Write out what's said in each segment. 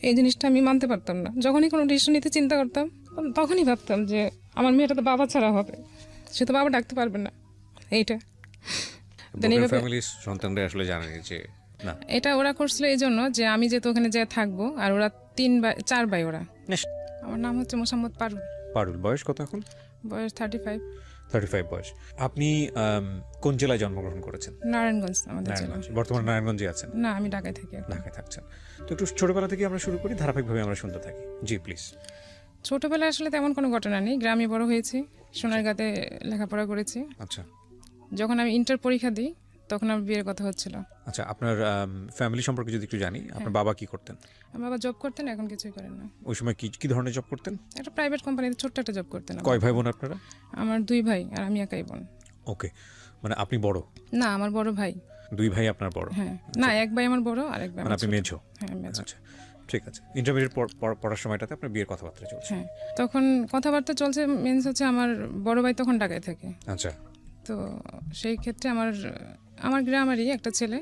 এই জিনিসটা আমি মানতে পারতাম না। যখনই কোনো ডিসিশন নিতে চিন্তা করতাম তখনই ভাবতাম যে আমার মেয়েটা তো বাবা ছাড়া হবে, সে তো বাবা ডাকতে পারবে না। এইটা ফ্যামিলির সন্তানরা আসলে জানে যে না, এটা ওরা করছিল এই জন্য যে আমি যেহেতু ওখানে যেয়ে থাকবো, আর ওরা 4 ভাই ওরা। আমার নাম হচ্ছে মোসাম্মদ পারুল। পারুল, বয়স কত এখন? বয়স 35। 35 বয়স। আপনি কোন জেলায় জন্মগ্রহণ করেছেন? নারায়ণগঞ্জ আমাদের জেলা। নারায়ণগঞ্জ। বর্তমানে নারায়ণগঞ্জে আছেন? না, আমি ঢাকায় থাকি। ঢাকায় থাকছেন। তো একটু ছোটবেলা থেকে আমরা শুরু করি, ধারাবাহিকভাবে আমরা শুনতে থাকি। জি প্লিজ। ছোটবেলায় আসলে তেমন কোনো ঘটনা নেই, গ্রামে বড় হয়েছি, সোনারগাঁতে লেখাপড়া করেছি। আচ্ছা যখন আমি ইন্টার পরীক্ষা দিই তখন আমার বিয়ের কথা হচ্ছিল। আচ্ছা, আপনার ফ্যামিলি সম্পর্কে যদি একটু জানি, আপনার বাবা কি করতেন? আমার বাবা জব করতেন, এখন কিছুই করেন না। ওই সময় কি কি ধরনের জব করতেন? একটা প্রাইভেট কোম্পানিতে ছোট্ট একটা জব করতেন। কয় ভাই বোন আপনারা? আমার 2 ভাই আর আমি একাই বোন। ওকে, মানে আপনি বড়? না, আমার বড় ভাই। 2 ভাই আপনার বড়? হ্যাঁ, না, এক ভাই আমার বড় আর এক ভাই মানে আমার আপনি ছোট। মেঝো? হ্যাঁ, মেঝো। আচ্ছা ঠিক আছে। ইন্টারমিডিয়েট পড়ার সময়টাতে আপনার বিয়ের কথাবার্তা চলছে? হ্যাঁ, তখন কথাবার্তা চলছে, মিন্স হচ্ছে আমার বড় ভাই তখন ঢাকায় থাকে। আচ্ছা। তো সেই ক্ষেত্রে আমার গ্রামেরই একটা ছেলে,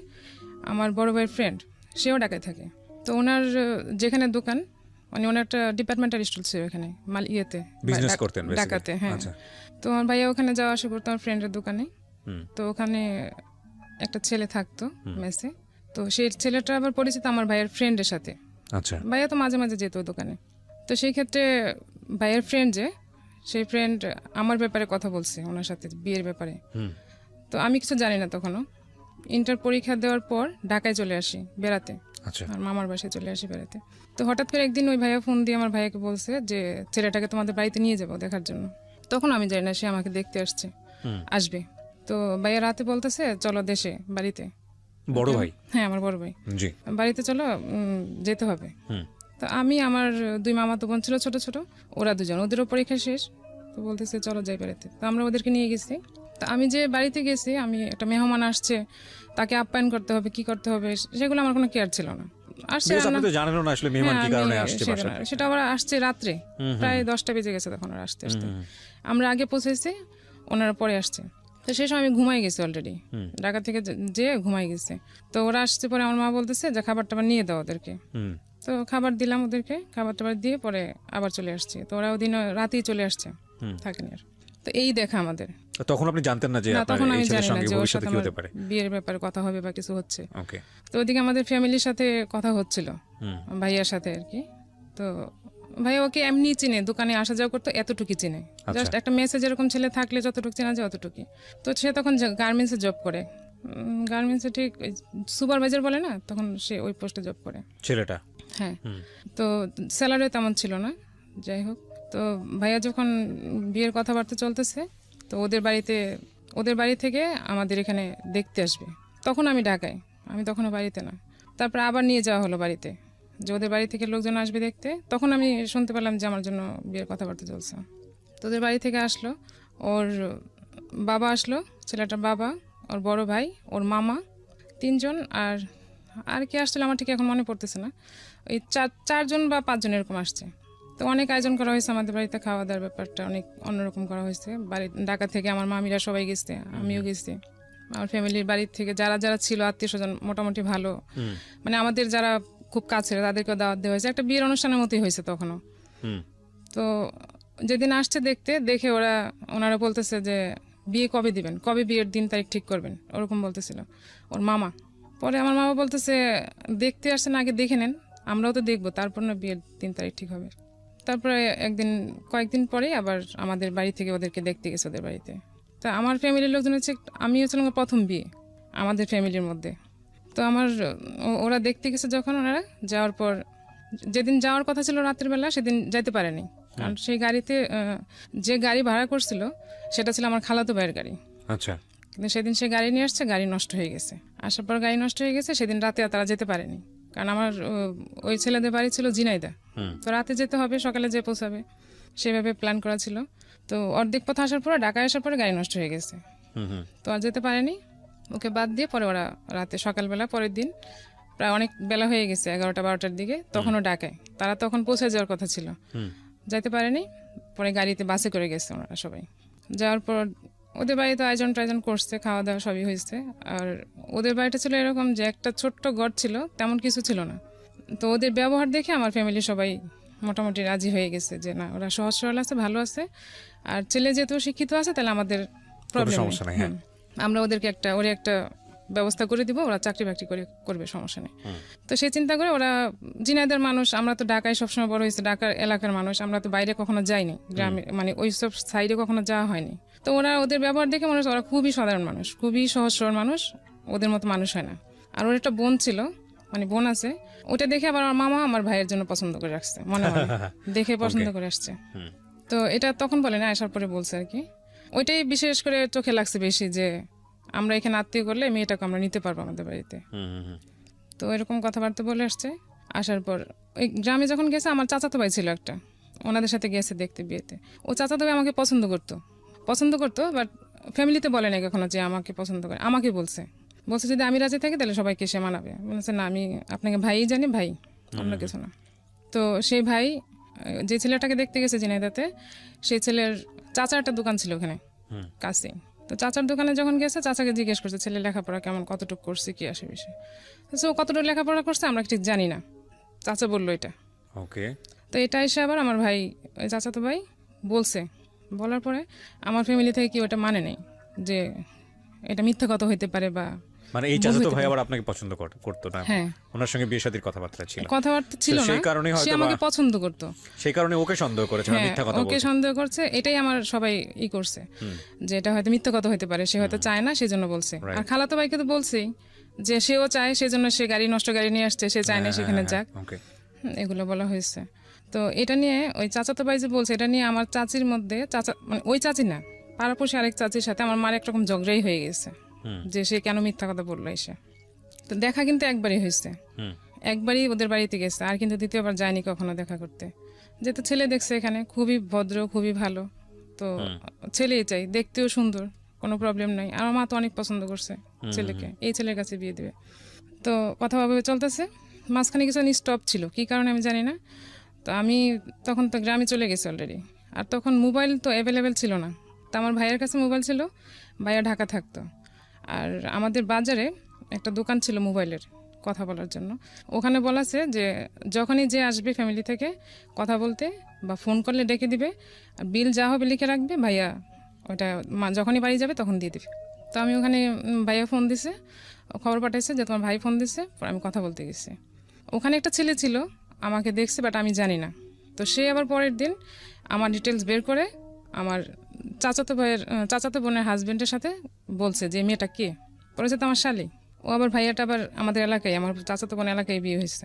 আমার বড় ভাইয়ের ফ্রেন্ড, সেও ঢাকায় থাকে। তো ওনার যেখানে দোকান, মানে ওনার একটা ডিপার্টমেন্টাল স্টোর ছিল এখানে বিজনেস করতেন ঢাকাতে। হ্যাঁ, আচ্ছা। তো আমার ভাইয়া ওখানে যাওয়া আসা করতো আমার ফ্রেন্ডের দোকানে। তো ওখানে একটা ছেলে থাকতো মেসে। তো সেই ছেলেটা আবার পরিচিত আমার ভাইয়ের ফ্রেন্ডের সাথে। আচ্ছা। ভাইয়া তো মাঝে মাঝে যেত ওই দোকানে। তো সেই ক্ষেত্রে ভাইয়ের ফ্রেন্ড সেই ফ্রেন্ড আমার ব্যাপারে কথা বলছে ওনার সাথে, বিয়ের ব্যাপারে। তো আমি কিছু জানি না তখনও। ইন্টার পরীক্ষা দেওয়ার পর ঢাকায় চলে আসি বেড়াতে। আচ্ছা। আর মামার বাসায় চলে আসি বেড়াতে। তো হঠাৎ করে একদিন ওই ভাইয়া ফোন দিয়ে আমার ভাইয়াকে বলছে যে ছেলেটাকে তোমাদের বাড়িতে নিয়ে যাবো দেখার জন্য। তখন আমি জানি না সে আমাকে দেখতে আসবে। তো ভাইয়া রাতে বলতেছে চলো দেশে, বাড়িতে। বড় ভাই? হ্যাঁ, আমার বড় ভাই। জি। বাড়িতে চলো, যেতে হবে। তো আমি, আমার 2 মামাতো বোন ছিল ছোট ছোট, ওরা 2জন, ওদেরও পরীক্ষা শেষ। তো বলতেছে চলো যাই বাড়িতে। তো আমরা ওদেরকে নিয়ে গেছি। তো আমি যে বাড়িতে গেছি, আমি একটা মেহমান আসছে, তাকে আপ্যায়ন করতে হবে, কি করতে হবে, সেগুলো আমার কোনো কেয়ার ছিল না। আসছে আপনি তো জানেন না আসলে মেহমান কি কারণে আসছে বাসায়? সেটা ওরা আসছে রাত্রে, প্রায় 10টা বেজে গেছে তখন ওরা আসতে। আমরা আগে পৌঁছেছি, ওনারা পরে আসছে। তো সেই সময় আমি ঘুমাই গেছি অলরেডি, ঢাকা থেকে যে ঘুমাই গেছে। তো ওরা আসছে পরে আমার মা বলতেছে যে খাবার টাবার নিয়ে দাও ওদেরকে। তো খাবার দিলাম ওদেরকে, খাবার টাবার দিয়ে পরে আবার চলে আসছি। তো ওরা ওদিন রাতেই চলে আসছে, থাকেনি আর। তো এই দেখা আমাদের। তখন আপনি জানতেন না যে তখন আমি জানি না যে ওর ভবিষ্যতে সাথে কি হতে পারে? বিয়ের ব্যাপারে কথা হবে বা কিছু হচ্ছে। ওকে। তো ওদিকে আমাদের ফ্যামিলির সাথে কথা হচ্ছিল, ভাইয়ার সাথে আর কি। তো ভাইয়া ওকে এমনি চিনে, দোকানে আসা যাওয়া করতো, এতটুকু চিনে। জাস্ট একটা মেসেজ এরকম ছেলে থাকলে যতটুকু চেনা যায় অতটুকু। তো সে তখন গার্মেন্টসে জব করে, গার্মেন্টসে ঠিক সুপারভাইজার বলে না, তখন সে ওই পোস্টে জব করে ছেলেটা। হ্যাঁ। তো স্যালারিও তেমন ছিল না, যাই হোক। তো ভাইয়া যখন বিয়ের কথাবার্তা চলতেছে, তো ওদের বাড়ি থেকে আমাদের এখানে দেখতে আসবে। তখন আমি ঢাকায়, আমি তখনও বাড়িতে না। তারপর আবার নিয়ে যাওয়া হলো বাড়িতে, যে ওদের বাড়ি থেকে লোকজন আসবে দেখতে। তখন আমি শুনতে পেলাম যে আমার জন্য বিয়ের কথাবার্তা চলছে। তো ওদের বাড়ি থেকে আসলো, ওর বাবা আসলো, ছেলেটার বাবা, ওর বড় ভাই, ওর মামা, 3জন, আর কি আসছিল আমার ঠিক এখন মনে পড়তেছে না। ওই 4জন বা 5জন এরকম আসছে। তো অনেক আয়োজন করা হয়েছে আমাদের বাড়িতে, খাওয়া দাওয়ার ব্যাপারটা অনেক অন্যরকম করা হয়েছে। ঢাকা থেকে আমার মামিরা সবাই গেছে, আমিও গেছি। আমার ফ্যামিলির বাড়ির থেকে যারা যারা ছিল আত্মীয় স্বজন মোটামুটি ভালো, মানে আমাদের যারা খুব কাছের তাদেরকেও দাওয়াত দেওয়া হয়েছে। একটা বিয়ের অনুষ্ঠানের মতোই হয়েছে তখনও। তো যেদিন আসছে দেখে ওনারা বলতেছে যে বিয়ে কবে দিবেন, কবে বিয়ের দিন তারিখ ঠিক করবেন, ওরকম বলতেছিল ওর মামা। পরে আমার মামা বলতেছে দেখতে আসছেন, আগে দেখে নেন, আমরাও তো দেখবো, তারপর না বিয়ের দিন তারিখ ঠিক হবে। তারপরে কয়েকদিন পরে আবার আমাদের বাড়ি থেকে ওদেরকে দেখতে গেছে ওদের বাড়িতে। তো আমার ফ্যামিলির লোকজন হচ্ছে, আমি হচ্ছিলাম প্রথম বিয়ে আমাদের ফ্যামিলির মধ্যে। তো ওরা দেখতে গেছে যখন, ওনারা যাওয়ার পর যেদিন যাওয়ার কথা ছিল রাতের বেলা, সেদিন যাইতে পারেনি। কারণ সেই গাড়িতে যে গাড়ি ভাড়া করছিল সেটা ছিল আমার খালাতো ভাইয়ের গাড়ি। আচ্ছা। কিন্তু সেদিন সে গাড়ি নিয়ে আসছে, গাড়ি নষ্ট হয়ে গেছে। আসার পর গাড়ি নষ্ট হয়ে গেছে, সেদিন রাতে তারা যেতে পারেনি। কারণ আমার ওই ছেলেদের বাড়ি ছিল ঝিনাইদহ, তো রাতে যেতে হবে, সকালে যে পৌঁছাবে, সেভাবে প্ল্যান করা ছিল। তো অর্ধেক পথ আসার পরে, ঢাকায় আসার পরে গাড়ি নষ্ট হয়ে গেছে, তো আর যেতে পারেনি। ওকে বাদ দিয়ে পরে ওরা রাতে, সকালবেলা পরের দিন প্রায় অনেক বেলা হয়ে গেছে, 11টা-12টার দিকে, তখনও ঢাকায় তারা তখন পৌঁছে যাওয়ার কথা ছিল, যাইতে পারেনি। পরে গাড়িতে বাসে করে গেছে ওনারা সবাই। যাওয়ার পর ওদের বাড়িতে আয়োজন টায়োজন করছে, খাওয়া দাওয়া সবই হয়েছে। আর ওদের বাড়িটা ছিল এরকম যে একটা ছোট্ট ঘর ছিল, তেমন কিছু ছিল না, তো ওদের ব্যবহার দেখে আমার ফ্যামিলি সবাই মোটামুটি রাজি হয়ে গেছে যে না ওরা সহজ সরল আছে, ভালো আছে, আর ছেলে যেহেতু শিক্ষিত আছে তাহলে আমাদের প্রবলেম সমস্যা নাই, হ্যাঁ। আমরা ওদেরকে একটা ব্যবস্থা করে দিব, ওরা চাকরি বাকরি করবে, সমস্যা নেই। তো সেই চিন্তা করে ওরা, ঝিনাইদের মানুষ, আমরা তো ঢাকায় সবসময় বড় হয়েছে, ঢাকার এলাকার মানুষ, আমরা তো বাইরে কখনো যাইনি, গ্রামে মানে ওই সব সাইডে কখনো যাওয়া হয়নি। তো ওরা ওদের ব্যবহার দেখে মনে হচ্ছে ওরা খুবই সাধারণ মানুষ, খুবই সহজ সরল মানুষ, ওদের মতো মানুষ হয় না। আর ওর একটা বোন ছিল, মানে বোন আছে, ওটা দেখে আবার আমার মামা আমার ভাইয়ের জন্য পছন্দ করে রাখছে, মনে মনে দেখে পছন্দ করে আসছে। তো এটা তখন বলে না, আসার পরে বলছে আর কি। ওইটাই বিশেষ করে চোখে লাগছে বেশি, যে আমরা এখানে আত্মীয় করলে মেয়েটাকে আমরা নিতে পারবো আমাদের বাড়িতে। তো এরকম কথাবার্তা বলে আসছে। আসার পর ওই গ্রামে যখন গেছে, আমার চাচাতো ভাই ছিল একটা, ওনাদের সাথে গেছে দেখতে বিয়েতে। ও চাচাতো ভাই আমাকে পছন্দ করতো, বাট ফ্যামিলিতে বলে না কখনো যে আমাকে পছন্দ করে। আমাকে বলছে যদি আমি রাজি থাকি তাহলে সবাইকে সে মানাবে। বলেছে না, আমি আপনাকে ভাই জানি, ভাই, অন্য কিছু না। তো সেই ভাই যে ছেলেটাকে দেখতে গেছে ঝিনাইদহতে, সেই ছেলের চাচার একটা দোকান ছিল ওখানে কাছে। তো চাচার দোকানে যখন গেছে, চাচাকে জিজ্ঞেস করছে ছেলে লেখাপড়া কেমন, কতটুকু করছে, কি আসে বিষয়। তো ও কতটুকু লেখাপড়া করছে আমরা ঠিক জানি না, চাচা বললো এটা। ওকে। তো এটা এসে আবার আমার ভাই, ওই চাচাতো ভাই বলছে, বলার পরে আমার ফ্যামিলি থেকে কি ওটা মানে নেই যে এটা মিথ্যা কথা হইতে পারে, বা মানে এই চাচাতো ভাই আবার আপনাকে পছন্দ করতো না? হ্যাঁ, ওনার সঙ্গে বিয়ে শাদীর কথাবার্তা ছিল ছিল তো না, সেই কারণে সে হয়তো আমাকে পছন্দ করতো, সেই কারণে ওকে সন্দেহ করেছে, হ্যাঁ, মিথ্যা কথা ওকে বলছে। সন্দেহ করছে। এটাই আমার সবাই করছে যে এটা হয়তো মিথ্যা কথা হইতে পারে, সে হয়তো চায় না, সেজন্য বলছে। আর খালাতো ভাইকে তো বলছেই যে সেও চায়, সেজন্য সে নষ্ট গাড়ি নিয়ে আসছে, সে চায় না সেখানে যাক, এগুলো বলা হয়েছে। তো এটা নিয়ে ওই চাচাতো ভাই যে বলছে, এটা নিয়ে আমার চাচির মধ্যে, চাচা মানে ওই চাচি না, পাড়াপড়শি আরেক চাচির সাথে আমার মার একরকম ঝগড়াই হয়ে গেছে যে সে কেন মিথ্যা কথা বললো এসে। তো দেখা কিন্তু একবারই হয়েছে, একবারই ওদের বাড়িতে গেছে, আর কিন্তু দ্বিতীয়বার যায়নি কখনো দেখা করতে। যেহেতু ছেলে দেখছে এখানে, খুবই ভদ্র, খুবই ভালো, তো ছেলেই চাই, দেখতেও সুন্দর, কোনো প্রবলেম নাই। আমার মা তো অনেক পছন্দ করছে ছেলেকে, এই ছেলের কাছে বিয়ে দেবে। তো কথা ভাবে চলতেছে, মাঝখানে কিছু স্টপ ছিল, কি কারণে আমি জানি না। তো আমি তখন তো গ্রামে চলে গেছি অলরেডি, আর তখন মোবাইল তো অ্যাভেলেবেল ছিল না। তো আমার ভাইয়ের কাছে মোবাইল ছিল, ভাইয়া ঢাকা থাকতো। আর আমাদের বাজারে একটা দোকান ছিল মোবাইলের, কথা বলার জন্য। ওখানে বলাছে যে যখনই যে আসবে ফ্যামিলি থেকে কথা বলতে বা ফোন করলে ডেকে দিবে, আর বিল যা হবে লিখে রাখবে, ভাইয়া ওটা যখনই বাড়ি যাবে তখন দিয়ে দিবে। তো আমি ওখানে ভাইয়া ফোন দিছে, খবর পাঠাইছে যে তোমার ভাই ফোন দিছে, আমি কথা বলতে গেছি। ওখানে একটা ছেলে ছিল, আমাকে দেখছে, বাট আমি জানি না। তো সে আবার পরের দিন আমার ডিটেলস বের করে আমার চাচাতো বোনের হাজবেন্ডের সাথে বলছে যে মেয়েটা কে, বলেছে তো আমার শালি। ও আবার ভাইয়াটা আবার আমাদের এলাকায়, আমার চাচাতো বোন এলাকায় বিয়ে হয়েছে।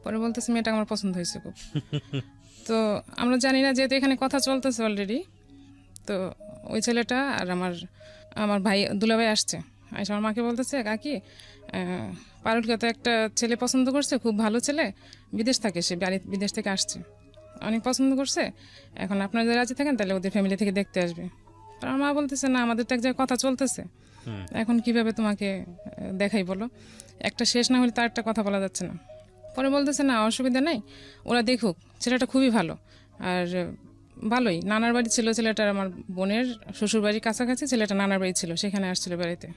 পরে বলতেছে মেয়েটা আমার পছন্দ হয়েছে খুব। তো আমরা জানি না, যেহেতু এখানে কথা চলতেছে অলরেডি। তো ওই ছেলেটা আর আমার ভাই দুলাভাই আসছে, আইসা আমার মাকে বলতেছে কাকি, পারুলকে তো একটা ছেলে পছন্দ করছে, খুব ভালো ছেলে, বিদেশ থাকে, সে বিদেশ থেকে আসছে, অনেক পছন্দ করছে, এখন আপনারা যদি রাজি থাকেন তাহলে ওদের ফ্যামিলি থেকে দেখতে আসবে। আমার মা বলতেছে না, আমাদের তো এক জায়গায় কথা চলতেছে, এখন কিভাবে তোমাকে দেখাই বলো, একটা শেষ না হলে তার একটা কথা বলা যাচ্ছে না। পরে বলতেছে না, অসুবিধা নাই, ওরা দেখুক, ছেলেটা খুবই ভালো, আর ভালোই, নানার বাড়ি ছিল ছেলেটার, আমার বোনের শ্বশুর বাড়ির কাছাকাছি ছেলেটা নানার বাড়ি ছিল, সেখানে আসছিল বাড়িতে।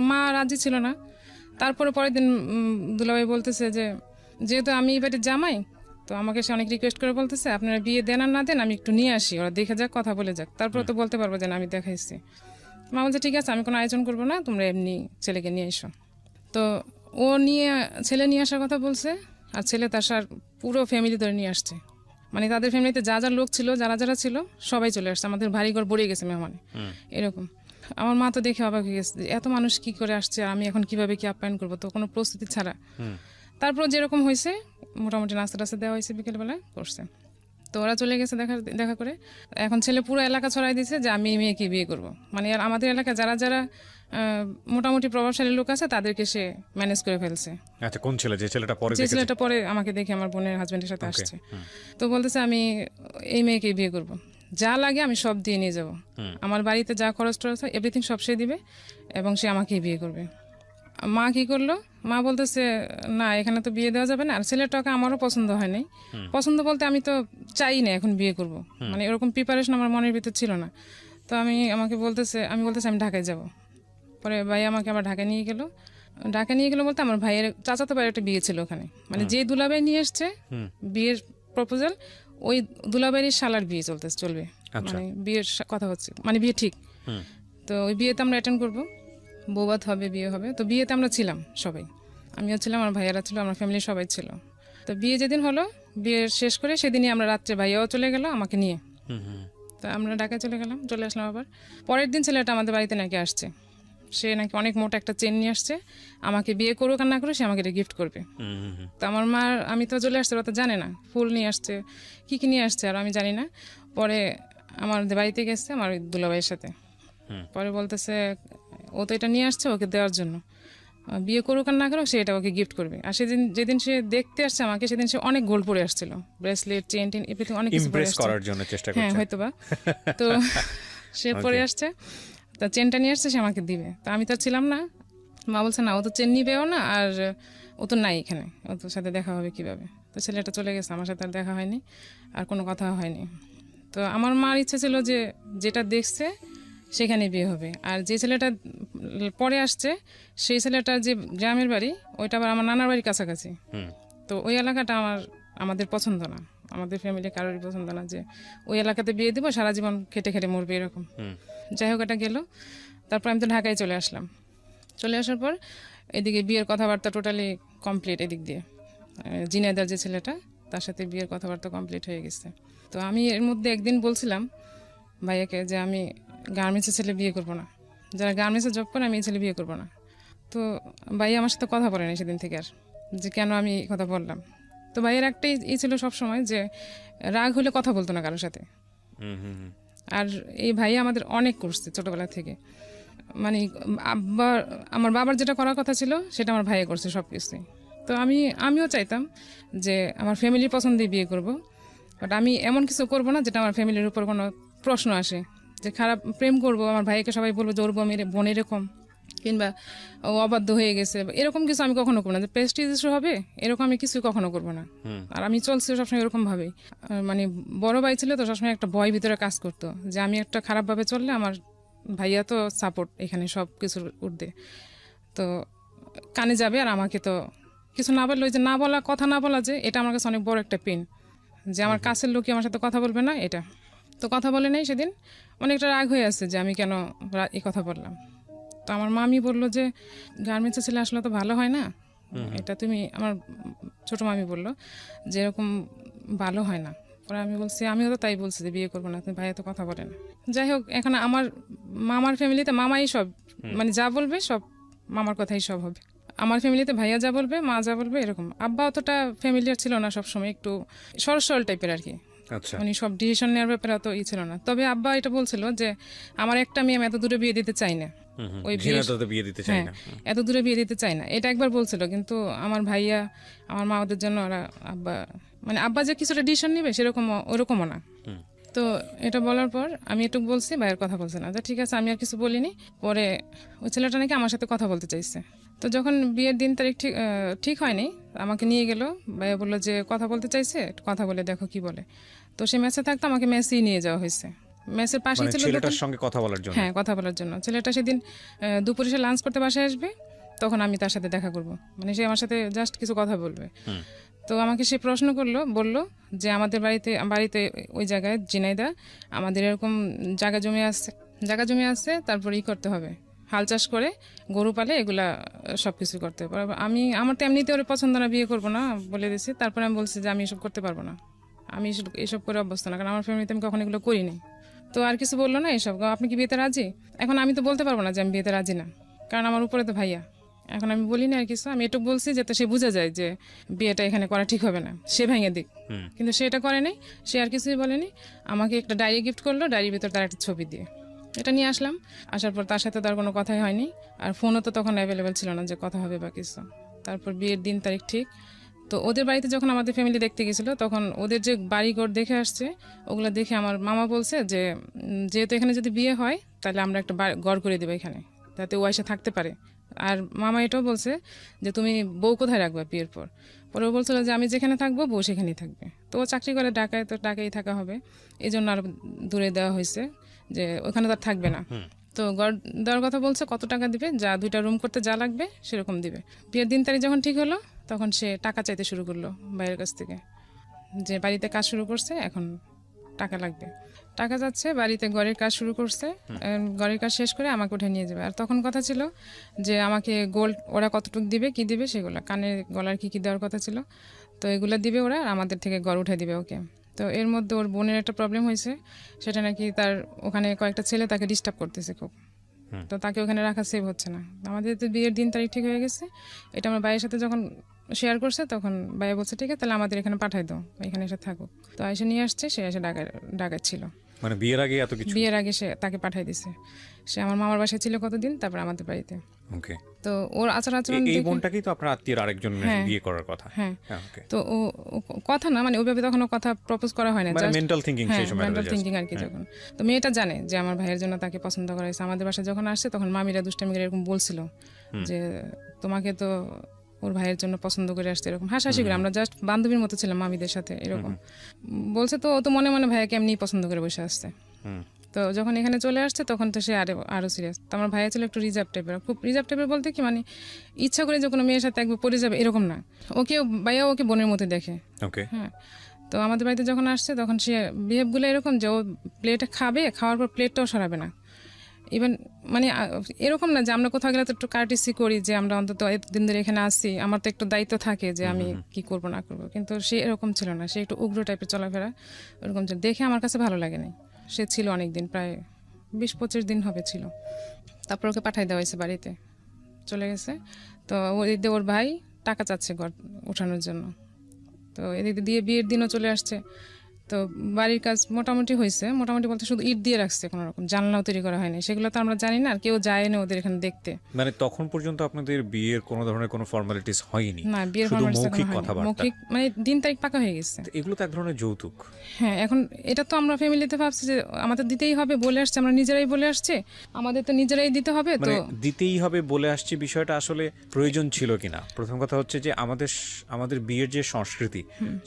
মা রাজি ছিল না। তারপরে পরের দিন দুলাভাই বলতেছে যে যেহেতু আমি এই বাড়ির জামাই, তো আমাকে সে অনেক রিকোয়েস্ট করে বলতেছে আপনারা বিয়ে দেন আর না দেন, আমি একটু নিয়ে আসি, ওরা দেখে যাক, কথা বলে যাক, তারপরে তো বলতে পারবো যে না আমি দেখাইছি। মা বলছে ঠিক আছে, আমি কোনো আয়োজন করবো না, তোমরা এমনি ছেলেকে নিয়ে এসো। তো ছেলে নিয়ে আসার কথা বলছে, আর ছেলে তার পুরো ফ্যামিলি ধরে নিয়ে আসছে, মানে তাদের ফ্যামিলিতে যা যা লোক ছিল, যারা ছিল, সবাই চলে আসছে, আমাদের বাড়িঘর ভরে গেছে মেহমানে, এরকম। আমার মা তো দেখে অবাক হয়ে গেছে, এত মানুষ কি করে আসছে, আমি এখন কিভাবে কি আপ্যায়ন করবো, তো কোনো প্রস্তুতি ছাড়া। তারপর যেরকম হয়েছে মোটামুটি নাস্তা টাস্তা দেওয়া হয়েছে, বিকেলবেলা করছে। তো ওরা চলে গেছে দেখা করে। এখন ছেলে পুরো এলাকা ছড়াই দিয়েছে যে আমি মেয়েকে বিয়ে করব, মানে আর আমাদের এলাকায় যারা মোটামুটি প্রভাবশালী লোক আছে তাদেরকে সে ম্যানেজ করে ফেলছে। আচ্ছা, কোন ছেলে? যে ছেলেটা পরে আমাকে দেখে আমার বোনের হাজবেন্ডের সাথে আসছে, তো বলতেছে আমি এই মেয়েকে বিয়ে করব, যা লাগে আমি সব দিয়ে নিয়ে যাব, আমার বাড়িতে যা খরচ টরচ হয় এভরিথিং সব সে দিবে, এবং সে আমাকেই বিয়ে করবে। মা কি করলো, মা বলতেছে না, এখানে তো বিয়ে দেওয়া যাবে না, আর ছেলেটাকে আমারও পছন্দ হয় নাই। পছন্দ বলতে আমি তো চাই না এখন বিয়ে করব, মানে এরকম প্রিপারেশন আমার মনের ভিতর ছিল না। তো আমি বলতেছি আমি ঢাকায় যাব। পরে ভাই আমাকে আবার ঢাকায় নিয়ে গেল, ঢাকা নিয়ে গেলো বলতে আমার ভাইয়ের চাচাতো ভাইয়ের একটা বিয়ে ছিল ওখানে, মানে যে দুলাভাই নিয়ে এসছে বিয়ের প্রপোজাল, ওই দুলাভাইয়ের শালার বিয়ে চলবে, মানে বিয়ের কথা হচ্ছে, মানে বিয়ে ঠিক। তো ওই বিয়েতে আমরা অ্যাটেন্ড করবো, বৌভাত হবে, বিয়ে হবে। তো বিয়েতে আমরা ছিলাম সবাই, আমিও ছিলাম, আমার ভাইয়ারা ছিল, আমার ফ্যামিলির সবাই ছিল। তো বিয়ে যেদিন হলো, বিয়ে শেষ করে সেদিনই আমরা রাত্রে ভাইয়াও চলে গেল আমাকে নিয়ে। তো আমরা ঢাকায় চলে আসলাম আবার। পরের দিন ছেলেটা আমাদের বাড়িতে নাকি আসছে, সে নাকি অনেক মোটা একটা চেন নিয়ে আসছে, আমাকে বিয়ে করুক আর না করে সে আমাকে এটা গিফট করবে। তো আমার মা, আমি তো চলে আসছে, ওরা তো জানে না, ফুল নিয়ে আসছে, কি নিয়ে আসছে আর আমি জানি না। পরে আমার বাড়িতে গেছে আমার দুলাভাইয়ের সাথে, পরে বলতেছে ও তো এটা নিয়ে আসছে ওকে দেওয়ার জন্য, বিয়ে করুক আর না করুক সে এটা ওকে গিফট করবে। আর যেদিন সে দেখতে আসছে আমাকে, সেদিন সে অনেক গোল্ড পরে আসছিল, ব্রেসলেট, চেন টেন, এভরিথিং অনেক কিছু পরে আসছে, করার জন্য চেষ্টা করছে, হ্যাঁ হয়তো বা। তো সে পরে আসছে, তা চেনটা নিয়ে আসছে, সে আমাকে দিবে। তা আমি তো ছিলাম না, মা বলছে না ও তো চেন নিবেও না, আর ও তো নাই এখানে, ও তোর সাথে দেখা হবে কিভাবে। তো ছেলেটা চলে গেছে, আমার সাথে আর দেখা হয়নি, আর কোনো কথা হয়নি। তো আমার মার ইচ্ছে ছিল যে যেটা দেখছে সেখানে বিয়ে হবে, আর যে ছেলেটা পরে আসছে সেই ছেলেটার যে গ্রামের বাড়ি ওইটা আবার আমার নানার বাড়ির কাছাকাছি। তো ওই এলাকাটা আমাদের পছন্দ না, আমাদের ফ্যামিলি কারোরই পছন্দ না যে ওই এলাকাতে বিয়ে দিব, সারা জীবন খেটে খেটে মরবে এরকম। যাই হোক, এটা গেল। তারপর আমি তো ঢাকায় চলে আসলাম। চলে আসার পর এদিকে বিয়ের কথাবার্তা টোটালি কমপ্লিট, এদিক দিয়ে জিনাইদার যে ছেলেটা তার সাথে বিয়ের কথাবার্তা কমপ্লিট হয়ে গেছে। তো আমি এর মধ্যে একদিন বলছিলাম ভাইয়াকে যে আমি গার্মেন্টসের ছেলে বিয়ে করবো না, যারা গার্মেন্টসে জব করে আমি এই ছেলে বিয়ে করবো না। তো ভাইয়া আমার সাথে কথা বলেনি সেদিন থেকে আর, যে কেন আমি কথা বললাম। তো ভাইয়ের একটাই ই ছিল সবসময় যে রাগ হলে কথা বলতো না কারোর সাথে। আর এই ভাইয়া আমাদের অনেক করছে ছোটবেলা থেকে, মানে আমার বাবার যেটা করার কথা ছিল সেটা আমার ভাইয়া করছে সব কিছুই। তো আমিও চাইতাম যে আমার ফ্যামিলির পছন্দেই বিয়ে করব, বাট আমি এমন কিছু করব না যেটা আমার ফ্যামিলির উপর কোনো প্রশ্ন আসে, যে খারাপ প্রেম করব, আমার ভাইকে সবাই বলবো যে ওর বোন এরকম, কিংবা ও অবাধ্য হয়ে গেছে, এরকম কিছু আমি কখনো করবো না, যে প্রেস্টিজ ইস্যু হবে এরকম আমি কিছু কখনো করবো না। আর আমি চলছি সবসময় এরকম ভাবেই, মানে বড় ভাই ছিল তো সবসময় একটা ভয় ভিতরে কাজ করতো যে আমি একটা খারাপভাবে চললে আমার ভাইয়া তো সাপোর্ট এখানে সব কিছুর ঊর্ধ্বে, তো কানে যাবে, আর আমাকে তো কিছু না বললে, ওই যে না বলা, কথা না বলা, যে এটা আমার কাছে অনেক বড় একটা পেন, যে আমার কাছের লোকই আমার সাথে কথা বলবে না, এটা তো কথা বলে নাই। সেদিন অনেকটা রাগ হয়ে আছে যে আমি কেন এই কথা বললাম। তো আমার মামি বললো যে গার্মেন্টসে ছেলে আসলে তো ভালো হয় না, এটা তুমি, আমার ছোট মামি বললো যে এরকম ভালো হয় না। পরে আমি বলছি আমিও তো তাই বলছি যে বিয়ে করবো না, তুমি ভাইয়া তো কথা বলে না। যাই হোক, এখন আমার মামার ফ্যামিলিতে মামাই সব, মানে যা বলবে সব মামার কথাই সব হবে। আমার ফ্যামিলিতে ভাইয়া যা বলবে, মা যা বলবে, এরকম। আব্বা অতটা ফ্যামিলিয়ার ছিল না, সবসময় একটু সরল টাইপের আর কি, মানে সব ডিসিশন নেওয়ার ব্যাপারে অত ছিল না। তবে আব্বা এটা বলছিল যে আমার একটা মেয়ে আমি এত দূরে বিয়ে দিতে চাই না, ওই বিয়ে দিতে চাই না, এত দূরে বিয়ে দিতে চাই না, এটা একবার বলছিল। কিন্তু আমার ভাইয়া, আমার মা, ওদের জন্য ওরা আব্বা, মানে আব্বা যে কিছুটা ডিসিশন নেবে সেরকম ওরকমও না। তো এটা বলার পর আমি একটু বলছি, ভাইয়ের কথা বলছে না, ঠিক আছে, আমি আর কিছু বলিনি। পরে ওই ছেলেটা নাকি আমার সাথে কথা বলতে চাইছে। তো যখন বিয়ের দিন তারিখ ঠিক হয়নি, আমাকে নিয়ে গেল, ভাইয়া বললো যে কথা বলতে চাইছে, কথা বলে দেখো কি বলে। তো সে মেসে থাকতো, আমাকে মেসেই নিয়ে যাওয়া হয়েছে, মেসের পাশেই ছিল ছেলেটার সঙ্গে কথা বলার জন্য। হ্যাঁ, কথা বলার জন্য। ছেলেটা সেদিন দুপুরে সে লাঞ্চ করতে বাসায় আসবে, তখন আমি তার সাথে দেখা করব, মানে সে আমার সাথে জাস্ট কিছু কথা বলবে। তো আমাকে সে প্রশ্ন বলল যে আমাদের বাড়িতে ওই জায়গায় জিনাইদা আমাদের এরকম জায়গা জমি আছে, তারপর করতে হবে, হাল চাষ করে গরু পালে, এগুলা সব কিছু করতে হবে। আমার তো এমনিতে ওর পছন্দ না, বিয়ে করবো না বলে দিয়েছি। তারপরে আমি বলছি যে আমি এসব করতে পারবো না, আমি এসব করে অভ্যস্ত না, কারণ আমার ফ্যামিলিতে আমি কখন এগুলো করিনি। তো আর কিছু বললো না, এসব আপনি কি বিয়েতে রাজি? এখন আমি তো বলতে পারবো না যে আমি বিয়েতে রাজি না, কারণ আমার উপরে তো ভাইয়া। এখন আমি বলি না আর কিছু, আমি এটুকু বলছি যাতে সে বোঝা যায় যে বিয়েটা এখানে করা ঠিক হবে না, সে ভেঙে দিক। কিন্তু সে এটা করে নাই, সে আর কিছুই বলেনি। আমাকে একটা ডায়েরি গিফট করলো, ডায়েরির ভিতর তার একটা ছবি দিয়ে, এটা নিয়ে আসলাম। আসার পর তার সাথে তার কোনো কথাই হয়নি, আর ফোনও তো তখন অ্যাভেলেবেল ছিল না যে কথা হবে বা কিছু। তারপর বিয়ের দিন তারিখ ঠিক। তো ওদের বাড়িতে যখন আমাদের ফ্যামিলি দেখতে গেছিল, তখন ওদের যে বাড়িঘর দেখে আসছে, ওগুলো দেখে আমার মামা বলছে যে যেহেতু এখানে যদি বিয়ে হয় তাহলে আমরা একটা ঘর করে দেবো এখানে, যাতে ও এসে থাকতে পারে। আর মামা এটাও বলছে যে তুমি বউ কোথায় রাখবা বিয়ের পর। পরে ও বলছিল যে আমি যেখানে থাকবো বউ সেখানেই থাকবে। তো ও চাকরি করে ঢাকায়, তো ঢাকায় থাকা হবে, এই জন্য আরো দূরে দেওয়া হয়েছে, যে ওখানে তার থাকবে না। তো ঘর দেওয়ার কথা বলছে, কত টাকা দিবে, যা 2টা রুম করতে যা লাগবে সেরকম দিবে। বিয়ের দিন তারিখ যখন ঠিক হলো তখন সে টাকা চাইতে শুরু করলো ভাইয়ের কাছ থেকে, যে বাড়িতে কাজ শুরু করছে, এখন টাকা লাগবে। টাকা যাচ্ছে, বাড়িতে ঘরের কাজ শুরু করছে, ঘরের কাজ শেষ করে আমাকে উঠে নিয়ে যাবে। আর তখন কথা ছিল যে আমাকে গোল্ড ওরা কতটুকু দিবে, কি দিবে সেগুলো, কানের গলার কি দেওয়ার কথা ছিল, তো এগুলো দিবে ওরা, আর আমাদের থেকে ঘর উঠে দিবে ওকে। তো এর মধ্যে ওর বোনের একটা প্রবলেম হয়েছে, সেটা নাকি তার ওখানে কয়েকটা ছেলে তাকে ডিস্টার্ব করতেছে খুব, তো তাকে ওখানে রাখা সেভ হচ্ছে না। আমাদের তো বিয়ের দিন তারিখ ঠিক হয়ে গেছে, এটা আমার ভাইয়ের সাথে যখন শেয়ার করছে তখন ভাইয়া বলছে ঠিক আছে তাহলে আমাদের এখানে পাঠাই দাও, এখানে এসে থাকুক। তো এসে নিয়ে আসছে, সে এসে ডাকাচ্ছিল, মানে বিয়ের আগে এত কিছু? বিয়ের আগে সে তাকে পাঠাই দিছে। সে আমার মামার বাসায় ছিল কতদিন, তারপর আমাদের বাড়িতে। ওকে। তো ওর আচরণ এই দেখে, বোনটাকেই তো আপনার আত্মীয়ের আরেকজন হ্যাঁ। বিয়ে করার কথা? হ্যাঁ। ওকে। তো ও কথা না, মানে ওইভাবে তখন কথা প্রপোজ করা হয় না, মানে just- মেন্টাল থিংকিং হ্যাঁ, সেই সময় মেন্টাল থিঙ্কিং আর কি। যখন তো মেয়েটা জানে যে আমার ভাইয়ের জন্য তাকে পছন্দ করা হয়েছে, আমাদের বাসায় যখন আসছে তখন মামিরা দুষ্টামি করে এরকম বলছিল যে তোমাকে তো ওর ভাইয়ের জন্য পছন্দ করে আসছে, এরকম হাসাহাসি করে, আমরা জাস্ট বান্ধবীর মতো ছিলাম মামিদের সাথে, এরকম বলছে। তো ও তো মনে মনে ভাইয়াকে এমনি পছন্দ করে বসে আসছে। তো যখন এখানে চলে আসছে তখন তো সে আরো সিরিয়াস। তো আমার ভাইয়া ছিল একটু রিজার্ভ টাইপের, খুব রিজার্ভ টাইপের বলতে কি, মানে ইচ্ছা করে যে কোনো মেয়ের সাথে একবার পড়ে যাবে এরকম না, ভাইয়া ওকে বোনের মতো দেখে। ওকে। হ্যাঁ। তো আমাদের বাড়িতে যখন আসছে তখন সে বিহেভগুলো এরকম যে ও প্লেটে খাবে, খাওয়ার পর প্লেটটাও সরাবে না। ইভেন মানে এরকম না যে আমরা কোথাও গেলে তো একটু কার্টিসি করি, যে আমরা অন্তত এতদিন ধরে এখানে আসছি, আমার তো একটু দায়িত্ব থাকে যে আমি কি করব না করবো, কিন্তু সে এরকম ছিল না, সে একটু উগ্র টাইপের চলাফেরা ওরকম ছিল, দেখে আমার কাছে ভালো লাগেনি। সে ছিল অনেক দিন, প্রায় 20-25 দিন হবে ছিল, তারপর ওকে পাঠাই দেওয়া হয়েছে বাড়িতে, চলে গেছে। তো ওর ভাই টাকা চাচ্ছে ঘর উঠানোর জন্য, তো এদিক দিয়ে বিয়ের দিনও চলে আসছে। তো বাড়ির কাজ মোটামুটি হয়েছে, মোটামুটি বলতে শুধু ইট দিয়ে রাখছে, কোনো রকম জানলাও তৈরি করা হয়নি, সেগুলো তো আমরা জানি না, আর কেউ যায় না ওদের এখানে দেখতে। মানে তখন পর্যন্ত আপনাদের বিয়ের কোনো ধরনের কোনো ফর্মালিটিস হয়নি? না, বিয়ের শুধু ফর্মালিটিস মৌখিক কথাবার্তা? মৌখিক মানে দিন তারিখ পাকা হয়ে গেছে। এগুলো তো এক ধরনের যৌতুক। হ্যাঁ, এখন এটা তো আমরা ফ্যামিলিতে ভাবছি যে আমাদের দিতেই হবে, বলে আসছে, আমরা নিজেরাই বলে আসছে, আমাদের তো নিজেরাই দিতে হবে। তো মানে দিতেই হবে বলে আসছে, বিষয়টা আসলে প্রয়োজন ছিল কিনা? প্রথম কথা হচ্ছে যে আমাদের বিয়ের যে সংস্কৃতি,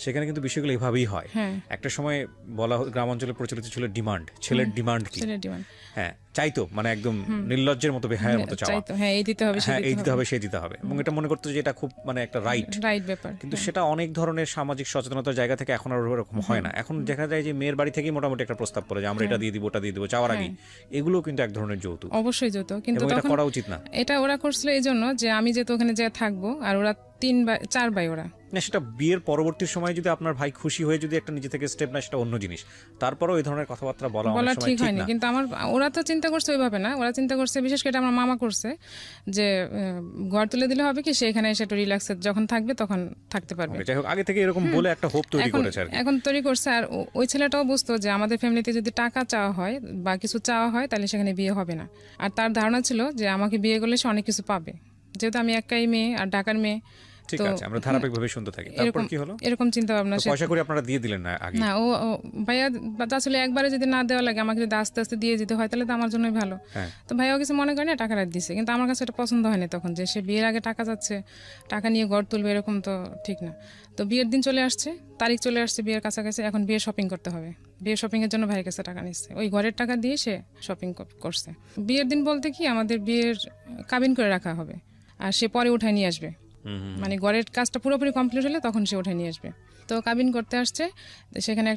সেখানে কিন্তু বিষয়গুলো এভাবেই হয়। একটা সময় বলা গ্রাম অঞ্চলে প্রচলিত ছিল ডিমান্ড, ছেলের ডিমান্ড কি? ছেলের ডিমান্ড, হ্যাঁ, চাইতো, মানে একদম নির্লজ্জের মতো, বেহায়ের মতো চাওয়া। চাইতো, হ্যাঁ এই দিতে হবে, হ্যাঁ, এই দিতে হবে, সেই দিতে হবে, এবং এটা মনে করতো যে এটা খুব মানে একটা রাইট ব্যাপার। কিন্তু সেটা অনেক ধরনের সামাজিক সচেতনতার জায়গা থেকে এখন আর ওরকম হয় না। এখন দেখা যায় যে মেয়ের বাড়ি থেকেই মোটামুটি একটা প্রস্তাব পড়ে যে আমরা এটা দিয়ে দিব, ওটা দিয়ে দিব, চাওয়ার আগে এগুলো কিন্তু এক ধরনের যৌতুক। অবশ্যই যৌতুক, কিন্তু এটা তখন করা উচিত না। এটা ওরা করছিল এই জন্য যে আমি যেহেতু ওখানে যে থাকবো, আর ওরা 4 ভাই, ওরা না, সেটা বিয়ের পরবর্তী সময় যদি আপনার ভাই খুশি হয়ে যদি একটা নিজে থেকে স্টেপ নেয় সেটা অন্য জিনিস, তারপরেও এই ধরনের কথাবার্তা বলা অনেক সময় ঠিক ঠিক হয়নি। না। কিন্তু ওরা তো চিন্তা করছে ওইভাবে না, ওরা চিন্তা করছে, বিশেষ করে আমার মামা করছে যে ঘর তুলে দিলে হবে কি, সে এখানে এসে একটু রিল্যাক্স যখন থাকবে তখন থাকতে পারবে। যাই হোক, আগে থেকে এরকম বলে একটা হোপ তৈরি করেছে আর কি। এখন তৈরি করছে, আর ওই ছেলেটাও বুঝতো যে আমাদের ফ্যামিলিতে যদি টাকা চাওয়া হয় বা কিছু চাওয়া হয় তাহলে সেখানে বিয়ে হবে না, আর তার ধারণা ছিল যে আমাকে বিয়ে করলে সে অনেক কিছু পাবে, যেহেতু আমি একাই মেয়ে আর ঢাকার মেয়ে। ঠিক আছে, আমরা ধারাবাহিকভাবে শুনতে থাকি। তারপর কি হলো? এরকম চিন্তা ভাবনা, পয়সা করে আপনারা দিয়ে দিলেন না আগে? না, ও ভাইয়া আসলে একবারে যদি না দেওয়া লাগে, আমাকে যদি আস্তে আস্তে দিয়ে যেতে হয় তাহলে তো আমার জন্যই ভালো। তো ভাইয়াও কিছু মনে করে না, টাকা রাখ দিছে, কিন্তু আমার কাছে এটা পছন্দ হয়নি তখন, যে সে বিয়ের আগে টাকা যাচ্ছে, টাকা নিয়ে ঘর তুলবে, এরকম তো ঠিক না। তো বিয়ের দিন চলে আসছে, তারিখ চলে আসছে বিয়ের কাছাকাছি, এখন বিয়ে শপিং করতে হবে। বিয়ের শপিং এর জন্য ভাইয়ের কাছে টাকা নিচ্ছে, ওই ঘরের টাকা দিয়ে সে শপিং করছে। বিয়ের দিন বলতে কি, আমাদের বিয়ের কাবিন করে রাখা হবে, আর সে পরে উঠায় নিয়ে আসবে, মানে ঘরের কাজটা পুরোপুরি কমপ্লিট হলে তখন সে উঠে নিয়ে আসবে। তো কাবিন করতে আসছে, সেখানে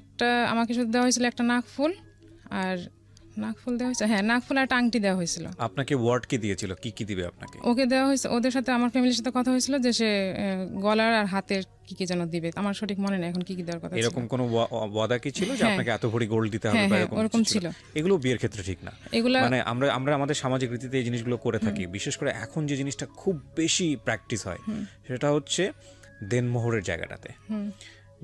আমাকে শুধু দেওয়া হয়েছিল একটা নাকফুল, আর নাকফুল দেওয়া হয়েছে, হ্যাঁ নাকফুল আর একটা আংটি দেওয়া হয়েছিল। আপনাকে ওয়ার্ড কি দিয়েছিল, কি কি দিবে আপনাকে? ওকে দেওয়া হয়েছে, ওদের সাথে আমার ফ্যামিলির সাথে কথা হয়েছিল যে সে গলার আর হাতের কি কি যেন দিবে, আমার সঠিক মনে নেই এখন কি কি দেওয়ার কথা। এরকম কোনো ওয়াদা কি ছিল যে আপনাকে এত ভরি গোল্ড দিতে হবে বা এরকম ছিল? এগুলো বিয়ের ক্ষেত্রে ঠিক না। এগুলা মানে আমরা আমাদের সামাজিক রীতিতে এই জিনিসগুলো করে থাকি, বিশেষ করে এখন যে জিনিসটা খুব বেশি প্র্যাকটিস হয় সেটা হচ্ছে দেনমোহরের জায়গাটাতে।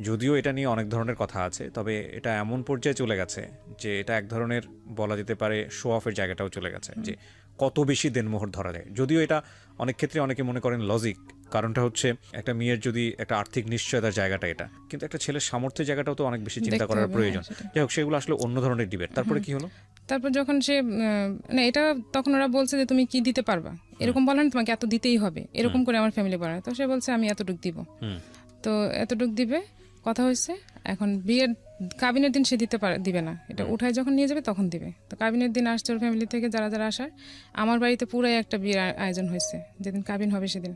যদিও এটা নিয়ে অনেক ধরনের কথা আছে, তবে এটা এমন পর্যায়ে চলে গেছে যে এটা এক ধরনের বলা যেতে পারে শো অফের জায়গাটাও চলে গেছে, যে কত বেশি দেনমোহর ধরা যায়। যদিও এটা অনেক ক্ষেত্রে অনেকে মনে করেন লজিক, কারণটা হচ্ছে একটা মেয়ের যদি একটা আর্থিক নিশ্চয়তার জায়গাটা এটা, কিন্তু একটা ছেলের সামর্থ্যের জায়গাটাও তো অনেক বেশি চিন্তা করার প্রয়োজন। যাই হোক, সেগুলো আসলে অন্য ধরনের ডিবেট। তারপরে কি হলো? তারপর যখন সে না, এটা তখন ওরা বলছে যে তুমি কি দিতে পারবা, এরকম বলে না, তোমাকে এত দিতেই হবে, এরকম করে আমার ফ্যামিলি বলে। তো সে বলছে আমি এতটুক দিব, তো এতটুক দিবে, কথা হয়েছে। এখন বিয়ের কাবিনের দিন সে দিবে না, এটা উঠায় যখন নিয়ে যাবে তখন দিবে। তো কাবিনের দিন আসছে ওর ফ্যামিলি থেকে যারা যারা আসার, আমার বাড়িতে পুরাই একটা বিয়ের আয়োজন হয়েছে যেদিন কাবিন হবে সেদিন।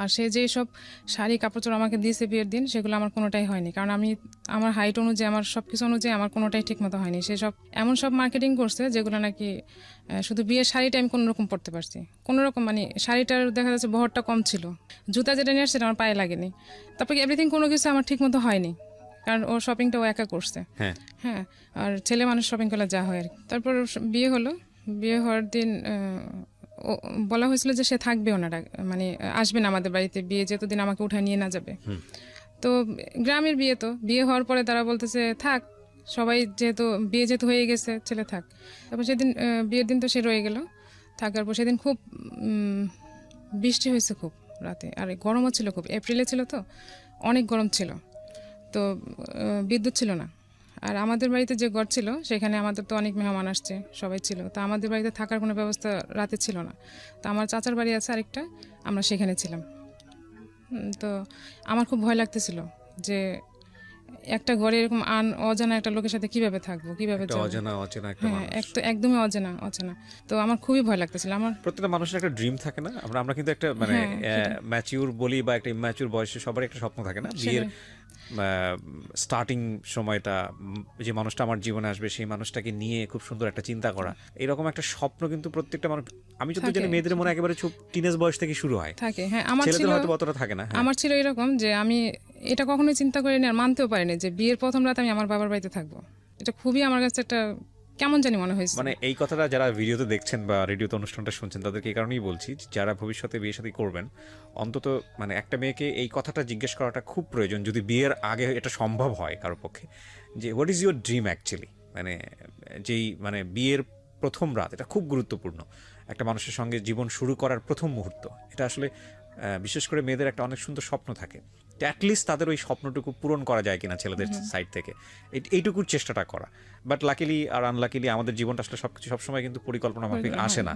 আর সে যে সব শাড়ি কাপড় আমাকে দিয়েছে বিয়ের দিন, সেগুলো আমার কোনোটাই হয়নি, কারণ আমি আমার হাইট অনুযায়ী আমার সব কিছু অনুযায়ী আমার কোনোটাই ঠিক মতো হয়নি। সে সব এমন সব মার্কেটিং করছে যেগুলো নাকি শুধু বিয়ের শাড়িটা আমি কোনোরকম পরতে পারছি, কোনোরকম, মানে শাড়িটার দেখা যাচ্ছে বহরটা কম ছিল, জুতা যেটা নিয়ে আসছে আমার পায়ে লাগেনি, তারপরে এভরিথিং কোনো কিছু আমার ঠিক মতো হয়নি, কারণ ও শপিংটা ও একা করছে। হ্যাঁ, আর ছেলে মানুষ শপিং করলে যা হয় আর কি। তারপর বিয়ে হলো, বিয়ে হওয়ার দিন বলা হয়েছিল যে সে থাকবে, ওনারা মানে আসবেন আমাদের বাড়িতে, বিয়ে যেতদিন আমাকে উঠায় নিয়ে না যাবে। তো গ্রামের বিয়ে, তো বিয়ে হওয়ার পরে তারা বলতেছে থাক, সবাই যেহেতু বিয়ে যেহেতু হয়ে গেছে ছেলে থাক। তারপর সেদিন বিয়ের দিন তো সে রয়ে গেল, থাকার পর সেদিন খুব বৃষ্টি হয়েছে খুব রাতে, আর গরমও ছিল খুব, এপ্রিলে ছিল তো অনেক গরম ছিল, তো বিদ্যুৎ ছিল না। আর আমাদের বাড়িতে যে ঘর ছিল সেখানে আমাদের তো অনেক মেহমান আসছে, সবাই ছিল, তো আমাদের বাড়িতে থাকার কোনো ব্যবস্থা রাতে ছিল না। তো আমার চাচার বাড়ি আছে আরেকটা, আমরা সেখানে ছিলাম। তো আমার খুব ভয় লাগতেছিল যে একটা ঘরে এরকম অজানা একটা লোকের সাথে কিভাবে থাকবো, কিভাবে একদমই অচেনা। তো আমার খুবই ভয় লাগতেছিল। আমার প্রত্যেকটা মানুষের একটা ড্রিম থাকে না, আমরা কিন্তু একটা মানে ম্যাচিউর বলি বা একটা ইম্যাচিউর বয়সে সবার একটা স্বপ্ন থাকে না, বিয়ের স্টার্টিং সময়টা, যে মানুষটা আমার জীবনে আসবে সেই মানুষটাকে নিয়ে খুব সুন্দর একটা চিন্তা করা, এরকম একটা স্বপ্ন কিন্তু প্রত্যেকটা মানুষ, আমি যত জানি মেয়েদের মনে একেবারে টিনেজ বয়স থেকে শুরু হয় থাকে। হ্যাঁ, আমার ছেলেদের হয়তো অতটা থাকে না। আমার ছিল এরকম যে আমি এটা কখনোই চিন্তা করিনি আর মানতেও পারিনি যে বিয়ের প্রথম রাত আমি আমার বাবার বাড়িতে থাকবো। এটা খুবই আমার কাছে একটা কেমন জানি মনে হয়েছে। মানে এই কথাটা যারা ভিডিওতে দেখছেন বা রেডিওতে অনুষ্ঠানটা শুনছেন তাদেরকে এই কারণেই বলছি, যারা ভবিষ্যতে বিয়ে শাদী করবেন অন্তত মানে একটা মেয়েকে এই কথাটা জিজ্ঞেস করাটা খুব প্রয়োজন, যদি বিয়ের আগে এটা সম্ভব হয় কারোর পক্ষে, যে what is your dream actually, মানে যেই মানে বিয়ের প্রথম রাত এটা খুব গুরুত্বপূর্ণ, একটা মানুষের সঙ্গে জীবন শুরু করার প্রথম মুহূর্ত, এটা আসলে বিশেষ করে মেয়েদের একটা অনেক সুন্দর স্বপ্ন থাকে, অ্যাটলিস্ট তাদের ওই স্বপ্নটুকু পূরণ করা যায় কিনা ছেলেদের সাইড থেকে, এইটুকুর চেষ্টাটা করা। বাট লাকিলি আর আনলাকিলি আমাদের জীবনটা আসলে সবকিছু সবসময় কিন্তু পরিকল্পনা মাফিক আসে না,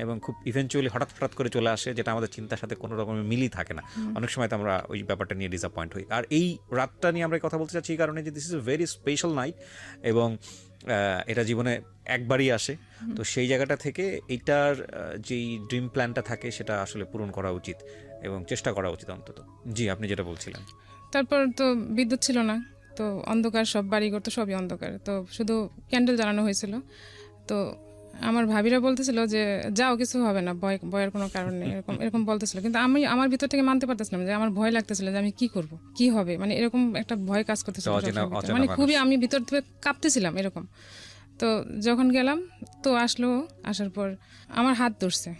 এবং খুব ইভেনচুয়ালি হঠাৎ করে চলে আসে, যেটা আমাদের চিন্তার সাথে কোনো রকমের মিলই থাকে না। অনেক সময় তো আমরা ওই ব্যাপারটা নিয়ে ডিসঅ্যাপয়েন্ট হই। আর এই রাতটা নিয়ে আমরা কথা বলতে চাচ্ছি এই কারণে যে this is a very special night, এবং এটা জীবনে একবারই আসে, তো সেই জায়গাটা থেকে এইটার যেই ড্রিম প্ল্যানটা থাকে সেটা আসলে পূরণ করা উচিত এবং চেষ্টা করা উচিত অন্তত। জি, আপনি যেটা বলছিলেন। তারপর তো বিদ্যুৎ ছিল না, তো অন্ধকার, সব বাড়িঘর তো সবই অন্ধকার, তো শুধু ক্যান্ডেল জ্বালানো হয়েছিল। তো আমার ভাবিরা বলতেছিল যে যাও, কিছু হবে না, ভয়ের কোনো কারণ নেই, এরকম বলতেছিল। কিন্তু আমি আমার ভিতর থেকে মানতে পারতেছিলাম যে আমার ভয় লাগতেছিল যে আমি কি করব, কি হবে, মানে এরকম একটা ভয় কাজ করতেছিল, মানে খুবই আমি ভিতর থেকে কাঁপতেছিলাম এরকম। তো যখন গেলাম তো আসার পর আমার হাত ধরছে,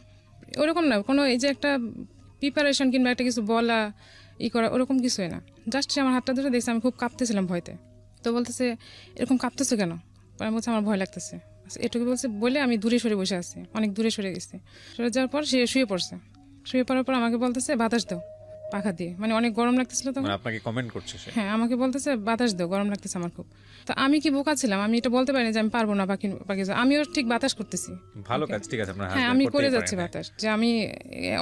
ওরকম না কোনো এই যে একটা প্রিপারেশন কিংবা একটা কিছু বলা করা ওরকম কিছুই না, জাস্ট আমার হাতটা ধরে দেখছি আমি খুব কাঁপতেছিলাম ভয়তে। তো বলতেছে এরকম কাঁপতেছো কেন? আমি বলছি আমার ভয় লাগতেছে, এটুকু বলছে, বলে আমি দূরে সরে বসে আছি, অনেক দূরে সরে গেছি। সরে যাওয়ার পর সে শুয়ে পড়ছে, শুয়ে পড়ার পর আমাকে বলতেছে বাতাস দাও পাখা দিয়ে, মানে অনেক গরম লাগতেছিল তখন। আপনাকে কমেন্ট করছে সে? হ্যাঁ, আমাকে বলতেছে বাতাস দাও, গরম লাগতেছে আমার খুব। তো আমি কি বোকা ছিলাম, আমি এটা বলতে পারিনি যে আমি পারবো না, বাকি আমিও ঠিক বাতাস করতেছি, ভালো কাজ, ঠিক আছে, হ্যাঁ আমি করে যাচ্ছি বাতাস, যে আমি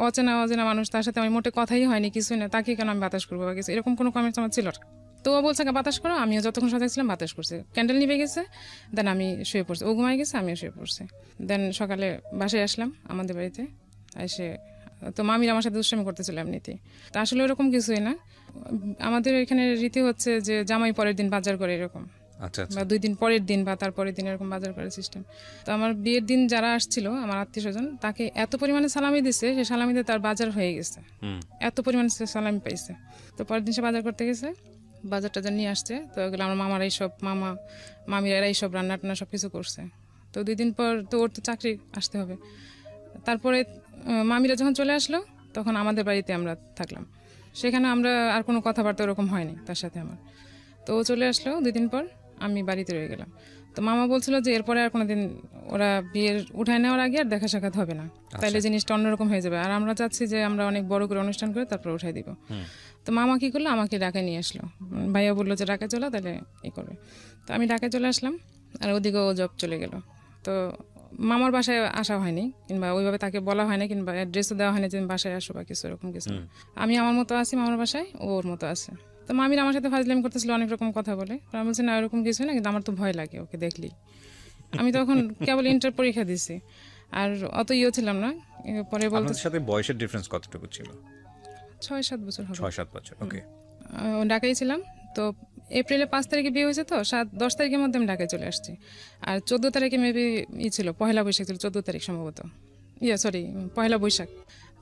অচেনা মানুষ, তার সাথে আমি মোটে কথাই হয়নি, কিছুই না, তাকে কেন আমি বাতাস করবো বা কিছু এরকম কোনো কমেন্টস আমার ছিল। তো ও বলছে বাতাস করো, আমিও যতক্ষণ সাথে ছিলাম বাতাস করছে, ক্যান্ডেল নিভে গেছে, দেন আমি শুয়ে পড়ছি, ও ঘুমাই গেছে, আমিও শুয়ে পড়ছি। দেন সকালে বাসায় আসলাম আমাদের বাড়িতে এসে, তো মামির আমার সাথে দুষ্টামি করতেছিল এমনিতেই। তা আসলে ওরকম কিছুই না, আমাদের এখানে রীতি হচ্ছে যে জামাই পরের দিন বাজার করে এরকম, বা 2 দিন পরের দিন বা তারপরের দিন এরকম বাজার করার সিস্টেম। তো আমার বিয়ের দিন যারা আসছিল আমার আত্মীয় স্বজন, তাকে এত পরিমাণে সালামি দিছে, সে সালামিতে তার বাজার হয়ে গেছে, এত পরিমাণে সে সালামি পাইছে। তো পরের দিন সে বাজার করতে গেছে, বাজার টাজার নিয়ে আসছে, তো ওগুলো আমার মামারা এইসব মামিরা এইসব রান্না টান্না সব কিছু করছে। তো 2 দিন পর তো ওর তো চাকরি আসতে হবে, তারপরে মামিরা যখন চলে আসলো তখন আমাদের বাড়িতে আমরা থাকলাম, সেখানে আমরা আর কোনো কথাবার্তা ওরকম হয়নি তার সাথে আমার। তো ও চলে আসলো 2 দিন পর, আমি বাড়িতে রয়ে গেলাম। তো মামা বলছিল যে এরপরে আর কোনোদিন ওরা বিয়ের উঠায় নেওয়ার আগে আর দেখা সাক্ষাৎ হবে না, তাইলে জিনিসটা অন্যরকম হয়ে যাবে, আর আমরা চাচ্ছি যে আমরা অনেক বড় করে অনুষ্ঠান করে তারপর উঠাই দিব। তো মামা কি করলো, আমাকে ঢাকায় নিয়ে আসলো, ভাইয়া বললো যে ঢাকায় চলো, তাহলে করবে। তো আমি ঢাকায় চলে আসলাম, আর ওদিকে ও জব চলে গেল। তো মামার বাসায় আসা হয়নি, কিংবা ওইভাবে তাকে বলা হয়নি, কিংবা অ্যাড্রেসও দেওয়া হয়নি যে বাসায় আসো বা কিছু এরকম কিছু। আমি আমার মতো আছি মামার বাসায়, ওর মতো আছে। তো মামির আমার সাথে ফাজলামি করতেছিল অনেক রকম কথা বলে, তো আমি বলছি না এরকম কিছু না, কিন্তু আমার তো ভয় লাগে ওকে দেখলি। আমি তখন কেবল ইন্টার পরীক্ষা দিছি আর অত ছিলাম না। পরে বলতে আপনাদের সাথে বয়সের ডিফারেন্স কতটুকু ছিল? 6-7 বছর হবে। 6-7 বছর, ওকে। ঢাকায় ছিলাম। তো এপ্রিলে 5 তারিখে বিয়ে হয়েছে, তো 10 তারিখের মধ্যে আমি ঢাকায় চলে আসছি। আর 14 তারিখে মেবি ছিল, পহেলা বৈশাখ ছিল, 14 তারিখ সম্ভবত, সরি পহেলা বৈশাখ।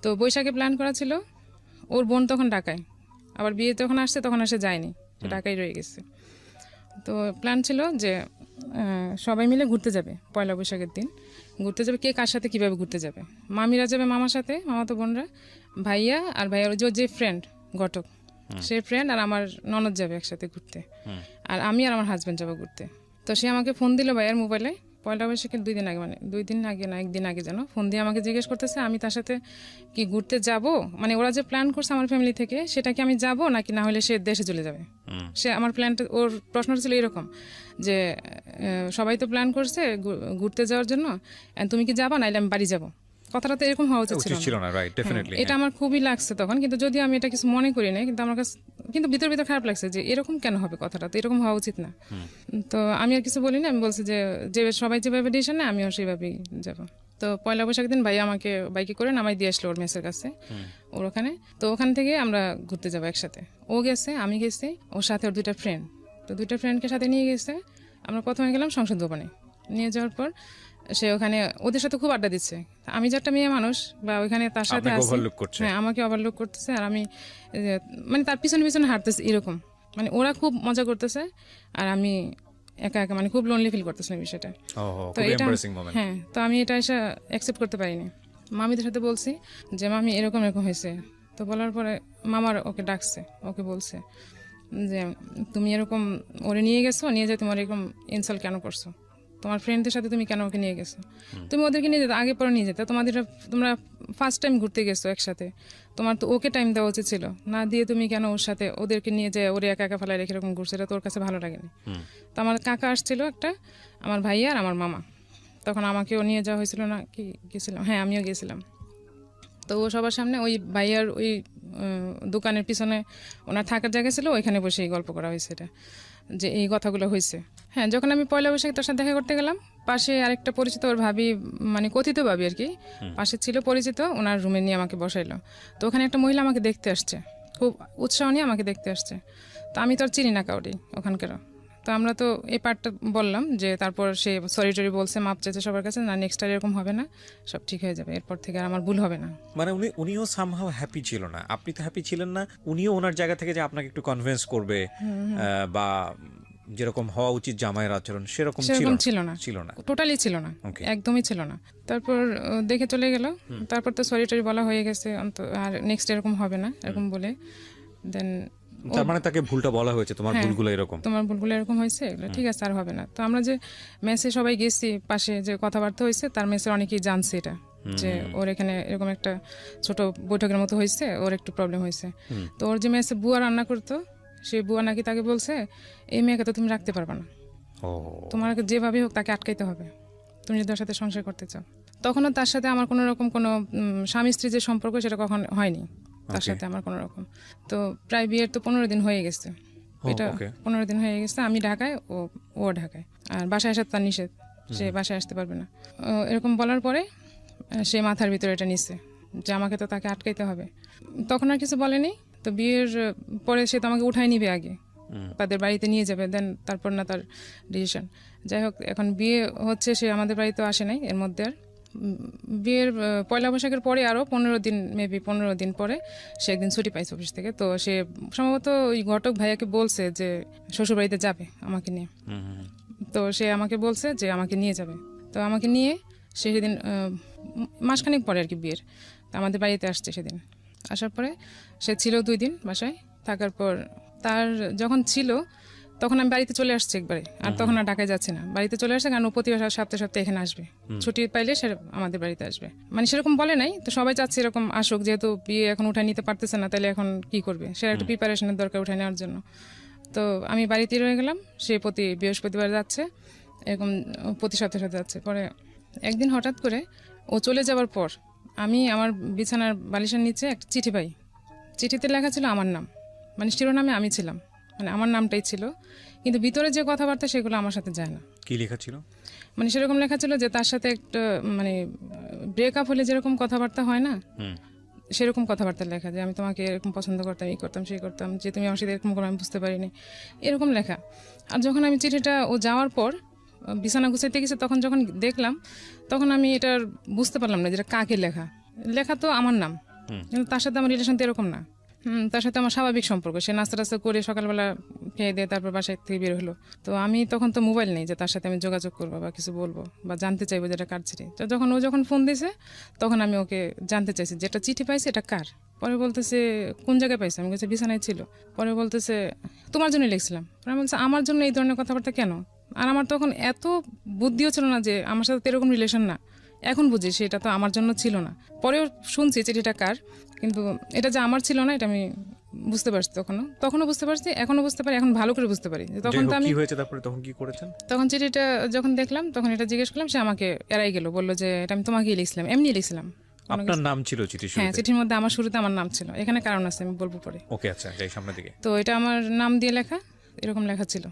তো বৈশাখে প্ল্যান করা ছিল, ওর বোন তখন ঢাকায়, আবার বিয়ে যখন আসছে তখন আসে যায়নি, ঢাকায় রয়ে গেছে। তো প্ল্যান ছিল যে সবাই মিলে ঘুরতে যাবে পয়লা বৈশাখের দিন। ঘুরতে যাবে, কে কার সাথে কীভাবে ঘুরতে যাবে। মামিরা যাবে মামার সাথে, মামাতো বোনরা, ভাইয়া আর ভাইয়ার যে ফ্রেন্ড ঘটক, সে ফ্রেন্ড আর আমার ননদ যাবে একসাথে ঘুরতে, আর আমি আর আমার হাজব্যান্ড যাবো ঘুরতে। তো সে আমাকে ফোন দিল ভাইয়ার মোবাইলে পয়লা বৈশাখের 2 দিন আগে, মানে 2 দিন আগে না 1 দিন আগে যেন, ফোন দিয়ে আমাকে জিজ্ঞেস করতেছে আমি তার সাথে কি ঘুরতে যাব, মানে ওরা যে প্ল্যান করছে আমার ফ্যামিলি থেকে, সেটা কি আমি যাব নাকি না হলে সে দেশে চলে যাবে। সে আমার প্ল্যানটা, ওর প্রশ্নটা ছিল এরকম যে সবাই তো প্ল্যান করছে ঘুরতে যাওয়ার জন্য, তুমি কি যাবা, নাইলে আমি বাড়ি যাব। কথাটা তো এরকম হওয়া উচিত ছিল না, রাইট? ডেফিনেটলি এটা আমার খুবই লাগছে তখন, কিন্তু যদি আমি এটা কিছু মনে করি না, কিন্তু আমার কাছে কিন্তু ভিতর ভিতর খারাপ লাগছে যে এরকম কেন হবে, কথাটা তো এরকম হওয়া উচিত না। তো আমি আর কিছু বলি না, আমি বলছি যে সবাই যেভাবে ডিসিশন নেয় আমিও সেইভাবেই যাব। তো পয়লা বৈশাখ দিন ভাই আমাকে বাইকে করে নামাই দিয়ে আসলো ওর মেসের কাছে, ওর ওখানে। তো ওখান থেকে আমরা ঘুরতে যাবো একসাথে। ও গেছে, আমি গেছি, ওর সাথে ওর 2টা ফ্রেন্ড। তো 2টা ফ্রেন্ডকে সাথে নিয়ে গেছে। আমরা প্রথমে গেলাম সংসদ ভবনে, নিয়ে যাওয়ার পর সে ওখানে ওদের সাথে খুব আড্ডা দিচ্ছে। আমি যে একটা মেয়ে মানুষ বা ওইখানে তার সাথে আছি, হ্যাঁ আমাকে ওভারলুক করতেছে, আর আমি মানে তার পিছনে পিছনে হাঁটতেছি এরকম, মানে ওরা খুব মজা করতেছে আর আমি একা একা, মানে খুব লোনলি ফিল করতেছিলাম বিষয়টা। তো এটা হ্যাঁ, তো আমি এটা এসে অ্যাকসেপ্ট করতে পারিনি। মামিদের সাথে বলছি যে মামি এরকম এরকম হয়েছে। তো বলার পরে মামার ওকে ডাকছে, ওকে বলছে যে তুমি এরকম ওরে নিয়ে গেছো, নিয়ে যে তোমার এরকম ইনসাল্ট কেন করছো, তোমার ফ্রেন্ডদের সাথে তুমি কেন ওকে নিয়ে গেছো, তুমি ওদেরকে নিয়ে যেতে আগে পরে নিয়ে যেতে, তোমরা ফার্স্ট টাইম ঘুরতে গেছো একসাথে, তোমার তো ওকে টাইম দেওয়া উচিত ছিল, না দিয়ে তুমি কেন ওর সাথে ওদেরকে নিয়ে যায় ওরে একা একা ফেলায় রেখে এরকম ঘুরছে, এটা তোর কাছে ভালো লাগেনি। তো আমার কাকা আসছিল একটা, আমার ভাইয়া আর আমার মামা, তখন আমাকেও নিয়ে যাওয়া হয়েছিল না কি, গেছিলাম, হ্যাঁ আমিও গেছিলাম। তো ও সবার সামনে ওই ভাইয়ার ওই দোকানের পিছনে ওনার থাকার জায়গা ছিল, ওইখানে বসেই গল্প করা হয়েছে এটা, যে এই কথাগুলো হয়েছে। হ্যাঁ, যখন আমি পয়লা বৈশাখে তার সাথে দেখা করতে গেলাম, পাশে আরেকটা পরিচিত ওর ভাবি, মানে কথিত ভাবি আর কি, পাশে ছিল পরিচিত, ওনার রুমে নিয়ে আমাকে বসাইলো। তো ওখানে একটা মহিলা আমাকে দেখতে আসছে, খুব উৎসাহ নিয়ে আমাকে দেখতে আসছে। তো আমি তো আর চিনি না কাউরি ওখানকার। তো আমরা তো এই পার্টটা বললাম যে, তারপর সে সরি টরি বলছে, মাপ চাইছে সবার কাছে, না নেক্সট টাইম এরকম হবে না, সব ঠিক হয়ে যাবে, এরপর থেকে আর আমার ভুল হবে না। মানে উনিও সামহাউ হ্যাপি ছিল না, আপনি তো হ্যাপি ছিলেন না, উনিও ওনার জায়গা থেকে যে আপনাকে একটু কনভিন্স করবে বা যেরকম হওয়া উচিত জামাইয়ের আচরণ সেরকম ছিল না, টোটালি ছিল না, একদমই ছিল না। তারপর দেখে চলে গেল। তারপর তো সরি টরি বলা হয়ে গেছে, আর নেক্সট এরকম হবে না এরকম বলে, দেন তার মানে তাকে ভুলটা বলা হয়েছে, তোমার ভুলগুলো এরকম হয়েছে, ঠিক আছে আর হবে না। তো আমরা যে মেসে সবাই গেছি, পাশে যে কথাবার্তা হয়েছে, তার মেসে অনেকেই জানছে এটা, যে ওর এখানে এরকম একটা ছোট বৈঠকের মতো হয়েছে, ওর একটু প্রবলেম হয়েছে। তো ওর যে মেসে বুয়া রান্না করতো, সেই বুয়া নাকি তাকে বলছে এই মেয়েকে তো তুমি রাখতে পারবে না, তোমার যেভাবে হোক তাকে আটকাইতে হবে, তুমি যদি ওর সাথে সংসার করতে চাও। তখনও তার সাথে আমার কোনো রকম কোনো স্বামী স্ত্রী যে সম্পর্ক, সেটা কখন হয়নি তার সাথে আমার কোনো রকম। তো প্রায় বিয়ের তো 15 দিন হয়ে গেছে, এটা 15 দিন হয়ে গেছে। আমি ঢাকায়, ও ঢাকায়, আর বাসায় আসার তার নিষেধ, সে বাসায় আসতে পারবে না। এরকম বলার পরে সে মাথার ভিতরে এটা নিচ্ছে যে আমাকে তো তাকে আটকাইতে হবে। তখন আর কিছু বলেনি। তো বিয়ের পরে সে তো আমাকে উঠাই নিবে আগে, তাদের বাড়িতে নিয়ে যাবে, দেন তারপর না তার ডিসিশন। যাই হোক, এখন বিয়ে হচ্ছে, সে আমাদের বাড়িতে আসে নাই এর মধ্যে। আর বিয়ের পয়লা বৈশাখের পরে আরও 15 দিন, মেবি 15 দিন পরে সে একদিন ছুটি পাইছে অফিস থেকে। তো সে সম্ভবত ওই ঘটক ভাইয়াকে বলছে যে শ্বশুরবাড়িতে যাবে আমাকে নিয়ে। তো সে আমাকে বলছে যে আমাকে নিয়ে যাবে। তো আমাকে নিয়ে সে সেদিন মাসখানেক পরে আর কি বিয়ের, তো আমাদের বাড়িতে আসছে। সেদিন আসার পরে সে ছিল 2 দিন বাসায় থাকার পর, তার যখন ছিল তখন আমি বাড়িতে চলে আসছি একবারে, আর তখন আর ঢাকায় যাচ্ছি না, বাড়িতে চলে আসছে, কারণ ও প্রতি সপ্তাহে সপ্তাহে এখানে আসবে, ছুটি পাইলে সে আমাদের বাড়িতে আসবে। মানে সেরকম বলে নাই, তো সবাই চাচ্ছে এরকম আসুক, যেহেতু বিয়ে এখন উঠায় নিতে পারতেছে না, তাহলে এখন কি করবে, সে একটা প্রিপারেশনের দরকার উঠায় নেওয়ার জন্য। তো আমি বাড়িতেই রয়ে গেলাম, সে প্রতি বৃহস্পতিবার যাচ্ছে, এরকম প্রতি সপ্তাহে যাচ্ছে। পরে একদিন হঠাৎ করে ও চলে যাওয়ার পর আমি আমার বিছানার বালিশের নিচে একটা চিঠি পাই। চিঠিতে লেখা ছিল আমার নাম, মানে শিরোনামে আমি ছিলাম, মানে আমার নামটাই ছিল, কিন্তু ভিতরে যে কথাবার্তা সেগুলো আমার সাথে যায় না। কি লেখা ছিল? মানে সেরকম লেখা ছিল যে তার সাথে একটা মানে ব্রেকআপ হলে যেরকম কথাবার্তা হয় না, সেরকম কথাবার্তা লেখা, যে আমি তোমাকে এরকম পছন্দ করতাম, এই করতাম সেই করতাম, যে তুমি আমার সাথে এরকম করো আমি বুঝতে পারিনি, এরকম লেখা। আর যখন আমি চিঠিটা ও যাওয়ার পর বিছানা গুছাইতে গেছে, তখন যখন দেখলাম, তখন আমি এটার বুঝতে পারলাম না যেটা কাকে লেখা। লেখা তো আমার নাম, কিন্তু তার সাথে আমার রিলেশন তো এরকম না। তার সাথে আমার স্বাভাবিক সম্পর্ক, সে নাস্তা টাস্তা করে সকালবেলা খেয়ে দিয়ে তারপর বাসায় থেকে বের হলো। তো আমি তখন তো মোবাইল নেই যে তার সাথে আমি যোগাযোগ করবো বা কিছু বলবো বা জানতে চাইবো যেটা কার চিঠি। তো যখন ও যখন ফোন দিয়েছে, তখন আমি ওকে জানতে চাইছি যেটা চিঠি পাইছে এটা কার। পরে বলতেছে কোন জায়গায় পাইছে, আমি বলছি বিছানায় ছিল। পরে বলতেছে তোমার জন্যই লিখছিলাম। পরে বলছে আমার জন্য এই ধরনের কথাবার্তা কেন? আর আমার তখন এত বুদ্ধিও ছিল না যে আমার সাথে এরকম রিলেশন না। এখন বুঝি সেটা তো আমার জন্য ছিল না। পরেও শুনছি চিঠিটা কার, কিন্তু এটা যে আমার ছিল না এটা আমি বুঝতে পারছি। তখনও বুঝতে পারছি, এখনো বুঝতে পারি, এখন ভালো করে বুঝতে পারি। তখন তো আমি কি হয়েছে তারপরে তখন কি করেছেন? তখন চিঠিটা যখন দেখলাম, তখন এটা জিজ্ঞেস করলাম, সে আমাকে এড়াই গেল, বললো যে এটা আমি তোমাকেই লিখছিলাম, এমনি লিখছিলাম। আপনার নাম ছিল চিঠি শুরুতে? হ্যাঁ, চিঠির মধ্যে আমার শুরুতে আমার নাম ছিল। এখানে কারণ আছে, আমি বলবো পরে। ওকে, আচ্ছা, যাই সামনের দিকে। তো এটা আমার নাম দিয়ে লেখা, এরকম লেখা ছিল।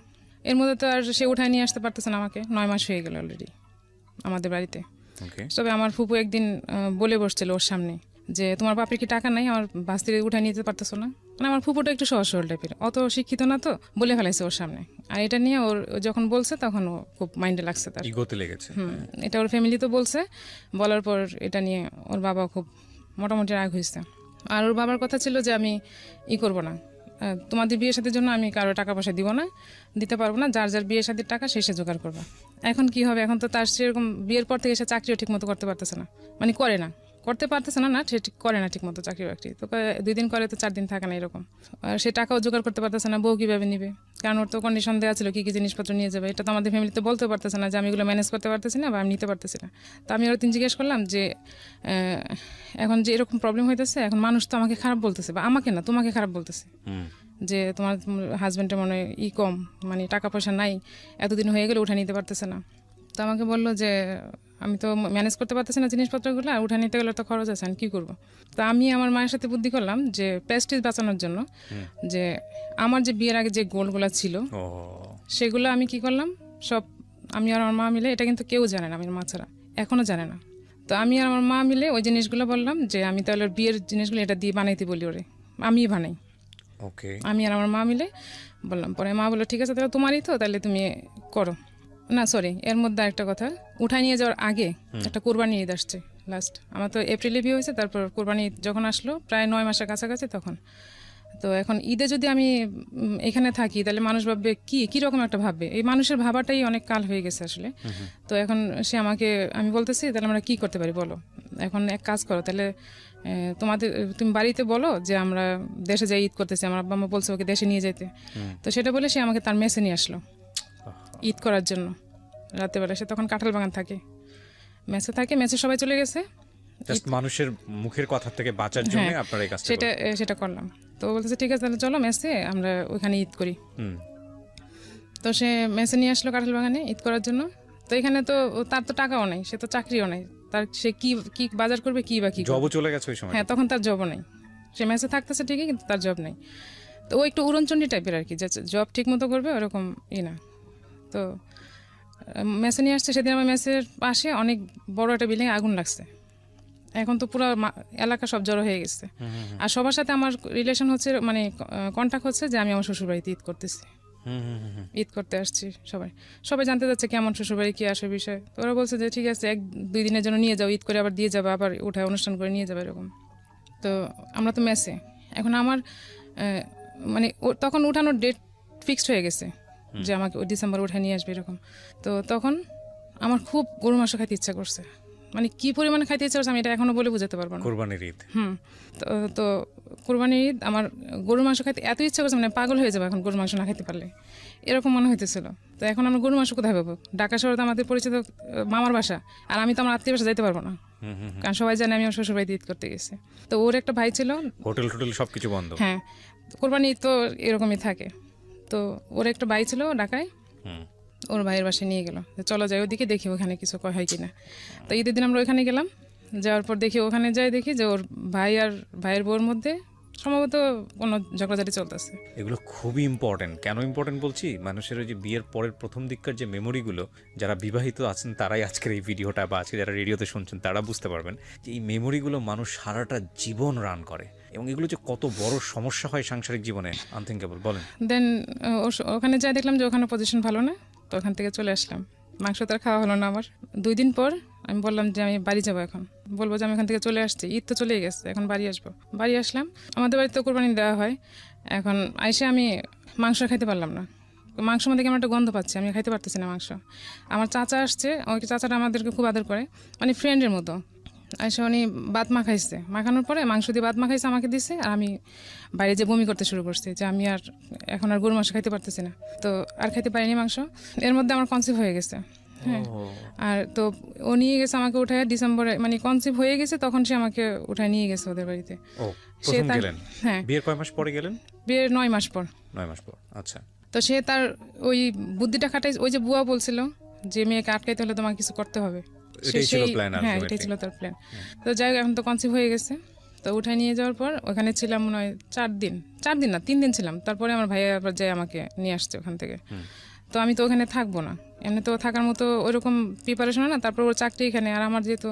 এর মধ্যে তো আর সে উঠায় নিয়ে আসতে পারতেছে না আমাকে, 9 মাস হয়ে গেল অলরেডি আমাদের বাড়িতে। তবে আমার ফুপু একদিন বলে বসছিল ওর সামনে যে তোমার বাপের কি টাকা নাই, আমার বাস্তিরে উঠায় নিতে পারতেছো না। মানে আমার ফুপুটা একটু সহজ সরল টাইপের, অত শিক্ষিত না, তো বলে ফেলাইছে ওর সামনে। আর এটা নিয়ে ওর যখন বলছে তখন ও খুব মাইন্ডে লাগছে, তার ইগোতে লেগেছে। এটা ওর ফ্যামিলি তো বলছে, বলার পর এটা নিয়ে ওর বাবা খুব মোটামুটি রাগ হয়েছে। আর ওর বাবার কথা ছিল যে আমি করব না, তোমাদের বিয়ে শাদীর জন্য আমি কারো টাকা পয়সা দিব না, দিতে পারবো না, যার যার বিয়ে শাদীর টাকা সে জোগাড় করবা। এখন কি হবে, এখন তো তার সেরকম বিয়ের পর থেকে সে চাকরিও ঠিক মতো করতে পারতেছে না, মানে করতে পারতেছে না, সে ঠিক করে না ঠিক মতো চাকরি বাকরি। তো 2 দিন করে তো 4 দিন থাকে না এরকম। আর সে টাকাও জোগাড় করতে পারতেছে না, বউ কীভাবে নিবে? কারণ ওর তো কন্ডিশন দেওয়া ছিল কী কী জিনিসপত্র নিয়ে যাবে, এটা তো আমাদের ফ্যামিলিতে বলতে পারতেছে না যে আমি এগুলো ম্যানেজ করতে পারতেছি না বা আমি নিতে পারতেছি না। তো আমি ওর জিজ্ঞেস করলাম যে এখন যে এরকম প্রবলেম হইতেছে, এখন মানুষ তো আমাকে খারাপ বলতেছে, বা আমাকে না তোমাকে খারাপ বলতেছে, যে তোমার হাজব্যান্ডের মনে কম, মানে টাকা পয়সা নাই, এতদিন হয়ে গেলে উঠে নিতে পারতেছে না। তো আমাকে বললো যে আমি তো ম্যানেজ করতে পারতেছি না জিনিসপত্রগুলো, আর উঠে নিতে গেলে তো খরচ আছে, আমি কী করবো? তো আমি আমার মায়ের সাথে বুদ্ধি করলাম যে প্রেস্টিজ বাঁচানোর জন্য, যে আমার যে বিয়ের আগে যে গোলগুলো ছিল সেগুলো আমি কি করলাম, সব আমি আর আমার মা মিলে, এটা কিন্তু কেউ জানে না, আমার মা ছাড়া এখনও জানে না। তো আমি আর আমার মা মিলে ওই জিনিসগুলো বললাম যে আমি তাহলে বিয়ের জিনিসগুলো এটা দিয়ে বানাইতে বলি, ওরে আমি বানাই। আমি আর আমার মা মিলে বললাম। পরে মা বললো ঠিক আছে, তাহলে তোমারই তো, তাহলে তুমি করো না। সরি, এর মধ্যে একটা কথা, উঠায় নিয়ে যাওয়ার আগে একটা কোরবানি ঈদ আসছে লাস্ট। আমার তো এপ্রিলে বিয়ে হয়েছে, তারপর কোরবানি ঈদ যখন আসলো প্রায় 9 মাসের কাছাকাছি তখন। তো এখন ঈদে যদি আমি এখানে থাকি, তাহলে মানুষ ভাববে কি রকম একটা ভাববে, এই মানুষের ভাবাটাই অনেক কাল হয়ে গেছে আসলে। তো এখন সে আমাকে, আমি বলতেছি তাহলে আমরা কি করতে পারি বলো, এখন এক কাজ করো, তাহলে তুমি বাড়িতে বলো যে আমরা দেশে যাই ঈদ করতেছি, আমার আব্বা আম্মা বলছে ওকে দেশে নিয়ে যেতে। তো সেটা বলে সে আমাকে তার মেসে নিয়ে আসলো ঈদ করার জন্য রাতেবেলা। সে তখন কাঁঠাল বাগান থাকে, মেসে থাকে, মেসে সবাই চলে গেছে, মানুষের মুখের কথা থেকে বাঁচার জন্য আপনারা এই কাজটা সেটা করলাম। তো বলতেছে ঠিক আছে, তাহলে চলো মেসে আমরা ওইখানে ঈদ করি। তো সে মেসে নিয়ে আসলো কাঁঠাল বাগানে ঈদ করার জন্য। তো এখানে তো তার তো টাকাও নাই, সে তো চাকরিও নাই, তার সে কি বাজার করবে, কি জবও চলে গেছে ওই সময়। হ্যাঁ, তখন তার জবও নাই, সে মেসে থাকতেছে ঠিকই, কিন্তু তার জব নাই। তো ও একটু উড়নচণ্ডী টাইপের আর কি, যে জব ঠিক মতো করবে ওরকম না। তো মেসে নিয়ে আসছে। সেদিন আমার মেসের পাশে অনেক বড় একটা বিল্ডিং আগুন লাগছে, এখন তো পুরো এলাকা সব জড়ো হয়ে গেছে। আর সবার সাথে আমার রিলেশন হচ্ছে, মানে কন্ট্যাক্ট হচ্ছে যে আমি আমার শ্বশুরবাড়িতে ঈদ করতেছি, ঈদ করতে আসছি। সবাই জানতে যাচ্ছে কেমন শ্বশুরবাড়ি, কি আসে বিষয়। তো ওরা বলছে যে ঠিক আছে 1-2 দিনের জন্য নিয়ে যাও, ঈদ করে আবার দিয়ে যাবে, আবার উঠায় অনুষ্ঠান করে নিয়ে যাবে এরকম। তো আমরা তো মেসে, এখন আমার মানে তখন উঠানোর ডেট ফিক্সড হয়ে গেছে যে আমাকে ডিসেম্বর উঠায় নিয়ে আসবে এরকম। তো তখন আমার খুব গরু মাংস খাইতে ইচ্ছা করছে, মানে কি পরিমাণে খাইতে ইচ্ছা করছে আমি এটা এখনো বলে বোঝাতে পারবো না। কোরবানির ঈদ। তো কোরবানির ঈদ আমার গরুর মাংস খাইতে এত ইচ্ছা করছে, মানে পাগল হয়ে যাবে এখন গরুর মাংস না খাইতে পারলে, এরকম মনে হইতেছিল। তো এখন আমরা গরুর মাংস কোথায় পাবো? ঢাকা শহরে তো আমাদের পরিচিত মামার বাসা, আর আমি তো আমার আত্মীয় বাসা যাইতে পারবো না, কারণ সবাই জানে আমি আমার শ্বশুরবাড়িতে ঈদ করতে গেছি। তো ওর একটা ভাই ছিল, হোটেল সবকিছু বন্ধ। হ্যাঁ, কোরবানি ঈদ তো এরকমই থাকে। তো ওর একটা ভাই ছিল ঢাকায়, ওর ভাইয়ের বাসায় নিয়ে গেল, চলো যাই ওদিকে দেখি ওখানে কিছু হয় কিনা। তো ঈদের দিন আমরা ওইখানে গেলাম, যাওয়ার পর দেখি ওখানে যাই দেখি যে ওর ভাই আর ভাইয়ের বউর মধ্যে সম্ভবত কোনো ঝগড়াঝাটি চলতেছে। এগুলো খুবই ইম্পর্টেন্ট। কেন ইম্পর্টেন্ট বলছি, মানুষের ওই যে বিয়ের পরের প্রথম দিককার যে মেমোরিগুলো, যারা বিবাহিত আছেন তারাই আজকের এই ভিডিওটা বা আজকে যারা রেডিওতে শুনছেন তারা বুঝতে পারবেন যে এই মেমোরিগুলো মানুষ সারাটা জীবন রান করে, এবং এগুলো যে কত বড় সমস্যা হয় সাংসারিক জীবনে আনথিঙ্কেবল। বলেন। দেন ওখানে যাই দেখলাম যে ওখানে পজিশন ভালো না, তো ওখান থেকে চলে আসলাম। মাংস তো আর খাওয়া হলো না আমার। 2 দিন পর আমি বললাম যে আমি বাড়ি যাবো, এখন বলবো যে আমি এখান থেকে চলে আসছি, ঈদ তো চলেই গেছে, এখন বাড়ি আসবো। বাড়ি আসলাম, আমাদের বাড়িতে তো কোরবানি দেওয়া হয়। এখন আইসে আমি মাংস খাইতে পারলাম না, মাংস মধ্যে কেমন একটা গন্ধ পাচ্ছি, আমি খাইতে পারতেছি না মাংস। আমার চাচা আসছে, ওই চাচাটা আমাদেরকে খুব আদর করে, মানে ফ্রেন্ডের মতো। আইসে উনি ভাত মাখাইছে, মাখানোর পরে মাংস দিয়ে ভাত মাখাইছে, আমাকে দিছে, আর আমি বাইরে যে বমি করতে শুরু করছি যে আমি আর এখন আর গরু মাংস খাইতে পারতেছি না। তো আর খাইতে পারিনি মাংস। এর মধ্যে আমার কনসিভ হয়ে গেছে। হ্যাঁ, আর তো ও নিয়ে গেছে আমাকে উঠায় ডিসেম্বরে, মানে কনসিভ হয়ে গেছে তখন সে আমাকে উঠায় নিয়ে গেছে ওদের বাড়িতে। সে গেলেন? হ্যাঁ, বিয়ের কয় মাস পরে গেলেন? বিয়ের 9 মাস পর। 9 মাস পর, আচ্ছা। তো সে তার ওই বুদ্ধিটা খাটাই, ওই যে বুয়া বলছিল যে মেয়েকে আটকাইতে হলে তোমাকে কিছু করতে হবে, এটাই ছিল প্ল্যান। হ্যাঁ, এটাই ছিল তার প্ল্যান। তো যাই হোক, এখন তো কনসিভ হয়ে গেছে, তো উঠায় নিয়ে যাওয়ার পর ওখানে ছিলাম মনে হয় 4 দিন না 3 দিন ছিলাম। তারপরে আমার ভাইয়া আবার যাই আমাকে নিয়ে আসছে ওখান থেকে। তো আমি তো ওখানে থাকবো না, এমনি তো থাকার মতো ওইরকম প্রিপারেশন হয় না। তারপর ওর চাকরি এখানে, আর আমার যেহেতু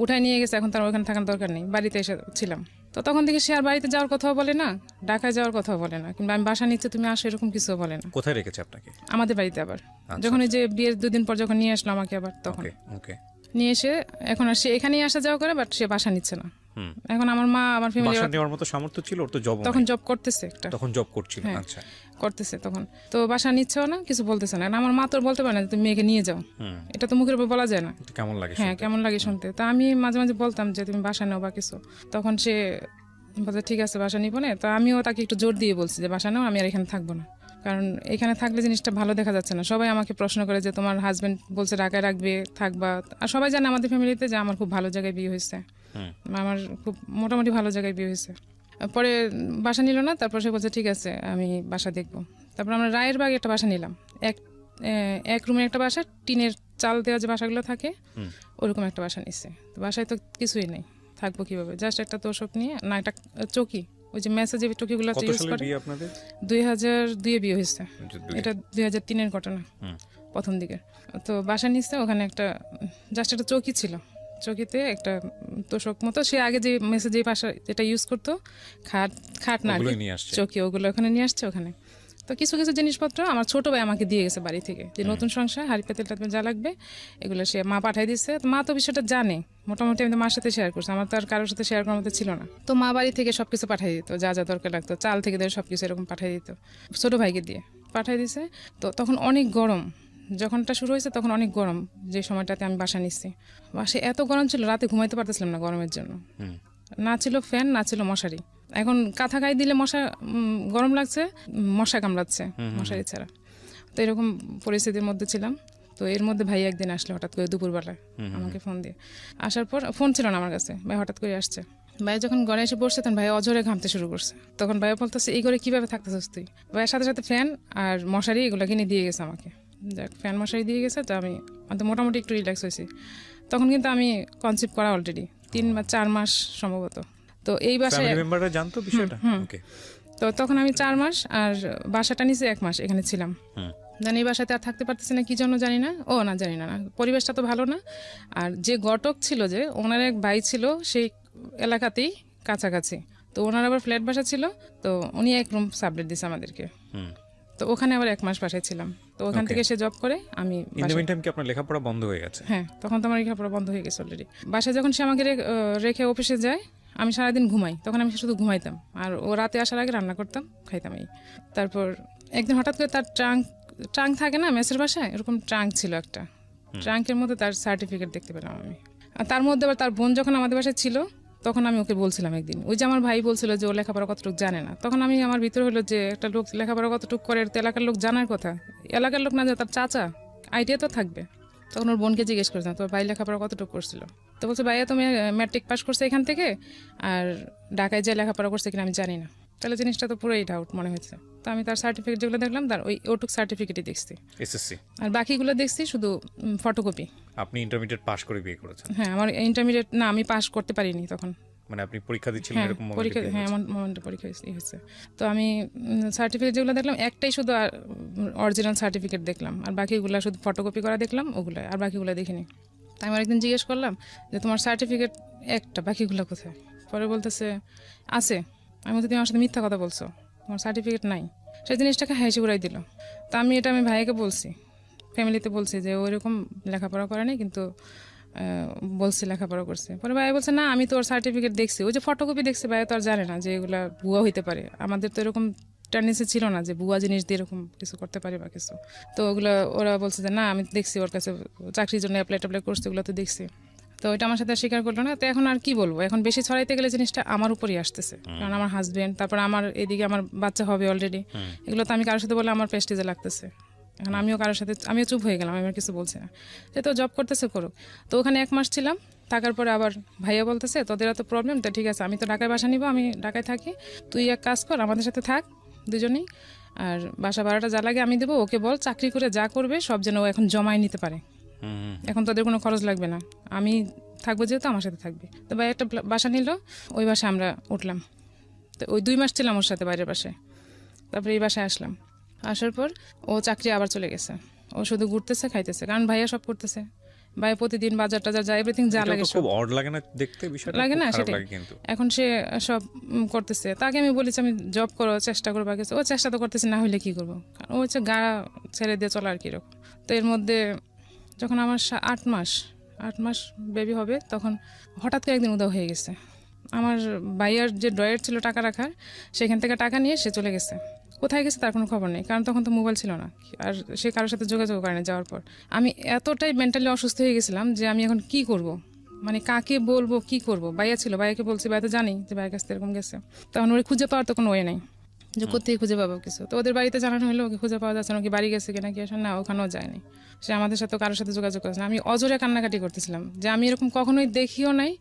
উঠায় নিয়ে গেছে, এখন তার ওখানে থাকার দরকার নেই, বাড়িতে এসে ছিলাম। তো তখন থেকে সে আর বাড়িতে যাওয়ার কথাও বলে না, ঢাকায় যাওয়ার কথাও বলে না, কিংবা আমি বাসা নিচ্ছে তুমি আসো এরকম কিছু বলে না। কোথায় রেখেছে আপনাকে? আমাদের বাড়িতে। আবার যখন এই যে বিয়ের 2 দিন পর যখন নিয়ে আসলো আমাকে, আবার তখন ওকে নিয়ে এসে এখন আর সে এখানেই আসা যাওয়া করে, বাট সে বাসা নিচ্ছে না। এখন আমার মা, আমার ফ্যামিলি বাসা নেওয়ার মতো সামর্থ্য ছিল ওর? তো জব, তখন জব করতেছে একটা, তখন জব করছিল। আচ্ছা, করতেছে তখন, তো বাসা নিচ্ছেও না, কিছু বলতেছে না। আমার মা তো বলতে পারে না যে তুমি মেয়েকে নিয়ে যাও, এটা তো মুখের উপর বলা যায় না। কেমন লাগে? হ্যাঁ, কেমন লাগে শুনতে। তা আমি মাঝে মাঝে বলতাম যে তুমি বাসা নাও বা কিছু, তখন সে বলতে ঠিক আছে বাসা নিবো না। তো আমিও তাকে একটু জোর দিয়ে বলছি যে বাসা নাও, আমি আর এখানে থাকবো না, কারণ এখানে থাকলে জিনিসটা ভালো দেখা যাচ্ছে না। সবাই আমাকে প্রশ্ন করে যে তোমার হাজবেন্ড বলছে ঢাকায় রাখবে, থাকবা। আর সবাই জানে আমাদের ফ্যামিলিতে যে আমার খুব ভালো জায়গায় বিয়ে হয়েছে, আমার খুব মোটামুটি ভালো জায়গায় বিয়ে হয়েছে। পরে বাসা নিল না, তারপর সে বলছে ঠিক আছে আমি বাসা দেখবো। তারপর আমরা রায়ের বাগে একটা বাসা নিলাম, এক রুমের একটা বাসা, টিনের চাল দেওয়া যে বাসাগুলো থাকে ওরকম একটা বাসা নিচ্ছে। তো বাসায় তো কিছুই নেই, থাকবো কিভাবে? জাস্ট একটা তোষক নিয়ে, না একটা চৌকি, ওই যে মেসেজে চৌকিগুলো ইউজ করে। 2002-এ বিয়ে হয়েছে, এটা 2003-এর ঘটনা, প্রথম দিকে। তো বাসা নিচ্ছে, ওখানে একটা জাস্ট একটা চৌকি ছিল, চৌকিতে একটা তোষক মতো, সে আগে যে মেসেজে বাসা যেটা ইউজ করতো, খাট না চৌকি, ওগুলো ওখানে নিয়ে আসছে। ওখানে তো কিছু কিছু জিনিসপত্র আমার ছোট ভাই আমাকে দিয়ে গেছে বাড়ি থেকে, যে নতুন সংসার, হাঁড়ি পাতিল টাতিল যা লাগবে এগুলো সে মা পাঠিয়ে দিচ্ছে। তো মা তো বিষয়টা জানে মোটামুটি, আমি তো মার সাথে শেয়ার করছি, আমার তো আর কারোর সাথে শেয়ার করার মতো ছিল না। তো মা বাড়ি থেকে সবকিছু পাঠিয়ে দিত, যা যা দরকার লাগতো, চাল থেকে ধরে সবকিছু এরকম পাঠিয়ে দিত, ছোট ভাইকে দিয়ে পাঠিয়ে দিছে। তো তখন অনেক গরম, যখনটা শুরু হয়েছে তখন অনেক গরম, যে সময়টাতে আমি বাসা নিচ্ছি। বাসে এত গরম ছিল, রাতে ঘুমাইতে পারতেছিলাম না গরমের জন্য, না ছিল ফ্যান, না ছিল মশারি। এখন কাঁথা গায়ে দিলে মশা, গরম লাগছে, মশা কামড়াচ্ছে মশারি ছাড়া। তো এরকম পরিস্থিতির মধ্যে ছিলাম। তো এর মধ্যে ভাই একদিন আসলো হঠাৎ করে দুপুরবেলায়, আমাকে ফোন দিয়ে। আসার পর ফোন ছিল না আমার কাছে, ভাই হঠাৎ করে আসছে। ভাই যখন ঘরে এসে বসছে তখন ভাই অজরে ঘামতে শুরু করছে। তখন ভাই বলতেছে এই ঘরে কীভাবে থাকতেছিস তুই? ভাইয়ের সাথে সাথে ফ্যান আর মশারি এগুলো কিনে দিয়ে গেছে আমাকে। যাক, ফ্যান মশারি দিয়ে গেছে, তো আমি মোটামুটি একটু রিল্যাক্স হয়েছি। তখন কিন্তু আমি কনসিভ করা অলরেডি 3 বা 4 মাস সম্ভবত। তো এই বাসায় মেম্বাররা জানতো বিষয়টা। ওকে। তো তখন আমি 4 মাস, আর বাসাটা নিচে 1 মাস এখানে ছিলাম। জানি এই বাসাতে আর থাকতে পারতেছি না, কি জন্য জানি না। জানি না, পরিবেশটা তো ভালো না। আর যে ঘটক ছিল, যে ওনার এক ভাই ছিল সেই এলাকাতেই কাছাকাছি, তো ওনার আবার ফ্ল্যাট বাসা ছিল, তো উনি 1 রুম সাবলেট দিছে আমাদেরকে। তো ওখানে আবার 1 মাস বাসায় ছিলাম। তো ওখান থেকে সে জব করে, আমি কি আপনার লেখাপড়া বন্ধ হয়ে গেছে? হ্যাঁ, তখন তো আমার লেখাপড়া বন্ধ হয়ে গেছে অলরেডি। বাসায় যখন সে আমাকে রেখে অফিসে যায়, আমি সারাদিন ঘুমাই, তখন আমি শুধু ঘুমাইতাম, আর ও রাতে আসার আগে রান্না করতাম, খাইতাম এই। তারপর একদিন হঠাৎ করে তার ট্রাঙ্ক থাকে না মেসের বাসায়, এরকম ট্রাঙ্ক ছিল একটা, ট্রাঙ্কের মধ্যে তার সার্টিফিকেট দেখতে পেলাম আমি। আর তার মধ্যে আবার তার বোন যখন আমাদের বাসায় ছিল, তখন আমি ওকে বলছিলাম একদিন, ওই যে আমার ভাই বলছিল যে ও লেখাপড়া কতটুকু জানে না, তখন আমি আমার ভিতরে হলো যে একটা লোক লেখাপড়া কতটুকু করে, তো এলাকার লোক জানার কথা, এলাকার লোক না যে তার চাচা, আইডিয়া তো থাকবে। তখন ওর বোনকে জিজ্ঞেস করছিলাম তোর ভাই লেখাপড়া কতটুকু করছিল, তো বলছে ভাইয়া তুমি ম্যাট্রিক পাস করছে এখান থেকে, আর ঢাকায় যে লেখাপড়া করছে কিনা আমি জানি না। তাহলে জিনিসটা তো পুরোই ডাউট মনে হয়েছে। তো আমি তার সার্টিফিকেট যেগুলো দেখলাম, তার ওটুক সার্টিফিকেটই দেখছি, এসএসসি, আর বাকিগুলো দেখছি শুধু ফটোকপি। আপনি ইন্টারমিডিয়েট পাস করে বিয়ে করেছেন? হ্যাঁ, আমার ইন্টারমিডিয়েট না, আমি পাস করতে পারিনি তখন, মানে আপনি পরীক্ষা দিচ্ছিলেন হ্যাঁ এরকম পরীক্ষা, হ্যাঁ এমন মোমেন্টে পরীক্ষা হয়েছে। তো আমি সার্টিফিকেট যেগুলো দেখলাম একটাই শুধু অরিজিনাল সার্টিফিকেট দেখলাম, আর বাকিগুলো শুধু ফটোকপি করা দেখলাম ওগুলো, আর বাকিগুলো দেখিনি। তাই আমি একদিন জিজ্ঞেস করলাম যে তোমার সার্টিফিকেট একটা, বাকিগুলো কোথায়? পরে বলতেছে আছে। আমি বলতে তুমি আমার সাথে মিথ্যা কথা বলছো, তোমার সার্টিফিকেট নাই। সেই জিনিসটাকে হাসি উড়াই দিল। তা আমি ভাইকে বলছি, ফ্যামিলিতে বলছি যে ওইরকম লেখাপড়া করে নাই, কিন্তু বলছি লেখাপড়া করছে। পরে ভাই বলছে না আমি তো ওর সার্টিফিকেট দেখছি, ওই যে ফটোকপি দেখছি, ভাই তো আর জানে না যে এগুলা ভুয়া হইতে পারে। আমাদের তো এরকম টেন্ডেন্সি ছিল না যে ভুয়া জিনিস দিয়ে এরকম কিছু করতে পারে বা কিছু। তো ওগুলো ওরা বলছে যে না আমি দেখছি, ওর কাছে চাকরির জন্য অ্যাপ্লাই করছে, ওগুলো তো দেখছি। তো ওইটা আমার সাথে স্বীকার করলো না। তো এখন আর কি বলবো, এখন বেশি ছড়াইতে গেলে জিনিসটা আমার উপরই আসতেছে, কারণ আমার হাজবেন্ড, তারপর আমার এদিকে আমার বাচ্চা হবে অলরেডি। এগুলো তো আমি কারোর সাথে বলে আমার প্রেস্টিজে লাগতেছে। এখন আমিও চুপ হয়ে গেলাম, আমি আর কিছু বলছি না। সে তো জব করতেছে করুক। তো ওখানে 1 মাস ছিলাম, থাকার পরে আবার ভাইয়া বলতেছে তোদের এত প্রবলেম, তো ঠিক আছে আমি তো ঢাকায় বাসা নিব, আমি ঢাকায় থাকি, তুই এক কাজ কর আমাদের সাথে থাক দুজনেই, আর বাসা ভাড়াটা যা লাগে আমি দেবো, ওকে বল চাকরি করে যা করবে সব যেন ও এখন জমাই নিতে পারে, এখন তোদের কোনো খরচ লাগবে না, আমি থাকবো যেহেতু আমার সাথে থাকবে। তো ভাই একটা বাসা নিল, ওই বাসায় আমরা উঠলাম। তো ওই 2 মাস ছিলাম ওর সাথে বাইরের বাসায়। তারপরে এই বাসায় আসলাম, আসার পর ও চাকরি আবার চলে গেছে। ও শুধু ঘুরতেছে খাইতেছে, কারণ ভাইয়া সব করতেছে। ভাই প্রতিদিন বাজার টাজার যায়, এভরিথিং যা লাগে খুব অড লাগে না দেখতে, বিষয়টা লাগে না, খুব খারাপ সেটাই। লাগে কিন্তু। এখন সে সব করতেছে। তাকে আমি বলেছি আমি জব করো, চেষ্টা করবো কিছু। ও চেষ্টা তো করতেছে, না হলে কি করবো, কারণ ও হচ্ছে গা ছেড়ে দিয়ে চলা আর কি রকম। তো এর মধ্যে যখন আমার 8 মাস বেবি হবে, তখন হঠাৎ করে একদিন উধাও হয়ে গেছে। আমার ভাইয়ার যে ড্রয়ার ছিল টাকা রাখার, সেখান থেকে টাকা নিয়ে সে চলে গেছে। কোথায় গেছে তার কোনো খবর নেই, কারণ তখন তো মোবাইল ছিল না, আর সে কারোর সাথে যোগাযোগ করে না। যাওয়ার পর আমি এতটাই মেন্টালি অসুস্থ হয়ে গেছিলাম যে আমি এখন কি করব, মানে কাকে বলবো, কি করব। ভাইয়া ছিল, ভাইয়াকে বলছি, ভাইয়া তো জানি যে ভাইয়ের কাছে এরকম গেছে। তখন ওরে খুঁজে পাওয়ার তো কোনো ওয়ে নেই, যে কোথায় খুঁজে পাবো কিছু। তো ওদের বাড়িতে জানানো হলো ওকে খুঁজে পাওয়া যাচ্ছে না, ওকে বাড়ি গেছে কিনা কি আসলে, না ওখানেও যায়নি। সে আমাদের সাথে কারোর সাথে যোগাযোগ করছে না। আমি অজরে কান্নাকাটি করতেছিলাম যে আমি এরকম কখনোই দেখিও নাই,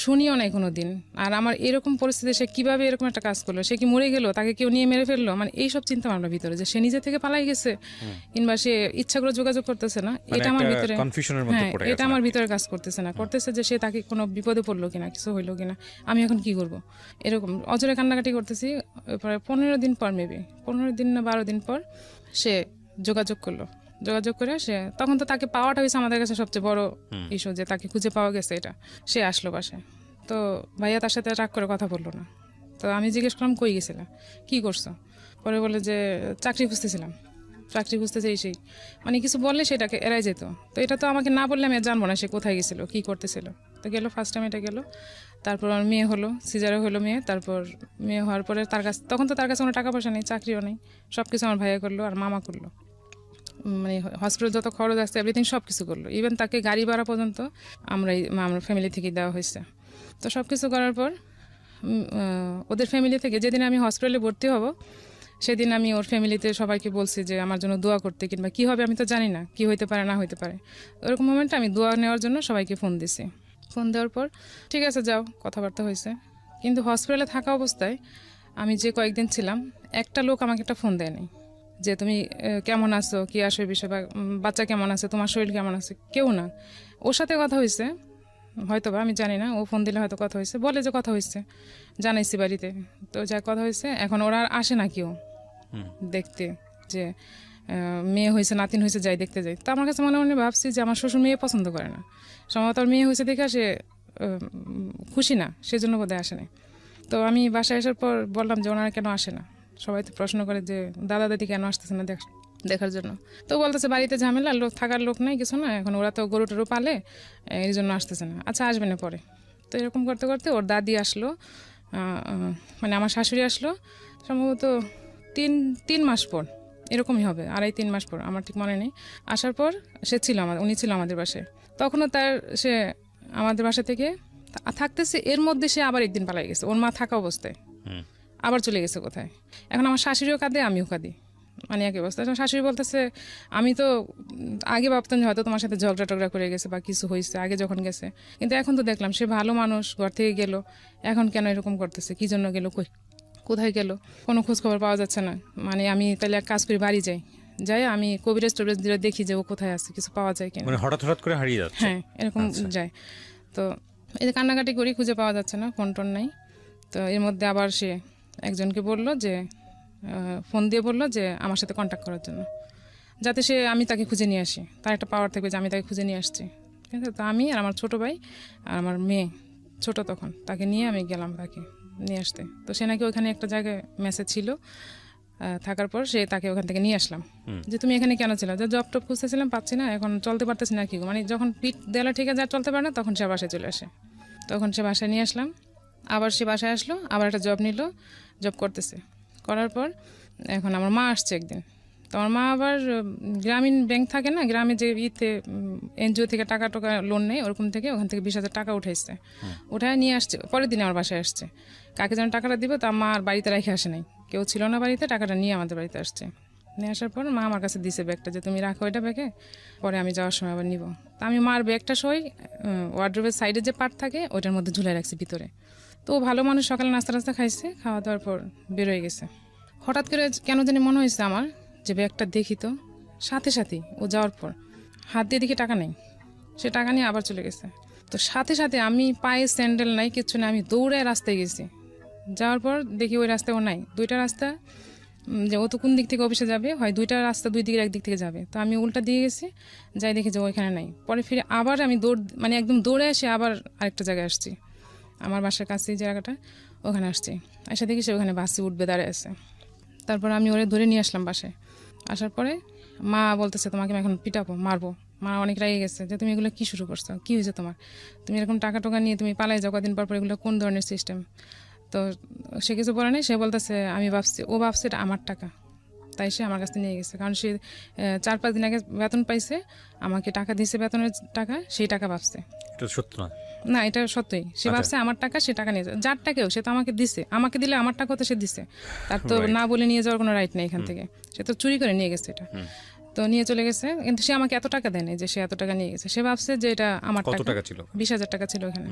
শুনিও নাই কোনো দিন। আর আমার এরকম পরিস্থিতি, সে কিভাবে এরকম একটা কাজ করলো, সে কি মরে গেল, তাকে কেউ নিয়ে মেরে ফেললো, মানে এইসব চিন্তা ভাবনার ভিতরে, যে সে নিজে থেকে পালাই গেছে কিংবা সে ইচ্ছা করে যোগাযোগ করতেছে না, এটা আমার ভিতরে, হ্যাঁ এটা আমার ভিতরে কাজ করতেছে যে সে তাকে কোনো বিপদে পড়লো কিনা, কিছু হইলো কিনা, আমি এখন কি করব, এরকম অজরে কান্নাকাটি করতেছি। প্রায় 15 দিন পর, মেবি 15 দিন না 12 দিন পর সে যোগাযোগ করে সে, তখন তো তাকে পাওয়াটা হয়েছে আমাদের কাছে সবচেয়ে বড় ইস্যু, যে তাকে খুঁজে পাওয়া গেছে। এটা সে আসলো বাসায়। তো ভাইয়া তার সাথে রাগ করে কথা বললো না। তো আমি জিজ্ঞেস করলাম কই গেছিলাম, কি করছো? পরে বলে যে চাকরি খুঁজতেছে সেই, মানে কিছু বললে সেটাকে এড়াই যেত। তো এটা তো আমাকে না বললে আমি আর জানবো না সে কোথায় গেছিল, কি করতেছিল। তো গেলো, ফার্স্ট টাইম এটা গেল। তারপর আমার মেয়ে হলো, সিজারও হলো মেয়ে। তারপর মেয়ে হওয়ার পরে তখন তো তার কাছে কোনো টাকা পয়সা নেই, চাকরিও নেই, সব কিছু আমার ভাইয়া করলো আর মামা করলো, মানে হসপিটাল যত খরচ আসছে এভরিথিং সব কিছু করলো। ইভেন তাকে গাড়ি ভাড়া পর্যন্ত আমরা ফ্যামিলি থেকে দেওয়া হয়েছে। তো সব কিছু করার পর ওদের ফ্যামিলি থেকে যেদিন আমি হসপিটালে ভর্তি হব, সেদিন আমি ওর ফ্যামিলিতে সবাইকে বলছি যে আমার জন্য দোয়া করতে, কিংবা কী হবে আমি তো জানি না, কি হইতে পারে না হইতে পারে। ওরকম মোমেন্টে আমি দোয়া নেওয়ার জন্য সবাইকে ফোন দিছি। ফোন দেওয়ার পর ঠিক আছে যাও, কথাবার্তা হয়েছে। কিন্তু হসপিটালে থাকা অবস্থায় আমি যে কয়েকদিন ছিলাম, একটা লোক আমাকে একটা ফোন দেয়নি যে তুমি কেমন আছো, কি আসো এই বিষয়, বা বাচ্চা কেমন আছে, তোমার শরীর কেমন আছে, কেউ না। ওর সাথে কথা হয়েছে হয়তো বা, আমি জানি না, ও ফোন দিলে হয়তো কথা হয়েছে, বলে যে কথা হয়েছে, জানাইছি বাড়িতে। তো যা কথা হয়েছে, এখন ওরা আর আসে না কেউ দেখতে, যে মেয়ে হয়েছে নাতিন হয়েছে যাই দেখতে যাই। তো আমার কাছে মনে মনে ভাবছি যে আমার শ্বশুর মেয়ে পছন্দ করে না, সম্ভবত ওর মেয়ে হয়েছে দেখে সে খুশি না, সেজন্য বোধহয় আসে না। তো আমি বাসায় আসার পর বললাম যে ওনারা কেন আসে না, সবাই তো প্রশ্ন করে যে দাদা দাদি কেন আসতেছে না দেখার জন্য। তো বলতেছে বাড়িতে ঝামেলা, থাকার লোক নাই, কিছু না, এখন ওরা তো গরু টরু পালে, এই জন্য আসতেছে না। আচ্ছা আসবে না পরে। তো এরকম করতে করতে ওর দাদি আসলো, মানে আমার শাশুড়ি আসলো সম্ভবত 3 মাস পর, এরকমই হবে, 2.5-3 মাস পর, আমার ঠিক মনে নেই। আসার পর উনি ছিল আমাদের বাসায়। তখনও সে আমাদের বাসা থেকে থাকতেছে, এর মধ্যে সে আবার একদিন পালাই গেছে, ওর মা থাকা অবস্থায় আবার চলে গেছে কোথায়। এখন আমার শাশুড়িও কাঁদে, আমিও কাঁদি, মানে একই অবস্থা। শাশুড়ি বলতেছে আমি তো আগে ভাবতাম যে হয়তো তোমার সাথে ঝগড়া টগড়া করে গেছে বা কিছু হয়েছে আগে যখন গেছে, কিন্তু এখন তো দেখলাম সে ভালো মানুষ, ঘর থেকে গেল, এখন কেন এরকম করতেছে, কি জন্য গেল, কোথায় গেল, কোনো খোঁজ খবর পাওয়া যাচ্ছে না। মানে আমি তাহলে এক কাজ করি, বাড়ি যাই আমি কবিরাজ টবিরাজ দেখি যে ও কোথায় আছে, কিছু পাওয়া যায় কিনা, মানে হঠাৎ করে হারিয়ে যাচ্ছে। হ্যাঁ এরকম যায়। তো এই যে কান্নাকাটি করি, খুঁজে পাওয়া যাচ্ছে না, ফোন টোন নাই। তো এর মধ্যে আবার সে একজনকে বলল যে ফোন দিয়ে বলল যে আমার সাথে কন্ট্যাক্ট করার জন্য, যাতে আমি তাকে খুঁজে নিয়ে আসি। তার একটা পাওয়ার থাকবে যে আমি তাকে খুঁজে নিয়ে আসছি। ঠিক আছে, তো আমি আর আমার ছোটো ভাই আর আমার মেয়ে ছোট তখন, তাকে নিয়ে আমি গেলাম তাকে নিয়ে আসতে। তো সে নাকি ওখানে একটা জায়গায় মেসে ছিল, থাকার পর তাকে ওখান থেকে নিয়ে আসলাম। যে তুমি এখানে কেন ছিল? যে জব টপ খুঁজতেছিলাম, পাচ্ছি না, এখন চলতে পারতেছি না কি, মানে যখন পিঠ দেওয়ালে ঠিক আছে আর চলতে পারে না, তখন সে বাসায় চলে আসে। তখন সে বাসায় নিয়ে আসলাম, আবার সে বাসায় আসলো, আবার একটা জব নিল, জব করতেছে। করার পর এখন আমার মা আসছে একদিন। তো আমার মা আবার গ্রামীণ ব্যাংক থাকে না, গ্রামে যে এনজিও থেকে টাকা লোন নেয়, ওরকম থেকে ওখান থেকে 20,000 টাকা উঠাইছে, উঠায় নিয়ে আসছে। পরের দিন আমার বাসায় আসছে, কাকে যেন টাকাটা দিব, তা মা আর বাড়িতে রেখে আসে নাই, কেউ ছিল না বাড়িতে, টাকাটা নিয়ে আমাদের বাড়িতে আসছে। নিয়ে আসার পর মা আমার কাছে দিছে ব্যাগটা, যে তুমি রাখো এটা ব্যাগে, পরে আমি যাওয়ার সময় আবার নিব। তা আমি মার ব্যাগটা সই ওয়ার্ড্রোবের সাইডে যে পার্ট থাকে ওইটার মধ্যে ঝুলে রাখছি ভিতরে। তো ও ভালো মানুষ, সকালে নাস্তা খাইছে, খাওয়া দাওয়ার পর বেরোয় গেছে। হঠাৎ করে কেন জানি মনে হয়েছে আমার যে ব্যাগটা দেখি, তো সাথে সাথে ও যাওয়ার পর হাত দিয়ে দেখি টাকা নেই, সে টাকা নিয়ে আবার চলে গেছে। তো সাথে সাথে আমি পায়ে স্যান্ডেল নাই, কিচ্ছু না, আমি দৌড়ে রাস্তায় গেছি। যাওয়ার পর দেখি ওই রাস্তায় ও নাই। দুইটা রাস্তা, যে ও তো কোন দিক থেকে অফিসে যাবে, হয় দুইটা রাস্তা দুই দিকের একদিক থেকে যাবে, তো আমি উল্টা দিয়ে গেছি, যাই দেখি যে ওইখানে নাই। পরে ফিরে আবার আমি মানে একদম দৌড়ে এসে আবার আরেকটা জায়গায় আসছি, আমার বাসার কাছে যে জায়গাটা, ওখানে আসছি। এসে দেখি সে ওখানে বাসে উঠবে দাঁড়িয়ে আছে। তারপর আমি ওরে ধরে নিয়ে আসলাম বাসায়। আসার পরে মা বলতেছে তোমাকে আমি এখন পিটাবো, মারবো। মা অনেক রেগে গেছে যে তুমি এগুলো কী শুরু করছো, কী হয়েছে তোমার, তুমি এরকম টাকা টোকা নিয়ে তুমি পালাই যাও কদিন পর, এগুলো কোন ধরনের সিস্টেম? তো সে কিছু বলে নেই, সে বলতেছে আমি ও ভাবছে এটা আমার টাকা, তাই সে আমার কাছ থেকে নিয়ে গেছে। কারণ সে 4-5 দিন আগে বেতন পাইছে, আমাকে টাকা দিয়েছে, বেতনের টাকা, সেই টাকা ভাবছে। এটা সত্য না? না, এটা সত্যই। সে ভাবছে আমার টাকা, সে টাকা নিয়ে যায়, যার টাকাও সে তো আমাকে দিছে, আমাকে দিলে আমার টাকা তো সে দিছে, তার তো না বলে নিয়ে যাওয়ার কোনো রাইট নেই এখান থেকে, সে তো চুরি করে নিয়ে গেছে এটা। তো নিয়ে চলে গেছে, কিন্তু সে আমাকে এত টাকা দেয় না যে সে এত টাকা নিয়ে গেছে। সে ভাবছে যে এটা আমার টাকা ছিল? 20,000 টাকা ছিল এখানে।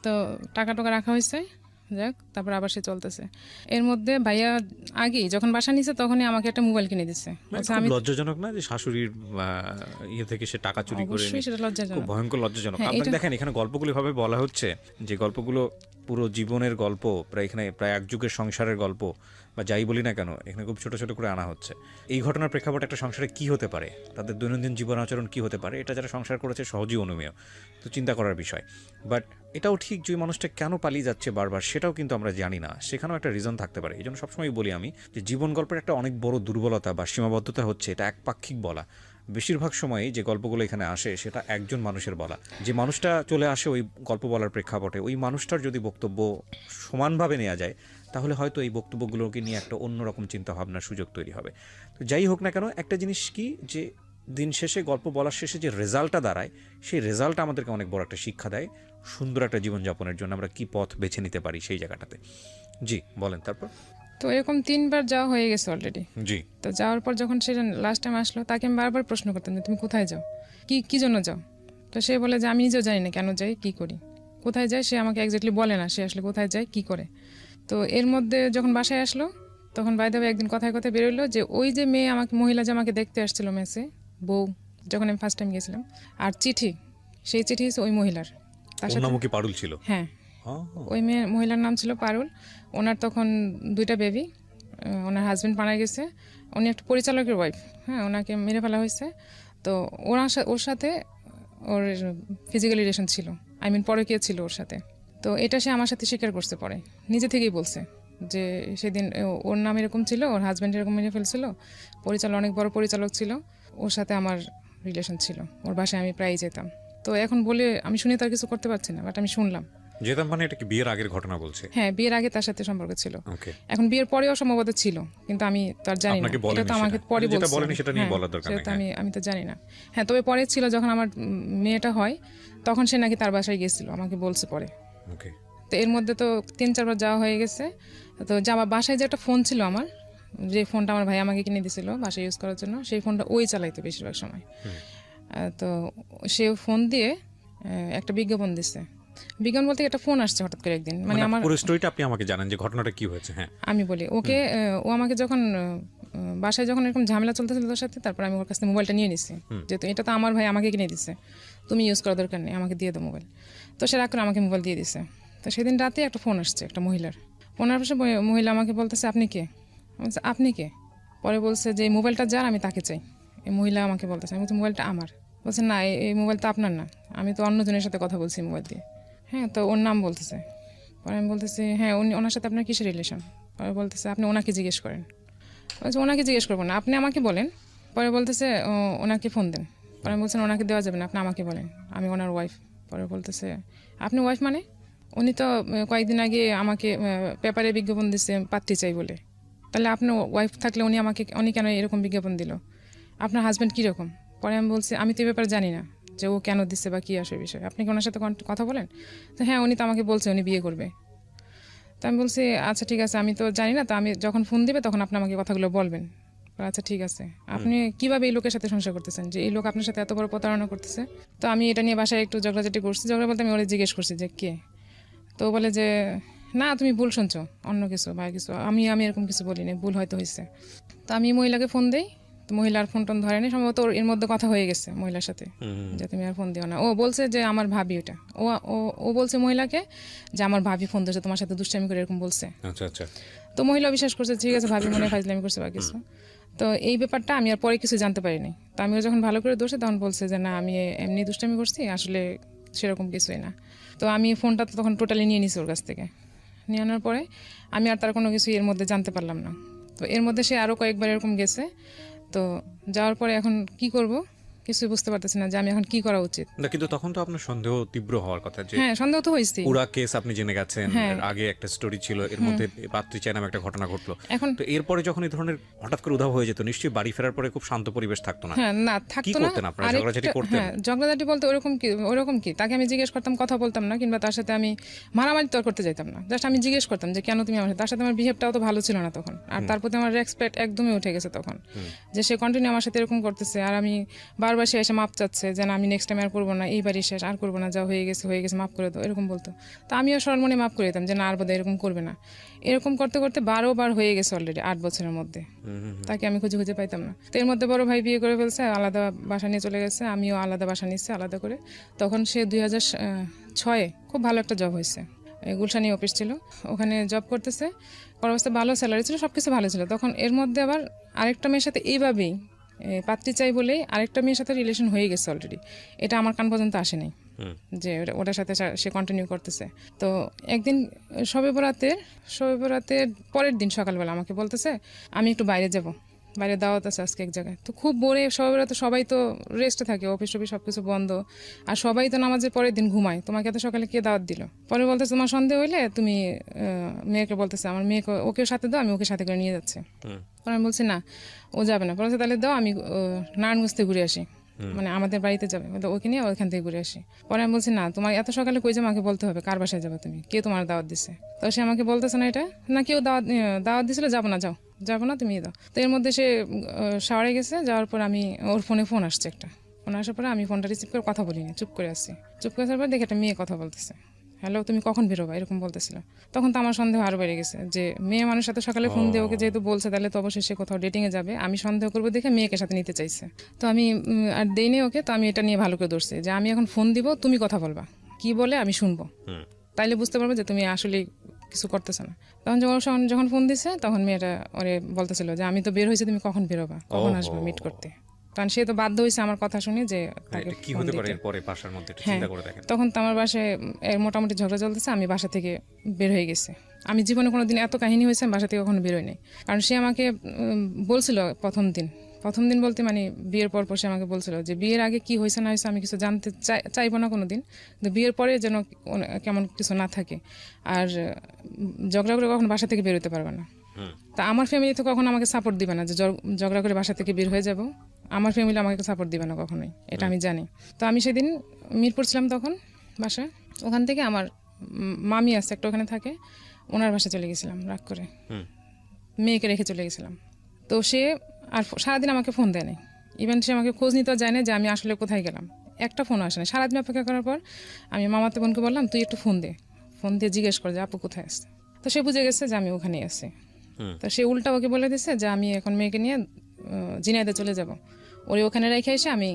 তো টাকা রাখা হয়েছে, যাক, তারপর আবার সে চলতেছে। এর মধ্যে ভাইয়া আগেই যখন বাসা নিছে তখনই আমাকে একটা মোবাইল কিনে দিচ্ছে। আমি লজ্জাজনক না যে শাশুড়ির ইয়ে থেকে সে টাকা চুরি করে? সেটা লজ্জাজনক, ভয়ঙ্কর লজ্জাজনক। আপনি দেখেন এখানে গল্পগুলো ভাবে বলা হচ্ছে, যে গল্পগুলো পুরো জীবনের গল্প, এখানে প্রায় এক যুগের সংসারের গল্প বা যাই বলি না কেন, এখানে খুব ছোট ছোট করে আনা হচ্ছে। এই ঘটনার প্রেক্ষাপটে একটা সংসারে কি হতে পারে, তাদের দৈনন্দিন জীবন আচরণ কি হতে পারে, এটা যারা সংসার করেছে সহজেই অনুমেয়, তো চিন্তা করার বিষয়। বাট এটাও ঠিক যে মানুষটা কেন পালিয়ে যাচ্ছে বারবার, সেটাও কিন্তু আমরা জানি না, সেখানেও একটা রিজন থাকতে পারে। এই জন্য সবসময় বলি আমি যে জীবন গল্পের একটা অনেক বড় দুর্বলতা বা সীমাবদ্ধতা হচ্ছে এটা একপাক্ষিক বলা। বেশিরভাগ সময়ই যে গল্পগুলো এখানে আসে সেটা একজন মানুষের বলা। যে মানুষটা চলে আসে ওই গল্প বলার প্রেক্ষাপটে, ওই মানুষটার যদি বক্তব্য সমানভাবে নেওয়া যায়, তাহলে হয়তো এই বক্তব্যগুলোকে নিয়ে একটা অন্যরকম চিন্তাভাবনার সুযোগ তৈরি হবে। তো যাই হোক না কেন, একটা জিনিস কি, যে দিন শেষে গল্প বলার শেষে যে রেজাল্টটা দাঁড়ায়, সেই রেজাল্টটা আমাদেরকে অনেক বড় একটা শিক্ষা দেয় সুন্দর একটা জীবনযাপনের জন্য আমরা কি পথ বেছে নিতে পারি সেই জায়গাটাতে। জি বলেন। তারপর তো এরকম 3বার যাওয়া হয়ে গেছে অলরেডি। জি। তো যাওয়ার পর যখন সে লাস্ট টাইম আসলো, তাকে আমি বারবার প্রশ্ন করতাম যে তুমি কোথায় যাও, কি জন্য যাও? তো সে বলে যে আমি নিজেও জানি না কেন যাই, কি করি, কোথায় যায়, সে আমাকে এক্স্যাক্টলি বলে না সে আসলে কোথায় যায়, কি করে। তো এর মধ্যে যখন বাসায় আসলো, তখন বাইরে একদিন কথায় কথায় বেরোলো যে ওই যে মেয়ে মহিলা যে আমাকে দেখতে আসছিল মেসে, বউ, যখন আমি ফার্স্ট টাইম গেছিলাম, আর চিঠি, সেই চিঠি ওই মহিলার, তার সাথে নামও কি পারুল ছিল? হ্যাঁ, ওই মহিলার নাম ছিল পারুল। ওনার তখন 2টা বেবি, ওনার হাজব্যান্ড মারা গেছে, উনি একটা পরিচালকের ওয়াইফ, হ্যাঁ, ওনাকে মেরে ফেলা হয়েছে। তো ওর সাথে ওর ফিজিক্যাল রিলেশন ছিল, পরকীয়া ছিল ওর সাথে। তো এটা সে আমার সাথে স্বীকার করতে পারে, নিজে থেকেই বলছে যে সেদিন ওর নাম এরকম ছিল, ওর হাজব্যান্ড এরকম মেরে ফেলছিল, অনেক বড় পরিচালক ছিল, ওর সাথে আমার রিলেশন ছিল, ওর বাসায় আমি প্রায়ই যেতাম। তো এখন বলে আমি শুনে তার কিছু করতে পারছি না, বাট আমি শুনলাম। যেতাম মানে এটা কি বিয়ের আগের ঘটনা বলছে? হ্যাঁ, বিয়ের আগে তার সাথে সম্পর্ক ছিল। এখন বিয়ের পরেও সম্ভবত ছিল, কিন্তু আমি তার জানি না, এটা তো আমাকে পরে বলছে, সেটা নিয়ে বলার দরকার নেই, আমি তো জানি না। হ্যাঁ, তবে পরে ছিল যখন আমার মেয়েটা হয়, তখন সে নাকি তার বাসায় গেছিল, আমাকে বলছে পরে। তো এর মধ্যে তো 3-4বার যাওয়া হয়ে গেছে। তো বাসায় যে একটা ফোন ছিল আমার, যে ফোনটা আমার ভাই আমাকে কিনে দিয়েছিল বাসায় ইউজ করার জন্য, সেই ফোনটা ওই চালাইতো বেশিরভাগ সময়। তো সে ফোন দিয়ে একটা বিজ্ঞাপন দিচ্ছে, বিজ্ঞাপন বলতে একটা ফোন আসছে হঠাৎ করে একদিন, মানে আমার পুরো স্টোরিটা আপনি আমাকে জানেন যে ঘটনাটা কি হয়েছে। হ্যাঁ, আমি বলি ওকে। ও আমাকে যখন বাসায় যখন এরকম ঝামেলা চলতেছিল তোর সাথে, তারপর আমি ওর কাছ থেকে মোবাইলটা নিয়ে নিছি, যেহেতু এটা তো আমার ভাই আমাকে কিনে দিছে, তুমি ইউজ করার দরকার নেই, আমাকে দিয়ে দাও মোবাইল। তো সে রাগ করে আমাকে মোবাইল দিয়ে দিছে। তো সেদিন রাতে একটা ফোন আসছে একটা মহিলার, ফোনের পাশে মহিলা আমাকে বলতেছে আপনি কে? আমি বলছি আপনি কে? পরে বলছে যে এই মোবাইলটা যার আমি তাকে চাই। এই মহিলা আমাকে বলতেছে, আমি বলছি মোবাইলটা আমার। বলছে না এই মোবাইল তো আপনার না, আমি তো অন্যজনের সাথে কথা বলছি মোবাইল দিয়ে। হ্যাঁ, তো ওর নাম বলতেছে। পরে আমি বলতেছি হ্যাঁ ওনার সাথে আপনার কিসের রিলেশন? পরে বলতেছে আপনি ওনাকে জিজ্ঞেস করেন। বলছে ওনাকে জিজ্ঞেস করবো না, আপনি আমাকে বলেন। পরে বলতেছে ওনাকে ফোন দেন। পরে আমি বলছেন ওনাকে দেওয়া যাবে না, আপনি আমাকে বলেন, আমি ওনার ওয়াইফ। পরে বলতেছে আপনি ওয়াইফ মানে? উনি তো কয়েকদিন আগে আমাকে পেপারে বিজ্ঞাপন দিচ্ছে পাত্রী চাই বলে। তাহলে আপনার ওয়াইফ থাকলে উনি কেন এরকম বিজ্ঞাপন দিল? আপনার হাজব্যান্ড কীরকম? পরে আমি বলছি আমি তো এ ব্যাপারে জানি না যে ও কেন দিচ্ছে বা কী আসে বিষয়, আপনি কি ওনার সাথে কথা বলেন? তো হ্যাঁ উনি তো আমাকে বলছে উনি বিয়ে করবে। তো আমি বলছি আচ্ছা ঠিক আছে, আমি তো জানি না, তো আমি যখন ফোন দিবে তখন আপনি আমাকে কথাগুলো বলবেন। আচ্ছা ঠিক আছে, আপনি কিভাবে এই লোকের সাথে সংসার করতেছেন যে এই লোক আপনার সাথে এত বড় প্রতারণা করতেছে? তো আমি এটা নিয়ে বাসায় একটু ঝগড়াঝাটি করছি। ঝগড়া বলতে আমি ওরা জিজ্ঞেস করছি যে কে? তো বলে যে না তুমি ভুল শুনছো, অন্য কিছু বা কিছু, আমি এরকম কিছু বলিনি, ভুল হয়তো হয়েছে। তো আমি মহিলাকে ফোন দিই, তো মহিলার ফোন টোন ধরেনি, সম্ভবত এর মধ্যে কথা হয়ে গেছে মহিলার সাথে যে তুমি আর ফোন দিও না। ও বলছে যে আমার ভাবি, ওটা ও বলছে মহিলাকে যে আমার ভাবি ফোন দিয়েছে তোমার সাথে দুষ্টামি করে এরকম বলছে। আচ্ছা আচ্ছা। তো মহিলা বিশ্বাস করছে ঠিক আছে ভাবি মনে হয় ফাজলামি করছে বা কিছু। তো এই ব্যাপারটা আমি আর পরে কিছু জানতে পারিনি। তো আমি যখন ভালো করে দোষে তখন বলছে যে না আমি এমনি দুষ্টামি করছি, আসলে সেরকম কিছুই না। তো আমি ফোনটা তো তখন টোটালি নিয়ে নিছি ওর কাছ থেকে। নিয়ে আনার পরে আমি আর তার কোনো কিছু এর মধ্যে জানতে পারলাম না। তো এর মধ্যে সে আরও কয়েকবার এরকম গেছে। তো যাওয়ার পরে এখন কি করব কিছুই বুঝতে পারতেছি না যে আমি এখন কি করা উচিত। না কিন্তু তখন তো আপনার সন্দেহ তীব্র হওয়ার কথা যে হ্যাঁ সন্দেহ তো হয়েছে। পুরা কেস আপনি জেনে গেছেন, হ্যাঁ। এর আগে একটা স্টোরি ছিল, এর মধ্যে পাত্রী চাই নামে একটা ঘটনা ঘটলো। এখন তো এরপরে যখন এই ধরনের হঠাৎ করে উধাও হয়ে যেত, নিশ্চয়ই বাড়ি ফেরার পরে খুব শান্ত পরিবেশ থাকতো না। হ্যাঁ না কি থাকতো না। করতেন আপনারা? ঝগড়াঝাটি করতেন? হ্যাঁ ঝগড়াঝাটি বলতে ওরকম কি তাকে আমি জিজ্ঞেস করতাম, কথা বলতাম না, কিংবা তার সাথে আমি মারামারি তো আর করতে যাইতাম না। জাস্ট আমি জিজ্ঞেস করতাম যে কেন তুমি আমার সাথে। তার সাথে আমার বিহেভটাও তো ভালো ছিল না তখন, আর তার প্রতি আমার রেসপেক্ট একদমই উঠে গেছে তখন, যে সে কন্টিনিউ আমার সাথে এরকম করতেছে। আর আমি বারবার সে এসে মাপ চাচ্ছে যে না আমি নেক্সট টাইম আর করবো না, এইবারই শেষ, আর করবো না, যা হয়ে গেছে মাপ করে দাও, এরকম বলতো। তো আমিও সরমনে মাপ করে দিতাম যে না আর বোধহয় এরকম করবে না। এরকম করতে করতে 12 বার হয়ে গেছে অলরেডি 8 বছরের মধ্যে। তাকে আমি খুঁজে পাইতাম না। তো এর মধ্যে বড় ভাই বিয়ে করে ফেলছে, আলাদা বাসা নিয়ে চলে গেছে, আমিও আলাদা বাসা নিচ্ছি আলাদা করে। তখন সে 2006-এ খুব ভালো একটা জব হয়েছে, গুলশানি অফিস ছিল, ওখানে জব করতেছে, অবস্থা ভালো, স্যালারি ছিল, সব কিছু ভালো ছিল। তখন এর মধ্যে আবার আরেকটা মেয়ের সাথে এইভাবেই পাত্রী চাই বলেই আরেকটা মেয়ের সাথে রিলেশন হয়ে গেছে অলরেডি। এটা আমার কান পর্যন্ত আসে নাই যে ওটার সাথে সে কন্টিনিউ করতেছে। তো একদিন শবে বরাতের পরের দিন সকালবেলা আমাকে বলতেছে আমি একটু বাইরে যাব, বাইরে দাওয়াত আছে আজকে এক জায়গায়। তো খুব ভোরে শবে বরাতে সবাই তো রেস্টে থাকে, অফিস সব কিছু বন্ধ, আর সবাই তো নামাজের পরের দিন ঘুমায়, তোমাকে এত সকালে কে দাওয়াত দিল? পরে বলতেছে তোমার সন্দেহ হইলে তুমি মেয়েকে বলতেছে আমার মেয়েকে ওকে সাথে দাও, আমি ওকে সাথে করে নিয়ে যাচ্ছি। পরে আমি বলছি না ও যাবে না। বলছে তাহলে দাও, আমি নারায়ণগঞ্জ থেকে ঘুরে আসি, মানে আমাদের বাড়িতে যাবে, ওকে নিয়ে ওইখান থেকে ঘুরে আসি। পরে আমি বলছি না তোমার এত সকালে কই যে আমাকে বলতে হবে কার বাসায় যাবে তুমি, কে তোমার দাওয়াত দিছে? তো সে আমাকে বলতেছে না এটা না কেউ দাওয়াত দিছিল, যাবো না তুমি দাও। তো এর মধ্যে সে শাওয়ারে গেছে, যাওয়ার পর আমি ওর ফোন আসছে একটা, ফোন আসার পরে আমি ফোনটা রিসিভ করে কথা বলিনি, চুপ করে আসছি। চুপ করে আসার পর দেখে একটা মেয়ে কথা বলতেছে, হ্যালো তুমি কখন বেরোবা, এরকম বলতেছিল। তখন তো আমার সন্দেহ আরও বেড়ে গেছে যে মেয়ে মানুষ সাথে সকালে ফোন দিয়ে ওকে যেহেতু বলছে তাহলে তো অবশ্যই সে কোথাও ডেটিংয়ে যাবে, আমি সন্দেহ করবো দেখে মেয়েকে সাথে নিতে চাইছে। তো আমি আর দেইনি ওকে। তো আমি এটা নিয়ে ভালো করে ধরছি যে আমি এখন ফোন দিব, তুমি কথা বলবা, কি বলে আমি শুনবো, তাইলে বুঝতে পারবো যে তুমি আসলে কিছু করতেছো না। তখন যখন ফোন দিছে তখন মেয়েটা ওরে বলতেছিল যে আমি তো বের হয়েছি, তুমি কখন বেরোবা, কখন আসবে মিট করতে। কারণ সে তো বাধ্য হয়েছে আমার কথা শুনে যে তাকে কি হতে পারে এরপরে বাসার মধ্যে চিন্তা করে দেখেন। তখন তো আমার বাসায় মোটামুটি ঝগড়া চলতেছে, আমি বাসা থেকে বের হয়ে গেছি। আমি জীবনে কোনোদিন এত কাহিনী হয়েছে আমি বাসা থেকে কখনো বেরোই নাই। কারণ সে আমাকে বলছিল প্রথম দিন বলতে মানে বিয়ের পর সে আমাকে বলছিল যে বিয়ের আগে কি হয়েছে না হয়েছে আমি কিছু জানতে চাইবো না কোনোদিন, কিন্তু বিয়ের পরে যেন কেমন কিছু না থাকে, আর ঝগড়া করে কখনো বাসা থেকে বেরোতে পারবে না। তা আমার ফ্যামিলি তো কখনো আমাকে সাপোর্ট দিবে না যে ঝগড়া করে বাসা থেকে বের হয়ে যাব, আমার ফ্যামিলি আমাকে সাপোর্ট দিবে না কখনোই, এটা আমি জানি। তো আমি সেদিন মিরপুর ছিলাম তখন বাসায়, ওখান থেকে আমার মামি আছে একটা ওখানে থাকে, ওনার বাসায় চলে গেছিলাম রাগ করে, মেয়েকে রেখে চলে গেছিলাম। তো সে আর সারাদিন আমাকে ফোন দেয় নাই, ইভেন সে আমাকে খোঁজ নিতেও যায় না যে আমি আসলে কোথায় গেলাম, একটা ফোন আসে না। সারাদিন অপেক্ষা করার পর আমি মামাতে বোনকে বললাম তুই একটু ফোন দিয়ে জিজ্ঞেস কর যে আপু কোথায় আসছে। তো সে বুঝে গেছে যে আমি ওখানেই আছি। তো সে উল্টা ওকে বলে দিছে যে আমি এখন মেয়েকে নিয়ে জিনাইদে চলে যাব, ওরে ওখানে রেখে এসে আমি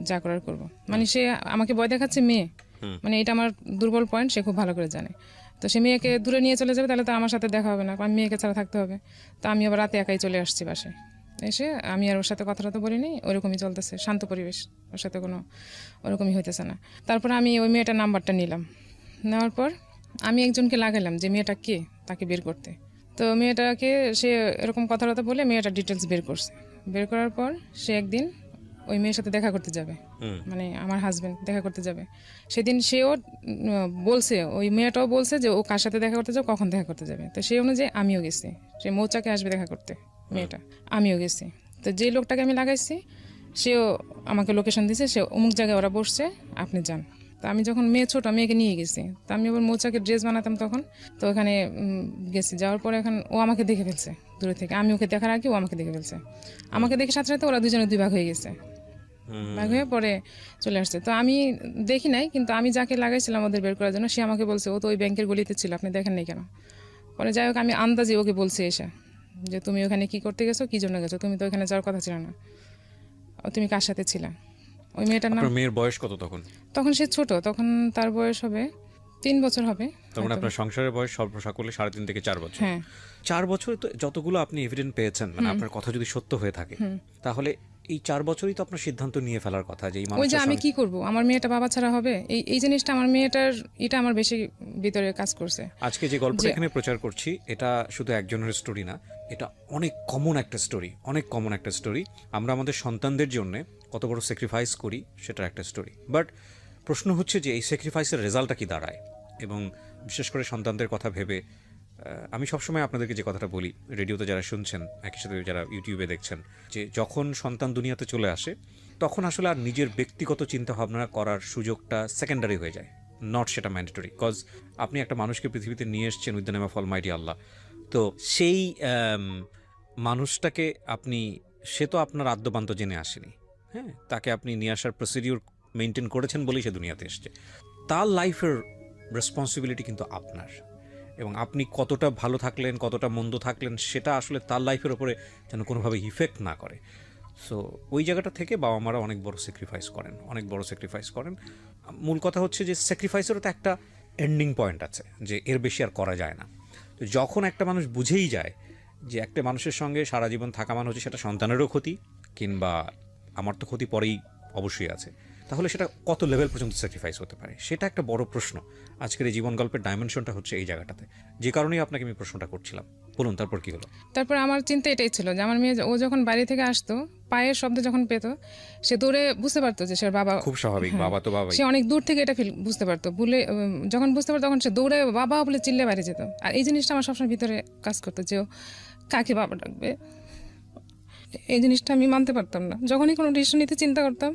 যা করার করব। মানে সে আমাকে ভয় দেখাচ্ছে মেয়ে, মানে এটা আমার দুর্বল পয়েন্ট, সে খুব ভালো করে জানে। তো সে মেয়েকে দূরে নিয়ে চলে যাবে, তাহলে তো আমার সাথে দেখা হবে না, আমি মেয়েকে ছাড়া থাকতে হবে। তো আমি আবার রাতে একাই চলে আসছি বাসায়। এসে আমি আর ওর সাথে কথাটা তো বলিনি, ওরকমই চলতেছে, শান্ত পরিবেশ, ওর সাথে কোনো ওরকমই হইতেছে না। তারপর আমি ওই মেয়েটার নাম্বারটা নিলাম, নেওয়ার পর আমি একজনকে লাগালাম যে মেয়েটা কে, তাকে বের করতে। তো মেয়েটাকে সে এরকম কথাবার্তা বলে মেয়েটার ডিটেলস বের করছে। বের করার পর সে একদিন ওই মেয়ের সাথে দেখা করতে যাবে, মানে আমার হাজবেন্ড দেখা করতে যাবে। সেদিন সেও বলছে, ওই মেয়েটাও বলছে যে ও কার সাথে দেখা করতে যাবে, কখন দেখা করতে যাবে। তো সেই অনুযায়ী আমিও গেছি, সে মৌচাকে আসবে দেখা করতে মেয়েটা, আমিও গেছি। তো যে লোকটাকে আমি লাগাইছি সেও আমাকে লোকেশন দিছে, সে অমুক জায়গায় ওরা বসছে, আপনি যান। তো আমি যখন মেয়ে ছোট, মেয়েকে নিয়ে গেছি, তো আমি আবার মৌচাকে ড্রেস বানাতাম তখন, তো ওখানে গেছি। যাওয়ার পরে এখন ও আমাকে দেখে ফেলছে দূরে থেকে, আমি ওকে দেখার আগে ও আমাকে দেখে ফেলছে। আমাকে দেখে সাথে সাথে ওরা দুজনে 2 ভাগ হয়ে গেছে, ভাগ হয়ে পরে চলে আসছে। তো আমি দেখি নাই, কিন্তু আমি যাকে লাগাইছিলাম ওদের বের করার জন্য, সে আমাকে বলছে ও তো ওই ব্যাংকের গলিতে ছিল, আপনি দেখেন নাই কেন। পরে যাই হোক আমি আন্দাজে ওকে বলছি এসে যে তুমি ওখানে কি করতে গেছো, কি জন্য গেছো, তুমি তো ওখানে যাওয়ার কথা ছিল না, তুমি কার সাথে ছিলা। ওই মেয়েটার নাম, আপনার মেয়ের বয়স কত তখন? তখন সে ছোট, তখন তার বয়স হবে 3 বছর হবে। তার মানে আপনার সংসারের বয়স সর্ব সকলে 3.5 থেকে 4 বছর। হ্যাঁ, 4 বছরে তো যতগুলো আপনি এভিডেন্ট পেয়েছেন, মানে আপনার কথা যদি সত্য হয়ে থাকে, তাহলে এই 4 বছরই তো আপনার সিদ্ধান্ত নিয়ে ফেলার কথা যে এই ওই যে মানুষটার আমি সঙ্গে- কি করব, আমার মেয়েটা বাবা ছাড়া হবে, এই জিনিসটা আমার মেয়েটার, এটা আমার বেশি ভিতরে কাজ করছে। আজকে যে গল্পটা এখানে প্রচার করছি, এটা শুধু একজনের স্টোরি না, এটা অনেক কমন একটা স্টোরি, অনেক কমন একটা স্টোরি। আমরা আমাদের সন্তানদের জন্য কত বড় স্যাক্রিফাইস করি সেটার একটা স্টোরি। বাট প্রশ্ন হচ্ছে যে এই স্যাক্রিফাইসের রেজাল্টটা কি দাঁড়ায়, এবং বিশেষ করে সন্তানদের কথা ভেবে আমি সবসময় আপনাদেরকে যে কথাটা বলি, রেডিওতে যারা শুনছেন, একই সাথে যারা ইউটিউবে দেখছেন, যে যখন সন্তান দুনিয়াতে চলে আসে তখন আসলে আর নিজের ব্যক্তিগত চিন্তাভাবনা করার সুযোগটা সেকেন্ডারি হয়ে যায়, নট সেটা ম্যান্ডেটরি। বিকজ আপনি একটা মানুষকে পৃথিবীতে নিয়ে এসছেন with the name of almighty Allah. তো সেই মানুষটাকে আপনি, সে তো আপনার আদ্যপান্ত জেনে আসেনি, হ্যাঁ, তাকে আপনি নিয়ে আসার প্রসিডিউর মেনটেন করেছেন বলেই সে দুনিয়াতে এসছে। তার লাইফের রেসপন্সিবিলিটি কিন্তু আপনার, এবং আপনি কতটা ভালো থাকলেন, কতটা মন্দ থাকলেন, সেটা আসলে তার লাইফের ওপরে যেন কোনোভাবে ইফেক্ট না করে। সো ওই জায়গাটা থেকে বাবা মারা অনেক বড় স্যাক্রিফাইস করেন, অনেক বড় স্যাক্রিফাইস করেন। মূল কথা হচ্ছে যে স্যাক্রিফাইসেরও তো একটা এন্ডিং পয়েন্ট আছে, যে এর বেশি আর করা যায় না। তো যখন একটা মানুষ বুঝেই যায় যে একটা মানুষের সঙ্গে সারা জীবন থাকা মানে হচ্ছে সেটা সন্তানেরও ক্ষতি, কিংবা আমার তো ক্ষতি পরেই অবশ্যই আছে, তাহলে সেটা কত লেভেল পর্যন্ত স্যাক্রিফাইস হতে পারে, সেটা একটা বড় প্রশ্ন। আজকের এই জীবন গল্পের ডাইমেনশনটা হচ্ছে এই জায়গাটাতে, যে কারণেই আপনাকে আমি প্রশ্নটা করছিলাম। বলুন তারপর কি হলো? তারপর আমার চিন্তা এটাই ছিল যে আমার মেয়ে, ও যখন বাড়ি থেকে আসতো, পায়ের শব্দ যখন পেত, সে দৌড়ে বুঝতে পারতো যে সে বাবা, খুব স্বাভাবিক, বাবা তো বাবাই। সে অনেক দূর থেকে এটা বুঝতে পারতো, যখন বুঝতে পারতো তখন সে দৌড়ে বাবা বলে চিল্লে বাইরে যেত। আর এই জিনিসটা আমার সবসময় ভিতরে কাজ করতো যে ও কাকে বাবা ডাকবে, এই জিনিসটা আমি মানতে পারতাম না। যখনই কোনো ডিসিশন নিতে চিন্তা করতাম,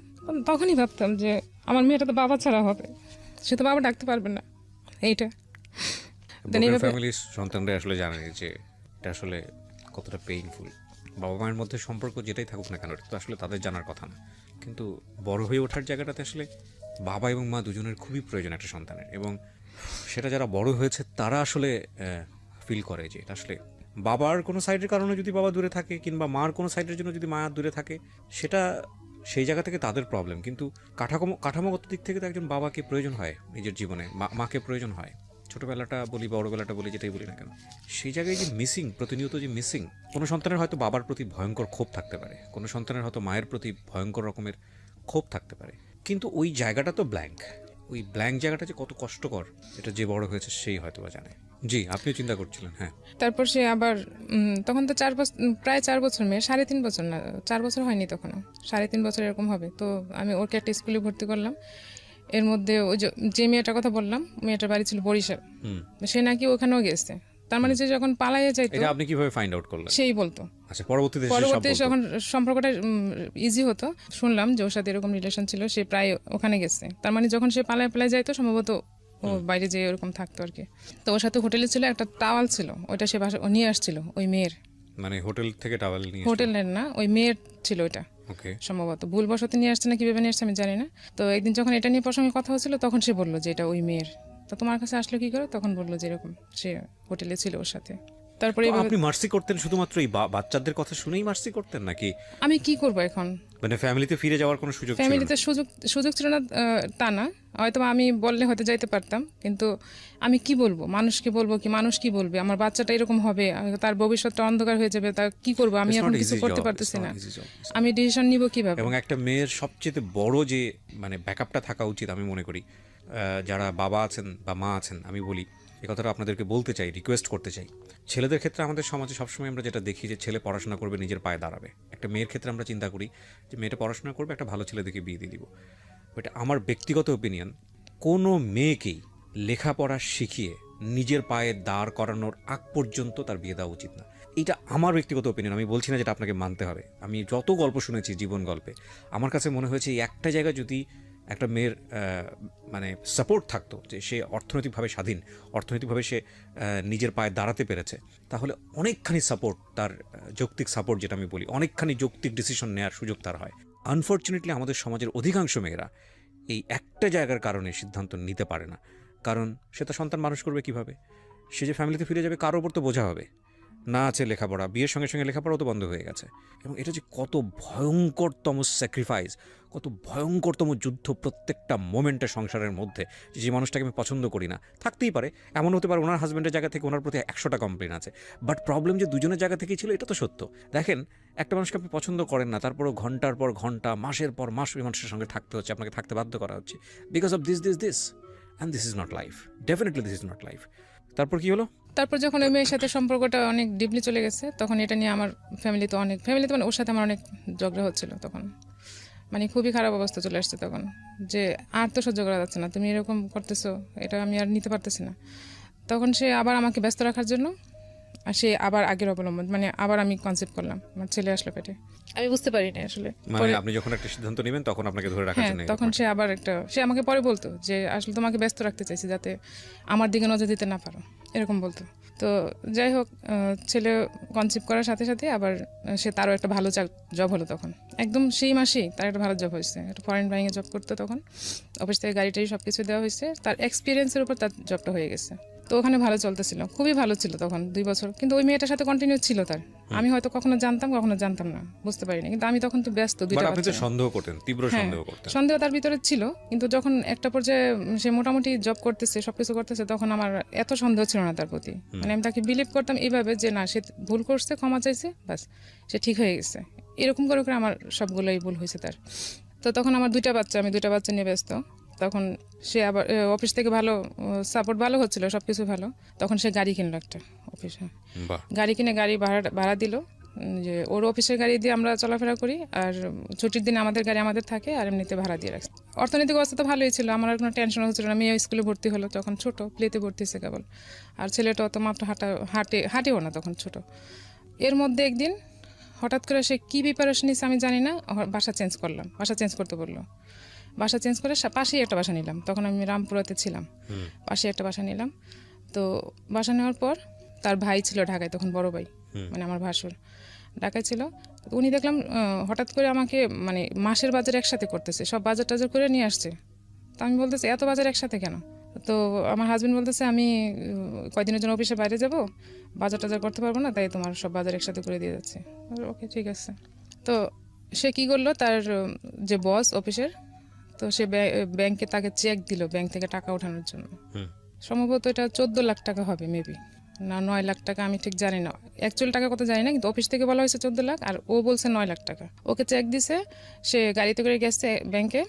তখনই ভাবতাম যে আমার মেয়েটা তো বাবা ছাড়া হবে, সে তো বাবা ডাকতে পারবে না। এইটা ফ্যামিলির সন্তানরা আসলে জানে যে এটা আসলে কতটা পেইনফুল। বাবা মায়ের মধ্যে সম্পর্ক যেটাই থাকুক না কেন, এটা তো আসলে তাদের জানার কথা না, কিন্তু বড় হয়ে ওঠার জায়গাটাতে আসলে বাবা এবং মা দুজনের খুবই প্রয়োজন একটা সন্তানের, এবং সেটা যারা বড় হয়েছে তারা আসলে ফিল করে যে এটা আসলে বাবার কোনো সাইডের কারণে যদি বাবা দূরে থাকে, কিংবা মার কোনো সাইডের জন্য যদি মা দূরে থাকে, সেটা সেই জায়গা থেকে তাদের প্রবলেম। কিন্তু কাঠামোগত দিক থেকে তো একজন বাবাকে প্রয়োজন হয় নিজের জীবনে, মাকে প্রয়োজন হয়। ছোটোবেলাটা বলি, বড়োবেলাটা বলি, যেটাই বলি না কেন, সেই জায়গায় যে মিসিং, প্রতিনিয়ত যে মিসিং। কোনো সন্তানের হয়তো বাবার প্রতি ভয়ঙ্কর ক্ষোভ থাকতে পারে, কোনো সন্তানের হয়তো মায়ের প্রতি ভয়ঙ্কর রকমের ক্ষোভ থাকতে পারে, কিন্তু ওই জায়গাটা তো ব্ল্যাঙ্ক। ওই ব্ল্যাঙ্ক জায়গাটা যে কত কষ্টকর, এটা যে বড় হয়েছে সেই হয়তো বা জানে। জি, আপনিও চিন্তা করছিলেন। হ্যাঁ, তারপর সে আবার তখন তো 4 বছর, প্রায় 4 বছর, মেয়ে 3.5 বছর, না 4 বছর হয়নি তখনও, 3.5 বছর এরকম হবে। তো আমি ওকে একটা স্কুলে ভর্তি করলাম। এর মধ্যে ওই যে মেয়েটার কথা বললাম, মেয়েটার বাড়ি ছিল বরিশাল, সে নাকি ওখানেও গেছে। তার মানে যে যখন পালাইয়ে যাইতো, এটা আপনি কিভাবে ফাইন্ড আউট করলেন? সেই বলতো। আচ্ছা, পরবর্তীতে যখন সম্পর্কটা ইজি হতো, শুনলাম যে ওর সাথে এরকম রিলেশন ছিল, সে প্রায় ওখানে গেছে। তার মানে যখন সে পালায় যাইতো, সম্ভবত ও বাইরে যেয়ে ওরকম থাকতো আর কি। তো ওর সাথে হোটেলে ছিল একটা টাওয়াল ছিল, ওইটা সে ও নিয়ে আসছিল ওই মেয়ের, মানে হোটেল থেকে টাওয়াল নিয়ে? হোটেলের না, ওই মেয়ের ছিল ওইটা, সম্ভবত ভুলবশত নিয়ে আসছে না কিভাবে নিয়ে আসছে আমি জানি না। তো একদিন যখন এটা নিয়ে প্রসঙ্গে কথা হচ্ছিল, তখন সে বললো যে এটা ওই মেয়ের। তো তোমার কাছে আসলো কি করে? তখন বললো যে এরকম সে হোটেলে ছিল ওর সাথে। তারপরে তো এইভাবে আপনি মার্সি করতেন শুধুমাত্র এই বাচ্চাদের কথা শুনেই মার্সি করতেন, নাকি আমি কি করব এখন? মানে ফ্যামিলিতে ফিরে যাওয়ার কোনো সুযোগ ছিল না? ফ্যামিলিতে সুযোগ সুযোগ ছিল না তা না, হয়তো আমি বললে হয়তো যাইতে পারতাম, কিন্তু আমি কি বলবো মানুষকে, বলবো কি মানুষ কি বলবে, আমার বাচ্চাটা এরকম হবে, তার ভবিষ্যৎটা অন্ধকার হয়ে যাবে, তা কি করব আমি? It's এখন not কিছু easy করতে job, পারতেছি it's না, not easy job. আমি ডিসিশন নিব কিভাবে? এবং একটা মেয়ের সবচেয়ে বড় যে মানে ব্যাকআপটা থাকা উচিত আমি মনে করি, যারা বাবা আছেন বা মা আছেন, আমি বলি এই কথাটা আপনাদেরকে বলতে চাই, রিকোয়েস্ট করতে চাই। ছেলেদের ক্ষেত্রে আমাদের সমাজে সবসময় আমরা যেটা দেখি যে ছেলে পড়াশোনা করবে, নিজের পায়ে দাঁড়াবে। একটা মেয়ের ক্ষেত্রে আমরা চিন্তা করি যে মেয়েটা পড়াশোনা করবে, একটা ভালো ছেলে দেখে বিয়ে দিয়ে দিব। বাট আমার ব্যক্তিগত ওপিনিয়ন, কোনো মেয়েকেই লেখাপড়া শিখিয়ে নিজের পায়ে দাঁড় করানোর আগ পর্যন্ত তার বিয়ে দেওয়া উচিত না। এটা আমার ব্যক্তিগত ওপিনিয়ন, আমি বলছি না যেটা আপনাকে মানতে হবে। আমি যত গল্প শুনেছি জীবন গল্পে, আমার কাছে মনে হয়েছে এই একটা জায়গায় যদি একটা মেয়ের মানে সাপোর্ট থাকতো, যে সে অর্থনৈতিকভাবে স্বাধীন, অর্থনৈতিকভাবে সে নিজের পায়ে দাঁড়াতে পেরেছে, তাহলে অনেকখানি সাপোর্ট তার, যৌক্তিক সাপোর্ট যেটা আমি বলি, অনেকখানি যৌক্তিক ডিসিশন নেওয়ার সুযোগ তার হয়। আনফর্চুনেটলি আমাদের সমাজের অধিকাংশ মেয়েরা এই একটা জায়গার কারণে সিদ্ধান্ত নিতে পারে না। কারণ সে তার সন্তান মানুষ করবে কিভাবে? সে যে ফ্যামিলিতে ফিরে যাবে, কারোর ওপর তো বোঝা হবে না। আছে লেখাপড়া, বিয়ের সঙ্গে সঙ্গে লেখাপড়াও তো বন্ধ হয়ে গেছে। এবং এটা যে কত ভয়ঙ্করতম স্যাক্রিফাইস, কত ভয়ঙ্করতম যুদ্ধ প্রত্যেকটা মোমেন্টে সংসারের মধ্যে। যে মানুষটাকে আমি পছন্দ করি না, থাকতেই পারে, এমন হতে পারে ওনার হাজব্যান্ডের জায়গা থেকে ওনার প্রতি 100টা কমপ্লেন আছে, বাট প্রবলেম যে দুজনের জায়গা থেকেই ছিল, এটা তো সত্য। দেখেন, একটা মানুষকে আপনি পছন্দ করেন না, তারপরও ঘন্টার পর ঘন্টা, মাসের পর মাস ওই মানুষের সঙ্গে থাকতে হচ্ছে, আপনাকে থাকতে বাধ্য করা হচ্ছে because of this and this is not life. Definitely this is not life. তারপর কি হলো? তারপর যখন ওই মেয়ের সাথে সম্পর্কটা অনেক ডিপলি চলে গেছে, তখন এটা নিয়ে আমার ফ্যামিলিতে মানে ওর সাথে আমার অনেক ঝগড়া হচ্ছিল তখন, মানে খুবই খারাপ অবস্থা চলে আসছে তখন, যে আর তো সহ্য করা যাচ্ছে না, তুমি এরকম করতেছো, এটা আমি আর নিতে পারতেছি না। তখন সে আবার আমাকে ব্যস্ত রাখার জন্য, আর সে আবার আগের অবলম্বন, মানে আবার আমি কনসেপ্ট করলাম, আমার ছেলে আসলো পেটে, আমি বুঝতে পারিনি আসলে। মানে আপনি যখন একটা সিদ্ধান্ত নেবেন তখন আপনাকে ধরে রাখার হ্যাঁ, জন্য তখন সে আবার সে আমাকে পরে বলতো যে আসলে তোমাকে ব্যস্ত রাখতে চাইছি যাতে আমার দিকে নজর দিতে না পারো, এরকম বলতো। তো যাই হোক, ছেলে কনসেপ্ট করার সাথে সাথে আবার সে তারও একটা ভালো জব হলো তখন, একদম সেই মাসেই তার একটা ভালো জব হয়েছে, একটা ফরেন বাইংয়ে জব করতো তখন, অফিস থেকে গাড়িটাই সব কিছু দেওয়া হয়েছে, তার এক্সপিরিয়েন্সের উপর তার জবটা হয়ে গেছে। তো ওখানে ভালো চলতেছিল, খুবই ভালো ছিল তখন 2 বছর, কিন্তু ওই মেয়েটার সাথে কন্টিনিউ ছিল তার। আমি হয়তো কখনো জানতাম না, বুঝতে পারিনি, কিন্তু আমি তখন তো ব্যস্ত, দুইটা আপনি তো বাচ্চা। সন্দেহ করতেন, তীব্র হ্যাঁ, সন্দেহ করতেন। সন্দেহ তার ভিতরে ছিল, কিন্তু যখন একটা পর্যায়ে সে মোটামুটি জব করতেছে, সবকিছু করতেছে, তখন আমার এত সন্দেহ ছিল না তার প্রতি। মানে আমি তাকে বিলিভ করতাম এইভাবে যে না, সে ভুল করছে, ক্ষমা চাইছে, বাস সে ঠিক হয়ে গেছে, এরকম করে করে আমার সবগুলোই ভুল হয়েছে তার। তো তখন আমার 2টা বাচ্চা, আমি 2টা বাচ্চা নিয়ে ব্যস্ত, তখন সে আবার অফিস থেকে ভালো সাপোর্ট ভালো হচ্ছিল, সব কিছু ভালো, তখন সে গাড়ি কিনলো একটা অফিসে, বাহ, গাড়ি কিনে গাড়ি ভাড়া দিল, যে ওর অফিসের গাড়ি দিয়ে আমরা চলাফেরা করি, আর ছুটির দিনে আমাদের গাড়ি আমাদের থাকে, আর এমনিতে ভাড়া দিয়ে রাখছি। অর্থনৈতিক অবস্থা তো ভালোই ছিল, আমার আর কোনো টেনশন হচ্ছিল না। মেয়ে স্কুলে ভর্তি হলো তখন, ছোট প্লেতে ভর্তি হয়েছে কেবল, আর ছেলেটা অত মাপটা হাঁটেও না তখন, ছোট। এর মধ্যে একদিন হঠাৎ করে সে কী প্রিপারেশন নিচ্ছে আমি জানি না, বাসা চেঞ্জ করতে বললো। বাসা চেঞ্জ করে পাশেই একটা বাসা নিলাম, তখন আমি রামপুরাতে ছিলাম, পাশে একটা বাসা নিলাম। তো বাসা নেওয়ার পর তার ভাই ছিল ঢাকায় তখন, বড় ভাই, মানে আমার ভাসুর ঢাকায় ছিল। উনি দেখলাম হঠাৎ করে আমাকে মানে মাসের বাজার একসাথে করতেছে, সব বাজার টাজার করে নিয়ে আসছে। তো আমি বলতেছি এত বাজার একসাথে কেন? তো আমার হাজবেন্ড বলতেছে আমি কয়দিনের জন্য অফিসে বাইরে যাব, বাজার টাজার করতে পারবো না, তাই তোমার সব বাজার একসাথে করে দিয়ে যাচ্ছে। ওকে, ঠিক আছে। তো সে কি করলো, তার যে বস অফিসের, তো সে ব্যাংকে তাকে চেক দিল ব্যাংক থেকে টাকা ওঠানোর জন্য। সম্ভবত এটা 14 লাখ টাকা হবে, মেবি না 9 লাখ টাকা, আমি ঠিক জানি না, অ্যাকচুয়াল টাকা কত জানি না, কিন্তু অফিস থেকে বলা হয়েছে 14 লাখ, আর ও বলছে 9 লাখ টাকা। ওকে চেক দিছে, সে গাড়িতে করে গেছে ব্যাংকে,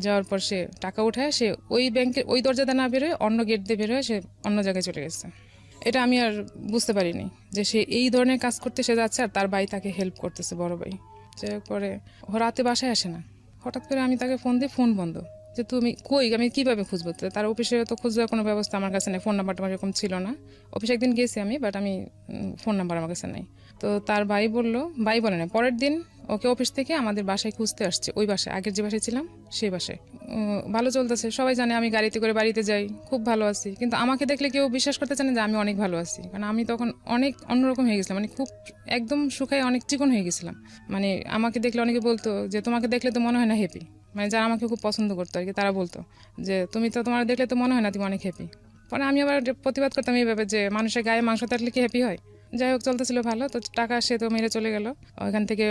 যাওয়ার পর সে টাকা উঠায়, সে ওই ব্যাংকের ওই দরজাতে না বেরোয়, অন্য গেট দিয়ে বেরোয়, সে অন্য জায়গায় চলে গেছে। এটা আমি আর বুঝতে পারিনি যে সে এই ধরনের কাজ করতে সে যাচ্ছে, আর তার ভাই তাকে হেল্প করতেছে, বড় ভাই। যে পরে ও রাতে বাসায় আসে না, হঠাৎ করে আমি তাকে ফোন দিই, ফোন বন্ধ, যে তুমি কই, আমি কিভাবে খুঁজবো? তার অফিসে তো খুঁজবার কোনো ব্যবস্থা আমার কাছে নেই, ফোন নাম্বারটা আমার এরকম ছিল না। অফিসে একদিন গেছি আমি, বাট আমি ফোন নাম্বার আমার কাছে নেই। তো তার ভাই বলে না, পরের দিন ওকে অফিস থেকে আমাদের বাসায় খুঁজতে আসছে, ওই বাসায়, আগের যে বাসায় ছিলাম সেই বাসায়। ভালো চলতেছে, সবাই জানে আমি গাড়িতে করে বাড়িতে যাই, খুব ভালো আছি, কিন্তু আমাকে দেখলে কেউ বিশ্বাস করতে চায় না যে আমি অনেক ভালো আছি, কারণ আমি তখন অনেক অন্যরকম হয়ে গেছিলাম, মানে খুব একদম শুকায় অনেক চিকন হয়ে গেছিলাম। মানে আমাকে দেখলে অনেকে বলতো যে তোমাকে দেখলে তো মনে হয় না হ্যাপি, মানে যারা আমাকে খুব পছন্দ করতো আর কি, তারা বলতো যে তুমি তো, তোমার দেখলে তো মনে হয় না তুমি অনেক হ্যাপি। পরে আমি আবার প্রতিবাদ করতাম এইভাবে যে মানুষের গায়ে মাংস থাকলে কি হ্যাপি হয়? যাই হোক চলতেছিল ভালো, তো টাকা সে তো মেরে চলে গেল। ওইখান থেকে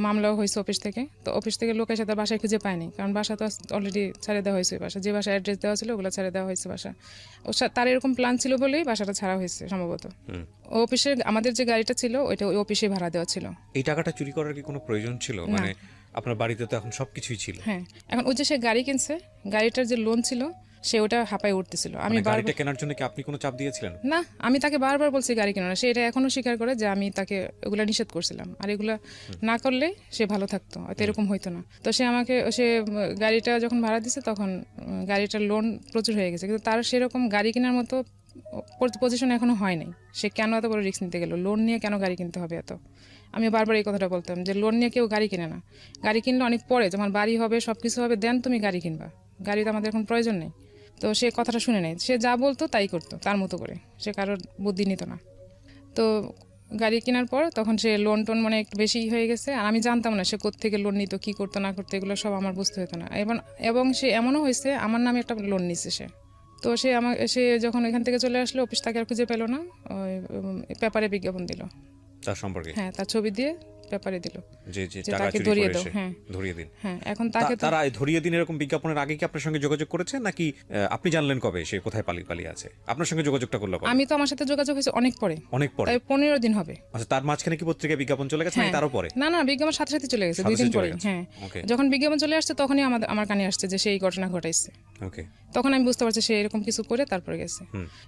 মামলাও হয়েছে অফিস থেকে, তো অফিস থেকে লোক এসে তার বাসায় খুঁজে পায়নি, কারণ বাসা তো অলরেডি ছেড়ে দেওয়া হয়েছে। বাসা যে বাসায় অ্যাড্রেস দেওয়া ছিল ওগুলো ছেড়ে দেওয়া হয়েছে বাসা। তার এরকম প্ল্যান ছিল বলেই বাসাটা ছাড়া হয়েছে সম্ভবত। ও অফিসে আমাদের যে গাড়িটা ছিল ওইটা ওই অফিসে ভাড়া দেওয়া ছিল। এই টাকাটা চুরি করার কি কোনো প্রয়োজন ছিল? মানে আপনার বাড়িতে তো এখন সবকিছুই ছিল। হ্যাঁ, এখন ওই যে সে গাড়ি কিনছে, গাড়িটার যে লোন ছিল সে ওটা হাঁপায় উঠতেছিল। আমি গাড়িটা কেনার জন্য কি আপনি কোনো চাপ দিয়েছিলেন? না, আমি তাকে বারবার বলছি গাড়ি কেনা না, সে এটা এখনো স্বীকার করে যে আমি তাকে এগুলা নিষেধ করছিলাম, আর এগুলা না করলে সে ভালো থাকতো, হয়তো এরকম হইতো না। তো সে গাড়িটা যখন ভাড়া দিছে তখন গাড়িটার লোন প্রচুর হয়ে গেছে, কিন্তু তার সেরকম গাড়ি কেনার মতো পজিশন এখনো হয় নাই। সে কেন এত বড় রিস্ক নিতে গেল? লোন নিয়ে কেন গাড়ি কিনতে হবে এত? আমি বারবার এই কথাটা বলতাম যে লোন নিয়ে কেউ গাড়ি কিনে না, গাড়ি কিনলে অনেক পরে যখন বাড়ি হবে সব কিছু হবে দেন তুমি গাড়ি কিনবা, গাড়ি তো আমাদের এখন প্রয়োজন নেই। তো সে কথাটা শুনে নেয়, সে যা বলতো তাই করতো তার মতো করে, সে কারোর বুদ্ধি নিত না। তো গাড়ি কেনার পর তখন সে লোন টোন মানে একটু বেশি হয়ে গেছে, আর আমি জানতাম না সে কোত্থেকে লোন নিত, কী করতো না করতো, এগুলো সব আমার বুঝতে হতো না। এবং সে এমনও হয়েছে আমার নামে একটা লোন নিচ্ছে সে। তো সে যখন এখান থেকে চলে আসলো অফিস তাকে আর খুঁজে পেল না, ওই পেপারে বিজ্ঞাপন দিল তার সম্পর্কে। হ্যাঁ, তার ছবি দিয়ে পেপারে দিল যে টাকা তাকে চুরি ধরিয়ে দাও। করেছে, হ্যাঁ, ধরিয়ে দিন। হ্যাঁ, এখন তাকে তারা ধরিয়ে দিন এরকম বিজ্ঞাপনের আগে কি আপনার সঙ্গে যোগাযোগ করেছে, নাকি আপনি জানলেন কবে সে কোথায় পালিয়ে আছে? আপনার সঙ্গে যোগাযোগটা করলো কবে? আমি তো আমার সাথে যোগাযোগ হয়েছে অনেক পরে, অনেক পরে, তাই 15 দিন হবে। আচ্ছা, তার মাঝখানে কি পত্রিকায় বিজ্ঞাপন চলে গেছে নাকি তারও পরে? না, বিজ্ঞাপন সাথে সাথে চলে গেছে, 2 দিন পরে। হ্যাঁ, ওকে। যখন বিজ্ঞাপন চলে আসছে তখনই আমার কানে আসছে যে সেই ঘটনা ঘটাইছে। ওকে। তখন আমি বুঝতে পারছি সে এরকম কিছু করে তারপরে গেছে।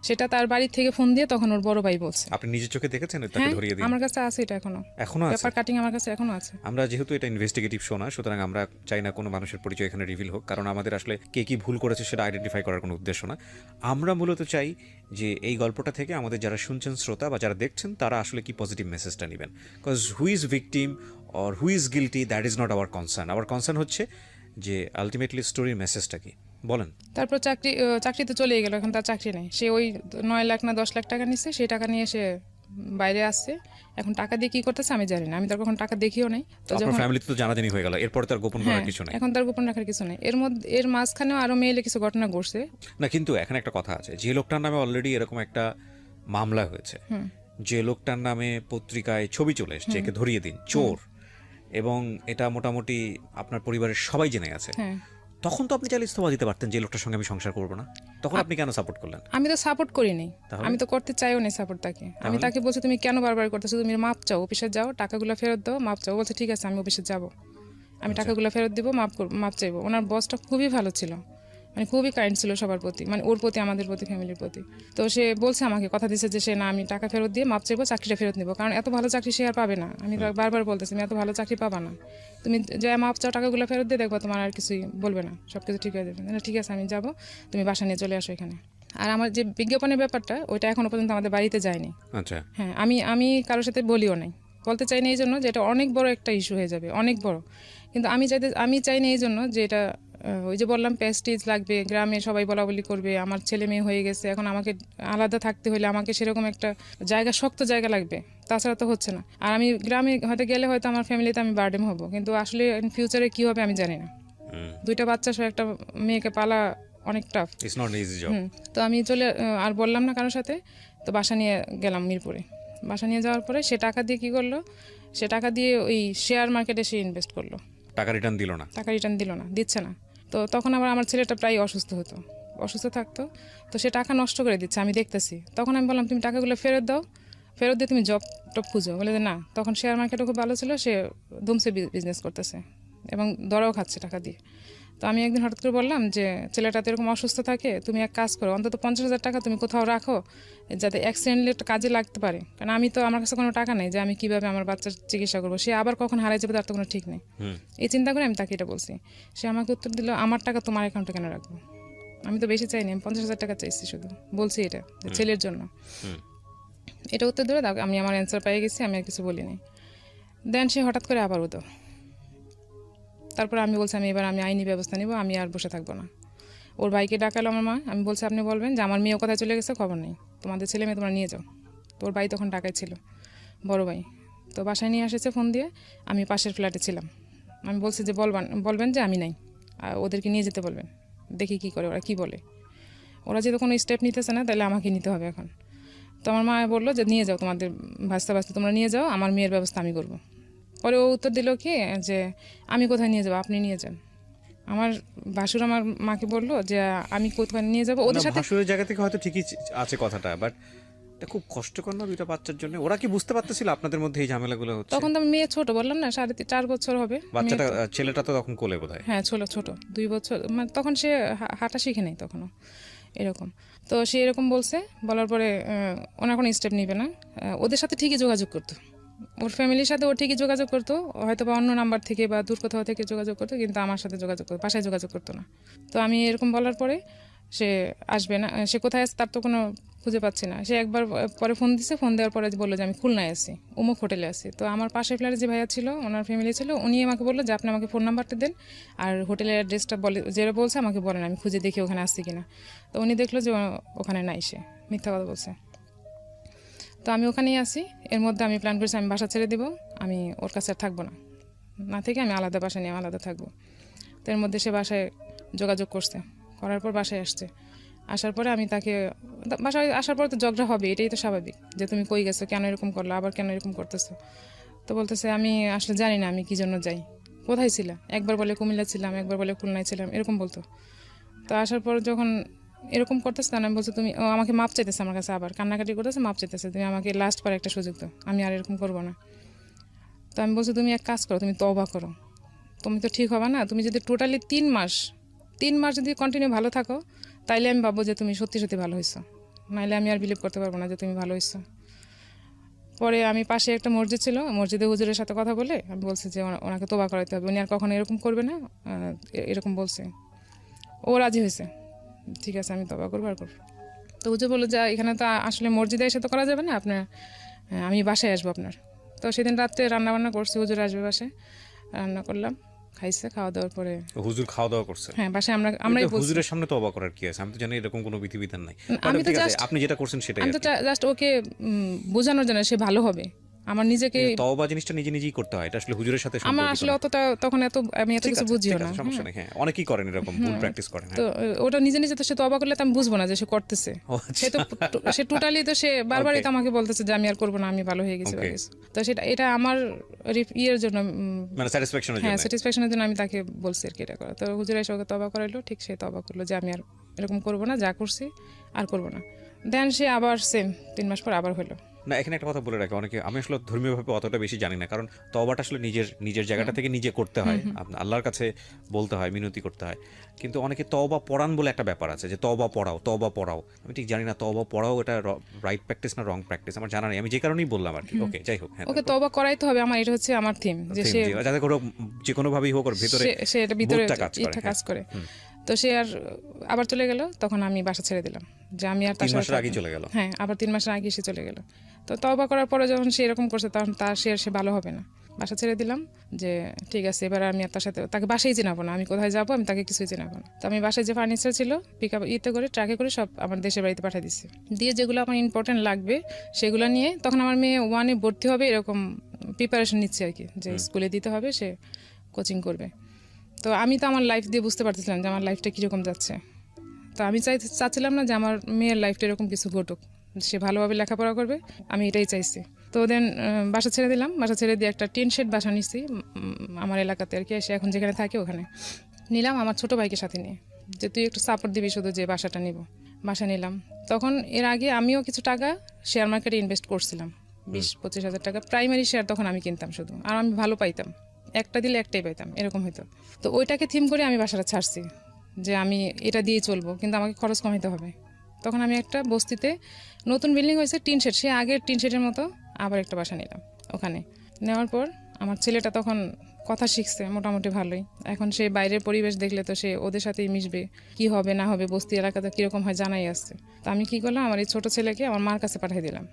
সেটা তার বাড়ি থেকে ফোন দিয়ে তখন ওর বড় ভাই বলছে। আপনি নিজের চোখে দেখেছেন তাকে ধরিয়ে দিন? আমার কাছে আছে, এটা এখনো আছে পেপার কাটিং আমার কাছে এখনো আছে। আমরা যেহেতু এটা ইনভেস্টিগেটিভ শো না, সুতরাং আমরা চাই না কোনো মানুষের পরিচয় এখানে রিভিল হোক, কারণ আমাদের আসলে কে কি ভুল করেছে সেটা আইডেন্টিফাই করার কোনো উদ্দেশ্য না। আমরা মূলত চাই যে এই গল্পটা থেকে আমাদের যারা শুনছেন শ্রোতা বা যারা দেখছেন তারা আসলে কি পজিটিভ মেসেজটা নেবেন। Because who is victim or who is guilty that is not our concern. Hour concern হচ্ছে যে আলটিমেটলি স্টোরির মেসেজটা কি। বলেন। তারপর চাকরিতে চলে গেল, এখন তার চাকরি নেই। সে ওই 9 লাখ না 10 লাখ টাকা নিচ্ছে, সেই টাকা নিয়ে সে বাইরে আসছে। এখন টাকা দিয়ে কি করতেছে আমি জানি না, আমি তার কখন টাকা দেখিও নাই। তো যখন ফ্যামিলিতে তো জানাজানি হয়ে গেল, এরপর তার গোপন করার কিছু নাই। এখন তার গোপন রাখার কিছু নেই। এর মাঝখানেও আরো মেইলে কিছু ঘটনা ঘটছে না, কিন্তু এখানে একটা কথা আছে, যে লোকটার নামে অলরেডি এরকম একটা মামলা হয়েছে, যে লোকটার নামে পত্রিকায় ছবি চলে এসেছে একে ধরিয়ে দিন চোর, এবং এটা মোটামুটি আপনার পরিবারের সবাই জেনে গেছে, তখন তো আপনি চাইলে ইস্তফা দিতে পারতেন যে লোকটার সঙ্গে আমি সংসার করবো না। তখন আপনি কেন সাপোর্ট করলেন? আমি তো সাপোর্ট করিনি, আমি তো করতে চাইও না সাপোর্ট তাকে। আমি তাকে বলছি তুমি কেন বারবার করতেছো, তুমি মাপ চাও, অফিসে যাও, টাকাগুলো ফেরত দাও, মাপ চাও। বলছে ঠিক আছে আমি অফিসে যাব, আমি টাকাগুলো ফেরত দিব, মাপ চাইবো। ওনার বসটা খুবই ভালো ছিল, মানে খুবই কাইন্ড ছিল সবার প্রতি, মানে ওর প্রতি, আমাদের প্রতি, ফ্যামিলির প্রতি। তো সে বলছে আমাকে, কথা দিচ্ছে যে সে না, আমি টাকা ফেরত দিয়ে মাপ চাইবো, চাকরিটা ফেরত নিবো, কারণ এত ভালো চাকরি সে আর পাবে না। আমি বারবার বলতেছি তুমি এত ভালো চাকরি পাবা না, তুমি যা মাপ চাও, টাকাগুলো ফেরত দিয়ে দেখবো তোমার আর কিছুই বলবে না, সব কিছু ঠিক হয়ে যাবে। ঠিক আছে আমি যাব, তুমি বাসা নিয়ে চলে আসো এখানে। আর আমার যে বিজ্ঞাপনের ব্যাপারটা, ওইটা এখনো পর্যন্ত আমাদের বাড়িতে যায়নি। আচ্ছা। হ্যাঁ, আমি কারোর সাথে বলিও নাই, বলতে চাই না এই জন্য যে এটা অনেক বড় একটা ইস্যু হয়ে যাবে, অনেক বড়। কিন্তু আমি চাই না এই জন্য যে এটা, ওই যে বললাম প্রেস্টিজ লাগবে, গ্রামে সবাই বলা বলি করবে, আমার ছেলে মেয়ে হয়ে গেছে, এখন আমাকে আলাদা থাকতে হলে আমাকে সেরকম একটা জায়গা, শক্ত জায়গা লাগবে, তাছাড়া তো হচ্ছে না। আর আমি গ্রামে হয়তো গেলে হয়তো আমার ফ্যামিলিতে আমি বার্ডেন হব, কিন্তু আসলে ইন ফিউচারে কী হবে আমি জানি না। 2টা বাচ্চা সহ একটা মেয়েকে পালা অনেক tough, it's not easy job. তো আমি আর বললাম না কারোর সাথে, তো বাসা নিয়ে গেলাম মিরপুরে। বাসা নিয়ে যাওয়ার পরে সে টাকা দিয়ে কী করলো, সে টাকা দিয়ে ওই শেয়ার মার্কেটে সে ইনভেস্ট করলো। টাকা রিটার্ন দিল না, দিচ্ছে না। তো তখন আবার আমার ছেলেটা প্রায় অসুস্থ থাকতো, তো সে টাকা নষ্ট করে দিচ্ছে, আমি দেখতেছি। তখন আমি বললাম তুমি টাকাগুলো ফেরত দাও, ফেরত দিয়ে তুমি জব টপ খুঁজো। বলে যে না, তখন শেয়ার মার্কেটও খুব ভালো ছিল, সে ধুমসে বিজনেস করতেছে এবং দরাও খাচ্ছে টাকা দিয়ে। তো আমি একদিন হঠাৎ করে বললাম যে ছেলেটা তো এরকম অসুস্থ থাকে, তুমি এক কাজ করো, অন্তত 50,000 টাকা তুমি কোথাও রাখো, যাতে অ্যাক্সিডেন্টলি কাজে লাগতে পারে। কারণ আমার কাছে কোনো টাকা নেই যে আমি কীভাবে আমার বাচ্চার চিকিৎসা করবো, সে আবার কখন হারাই যাবে তার তো কোনো ঠিক নেই। এই চিন্তা করে আমি তাকে এটা বলছি। সে আমাকে উত্তর দিল, আমার টাকা তোমার অ্যাকাউন্টে কেন রাখবো? আমি তো বেশি চাইনি, আমি 50,000 টাকা চাইছি, শুধু বলছি এটা ছেলের জন্য। এটা উত্তর ধরে দাও, আমি আমার অ্যান্সার পেয়ে গেছি, আমি আর কিছু বলিনি। দেন সে হঠাৎ করে আবার উদো। তারপর আমি বলছি এবার আমি আইনি ব্যবস্থা নিব, আমি আর বসে থাকবো না। ওর ভাইকে ডাকালো আমার মা, আমি বলছি আপনি বলবেন যে আমার মেয়েও কোথায় চলে গেছে, খবর নেই, তোমাদের ছেলে মেয়ে তোমরা নিয়ে যাও। তো ওর ভাই তখন ঢাকায় ছিল, বড় ভাই। তো বাসায় নিয়ে এসেছে ফোন দিয়ে, আমি পাশের ফ্ল্যাটে ছিলাম। আমি বলছি যে বলবেন যে আমি নাই, আর ওদেরকে নিয়ে যেতে বলবেন, দেখি কি করে, ওরা কি বলে। ওরা যেহেতু কোনো স্টেপ নিতেছে না, তাহলে আমাকে নিতে হবে এখন। তো আমার মা বললো যে নিয়ে যাও, তোমাদের ভাস্তা ভাস্তা তোমরা নিয়ে যাও, আমার মেয়ের ব্যবস্থা আমি করবো। পরে ও উত্তর দিল কি যে আমি কোথায় নিয়ে যাবো, আপনি নিয়ে যান। আমার ভাসুর আমার মাকে বললো যে আমি কোথায় নিয়ে যাবো ওদের না, সাথে। ভাসুরের জায়গা থেকে হয়তো ঠিকই আছে কথাটা, বাট এটা খুব কষ্টকর না দুইটা বাচ্চার জন্য? ওরা কি বুঝতে পারতেছিল আপনাদের মধ্যে এই ঝামেলাগুলো হচ্ছে? তখন তো আমার মেয়ে ছোট, বললাম না 4.5 বছর হবে বাচ্চাটা মেয়ে তো। ছেলেটা তো তখন কোলে বোধহয়। হ্যাঁ ছোট 2 বছর, মানে তখন সে হাঁটা শিখে নেই তখনও এরকম। তো সে এরকম বলছে, বলার পরে ওনার কোনো স্টেপ নিবে না। ওদের সাথে ঠিকই যোগাযোগ করতো, ওর ফ্যামিলির সাথে ও ঠিকই যোগাযোগ করতো, হয়তো বা অন্য নাম্বার থেকে বা দূর কোথাও থেকে যোগাযোগ করতো, কিন্তু আমার সাথে যোগাযোগ করতো, বাসায় যোগাযোগ করতো না। তো আমি এরকম বলার পরে সে আসবে না, সে কোথায় আছে তার তো কোনো খুঁজে পাচ্ছি না। সে একবার পরে ফোন দিছে, ফোন দেওয়ার পরে বললো যে আমি খুলনায় আছি, অমুক হোটেলে আছি। তো আমার পাশের ফ্ল্যাটে যে ভাইয়া ছিল, ওনার ফ্যামিলি ছিল, উনি আমাকে বললো যে আপনি আমাকে ফোন নাম্বারটা দেন আর হোটেলের অ্যাড্রেসটা বলে, যেটা বলছে আমাকে বলেন, আমি খুঁজে দেখি ওখানে আসছি কিনা। তো উনি দেখলো যে ওখানে নাই, সে মিথ্যা কথা বলছে। তো আমি ওখানেই আসি। এর মধ্যে আমি প্ল্যান করেছি আমি বাসা ছেড়ে দেবো, আমি ওর কাছে আর থাকবো না, না থেকে আমি আলাদা বাসা নিয়ে আলাদা থাকবো। তো এর মধ্যে সে বাসায় যোগাযোগ করছে, করার পর বাসায় আসছে। আসার পরে আমি তাকে, বাসায় আসার পরে তো ঝগড়া হবে, এটাই তো স্বাভাবিক, যে তুমি কই গেছো, কেন এরকম করলো, আবার কেন এরকম করতেছো। তো বলতেছে আমি আসলে জানি না আমি কী জন্য যাই, কোথায় ছিলাম, একবার বলে কুমিল্লা ছিলাম, একবার বলে খুলনায় ছিলাম, এরকম বলতো। তো আসার পর যখন এরকম করতেছে, তখন আমি বলছি তুমি, ও আমাকে মাপ চাইতেছে আমার কাছে, আবার কান্নাকাটি করতেছে, মাপ চাইতেছে, তুমি আমাকে লাস্ট বার একটা সুযোগ দাও, আমি আর এরকম করবো না। তো আমি বলছি তুমি এক কাজ করো, তুমি তওবা করো, তুমি তো ঠিক হবে না, তুমি যদি টোটালি 3 মাস যদি কন্টিনিউ ভালো থাকো, তাইলে আমি ভাববো যে তুমি সত্যি সত্যি ভালো হয়েছো, নাইলে আমি আর বিলিভ করতে পারবো না যে তুমি ভালো হয়েছো। পরে আমি পাশে একটা মসজিদ ছিল, মসজিদে হুজুরের সাথে কথা বলে আমি বলছি যে ওনাকে তোবা করাইতে হবে, উনি আর কখনো এরকম করবে না, এরকম বলছে। ও রাজি হয়েছে, ঠিক আছে আমি তবা করবো আর করবো। তো হুজুর বললো যে এখানে তো আসলে মসজিদে এসে তো করা যাবে না, আপনার আমি বাসায় আসবো আপনার। তো সেদিন রাত্রে রান্নাবান্না করছি, হুজুর আসবে বাসায়, রান্না করলাম, খাইছে, খাওয়া দাওয়ার পরে হুজুর খাওয়া দাওয়া করছে? হ্যাঁ বাসায় আমরাই বলছি। হুজুরের সামনে তওবা করার কি আছে? আমি তো জানি এরকম কোনো বিধিবিধান নাই। আমি তো ঠিক আছে, জাস্ট, আপনি যেটা করছেন সেটাই আমি আর তো কি। জাস্ট ওকে বোঝানোর জন্য সে ভালো হবে, আমার নিজেকে, তওবা জিনিসটা নিজে নিজেই করতে হয়, এটা আসলে হুজুরের সাথে আমার সম্পর্কিত আসলে না। অতটা তখন আমি এত ঠিক কিছু আছে, বুঝিও ঠিক না। আছে, সমস্যা নেই। হ্যাঁ, অনেকেই করেন এরকম, ভুল প্র্যাকটিস করেন। তো হ্যাঁ। ওটা নিজে নিজে তো সে তো অবাক করলে তো আমি বুঝবো না যে সে করতেছে। ও সে তো আচ্ছা। সে টোটালি তো সে বারবারই Okay. তো আমাকে বলতেছে যে আমি আর করবো না, আমি ভালো হয়ে গেছি, Okay. হয়ে গেছি। তো সেটা এটা আমার ইয়ের জন্য, মানে স্যাটিসফ্যাকশনের হ্যাঁ জন্য। স্যাটিসফ্যাকশনের জন্য আমি তাকে বলছি আর কি এটা করা। তো হুজুর এসে ওকে তবা করাইলো, ঠিক সে তবা করলো যে আমি আর এরকম করবো না, যা করছি আর করবো না। দেন সে আবার সেম 3 মাস পর আবার হলো। না, এখানে একটা কথা বলে রাখি, অনেকে, আমি আসলে ধর্মীয়ভাবে অতটা বেশি জানি না, কারণ তওবাটা আসলে নিজের জায়গাটা থেকে নিজে করতে হয়, আল্লাহর কাছে বলতে হয়, মিনতি করতে হয়। কিন্তু অনেকে তওবা পড়ান বলে একটা ব্যাপার আছে, যে তওবা পড়াও। আমি ঠিক জানি না তওবা পড়াও এটা রাইট প্র্যাকটিস না রং প্র্যাকটিস, আমার জানা নেই, আমি যে কারণেই বললাম আর কি। ওকে, যাই হোক। হ্যাঁ, ওকে তবা করাইতে হবে, আমার এটা হচ্ছে আমার থিম, যে সে যাতে করে যে কোনো ভাবেই হোক ওর ভেতরে সে এটা ভিতরে বোধটা কাজ করে। ইচ্ছা কাজ হ্যাঁ। করে। তো সে আর আবার চলে গেল, তখন আমি বাসা ছেড়ে দিলাম, যে আমি আর তার 3 সাথে মাসের আগেই থাকবো না। চলে গেল? হ্যাঁ, আবার 3 মাসের আগে সে চলে গেল। তো তওবা করার পরে যখন সে এরকম করছে, তখন সে ভালো হবে না, বাসা ছেড়ে দিলাম, যে ঠিক আছে এবার আমি আর তার সাথে, তাকে বাসায় চিনাবো না, আমি কোথায় যাবো আমি তাকে কিছুই চিনাবো না। তো আমি বাসায় যে ফার্নিচার ছিল পিক আপ করে ট্রাকে করে সব আমার দেশের বাড়িতে পাঠিয়ে দিচ্ছি, দিয়ে যেগুলো আমার ইম্পর্টেন্ট লাগবে সেগুলো নিয়ে, তখন আমার মেয়ে 1-এ ভর্তি হবে, এরকম প্রিপারেশন নিচ্ছে আর কি, যে স্কুলে দিতে হবে, সে কোচিং করবে। তো আমি তো আমার লাইফ দিয়ে বুঝতে পারতেছিলাম যে আমার লাইফটা কীরকম যাচ্ছে। তো আমি চাচ্ছিলাম না যে আমার মেয়ের লাইফটা এরকম কিছু ঘটুক, সে ভালোভাবে লেখাপড়া করবে, আমি এটাই চাইছি। তো দেন বাসা ছেড়ে দিলাম, বাসা ছেড়ে দিয়ে একটা টিন শেড বাসা নিচ্ছি আমার এলাকাতে আর কি, সে এখন যেখানে থাকে ওখানে নিলাম, আমার ছোটো ভাইকে সাথে নিয়ে, যে তুই একটু সাপোর্ট দিবি শুধু, যে বাসাটা নিব। বাসা নিলাম। তখন এর আগে আমিও কিছু টাকা শেয়ার মার্কেটে ইনভেস্ট করছিলাম, 20-25 হাজার টাকা প্রাইমারি শেয়ার তখন আমি কিনতাম শুধু, আর আমি ভালো পাইতাম, একটা দিলে একটাই পাইতাম, এরকম হতো। তো ওইটাকে থিম করে আমি বাসাটা ছাড়ছি, যে আমি এটা দিয়েই চলবো, কিন্তু আমাকে খরচ কমাইতে হবে। তখন আমি একটা বস্তিতে, নতুন বিল্ডিং হয়েছে, টিন শেড, সে আগের টিন শেডের মতো আবার একটা বাসা নিলাম। ওখানে নেওয়ার পর আমার ছেলেটা তখন কথা শিখছে মোটামুটি ভালোই, এখন সে বাইরের পরিবেশ দেখলে তো সে ওদের সাথেই মিশবে, কি হবে না হবে, বস্তি এলাকাতে কীরকম হয় জানাই আসছে। তো আমি কী করলাম, আমার এই ছোটো ছেলেকে আমার মার কাছে পাঠিয়ে দিলাম,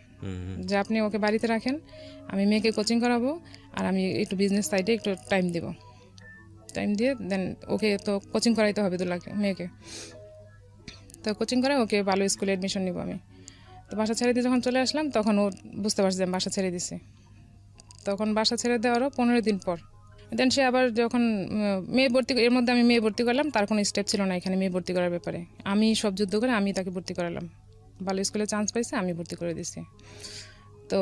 যে আপনি ওকে বাড়িতে রাখেন, আমি মেয়েকে কোচিং করাবো, আর আমি একটু বিজনেস সাইডে একটু টাইম দিয়ে দেন ওকে তো কোচিং করাইতে হবে 2 লাখ মেয়েকে, তো কোচিং করে ওকে ভালো স্কুলে অ্যাডমিশন নিব আমি। তো বাসা ছেড়ে দিয়ে যখন চলে আসলাম, তখন ও বুঝতে পারছে যে আমি বাসা ছেড়ে দিছি। তখন বাসা ছেড়ে দেওয়ারও 15 দিন পর দেন সে আবার যখন মেয়ে ভর্তি, এর মধ্যে আমি মেয়ে ভর্তি করলাম, তার কোনো স্টেপ ছিল না এখানে মেয়ে ভর্তি করার ব্যাপারে, আমি সব যুদ্ধ করে আমি তাকে ভর্তি করালাম ভালো স্কুলে চান্স পাইছে, আমি ভর্তি করে দিছি। তো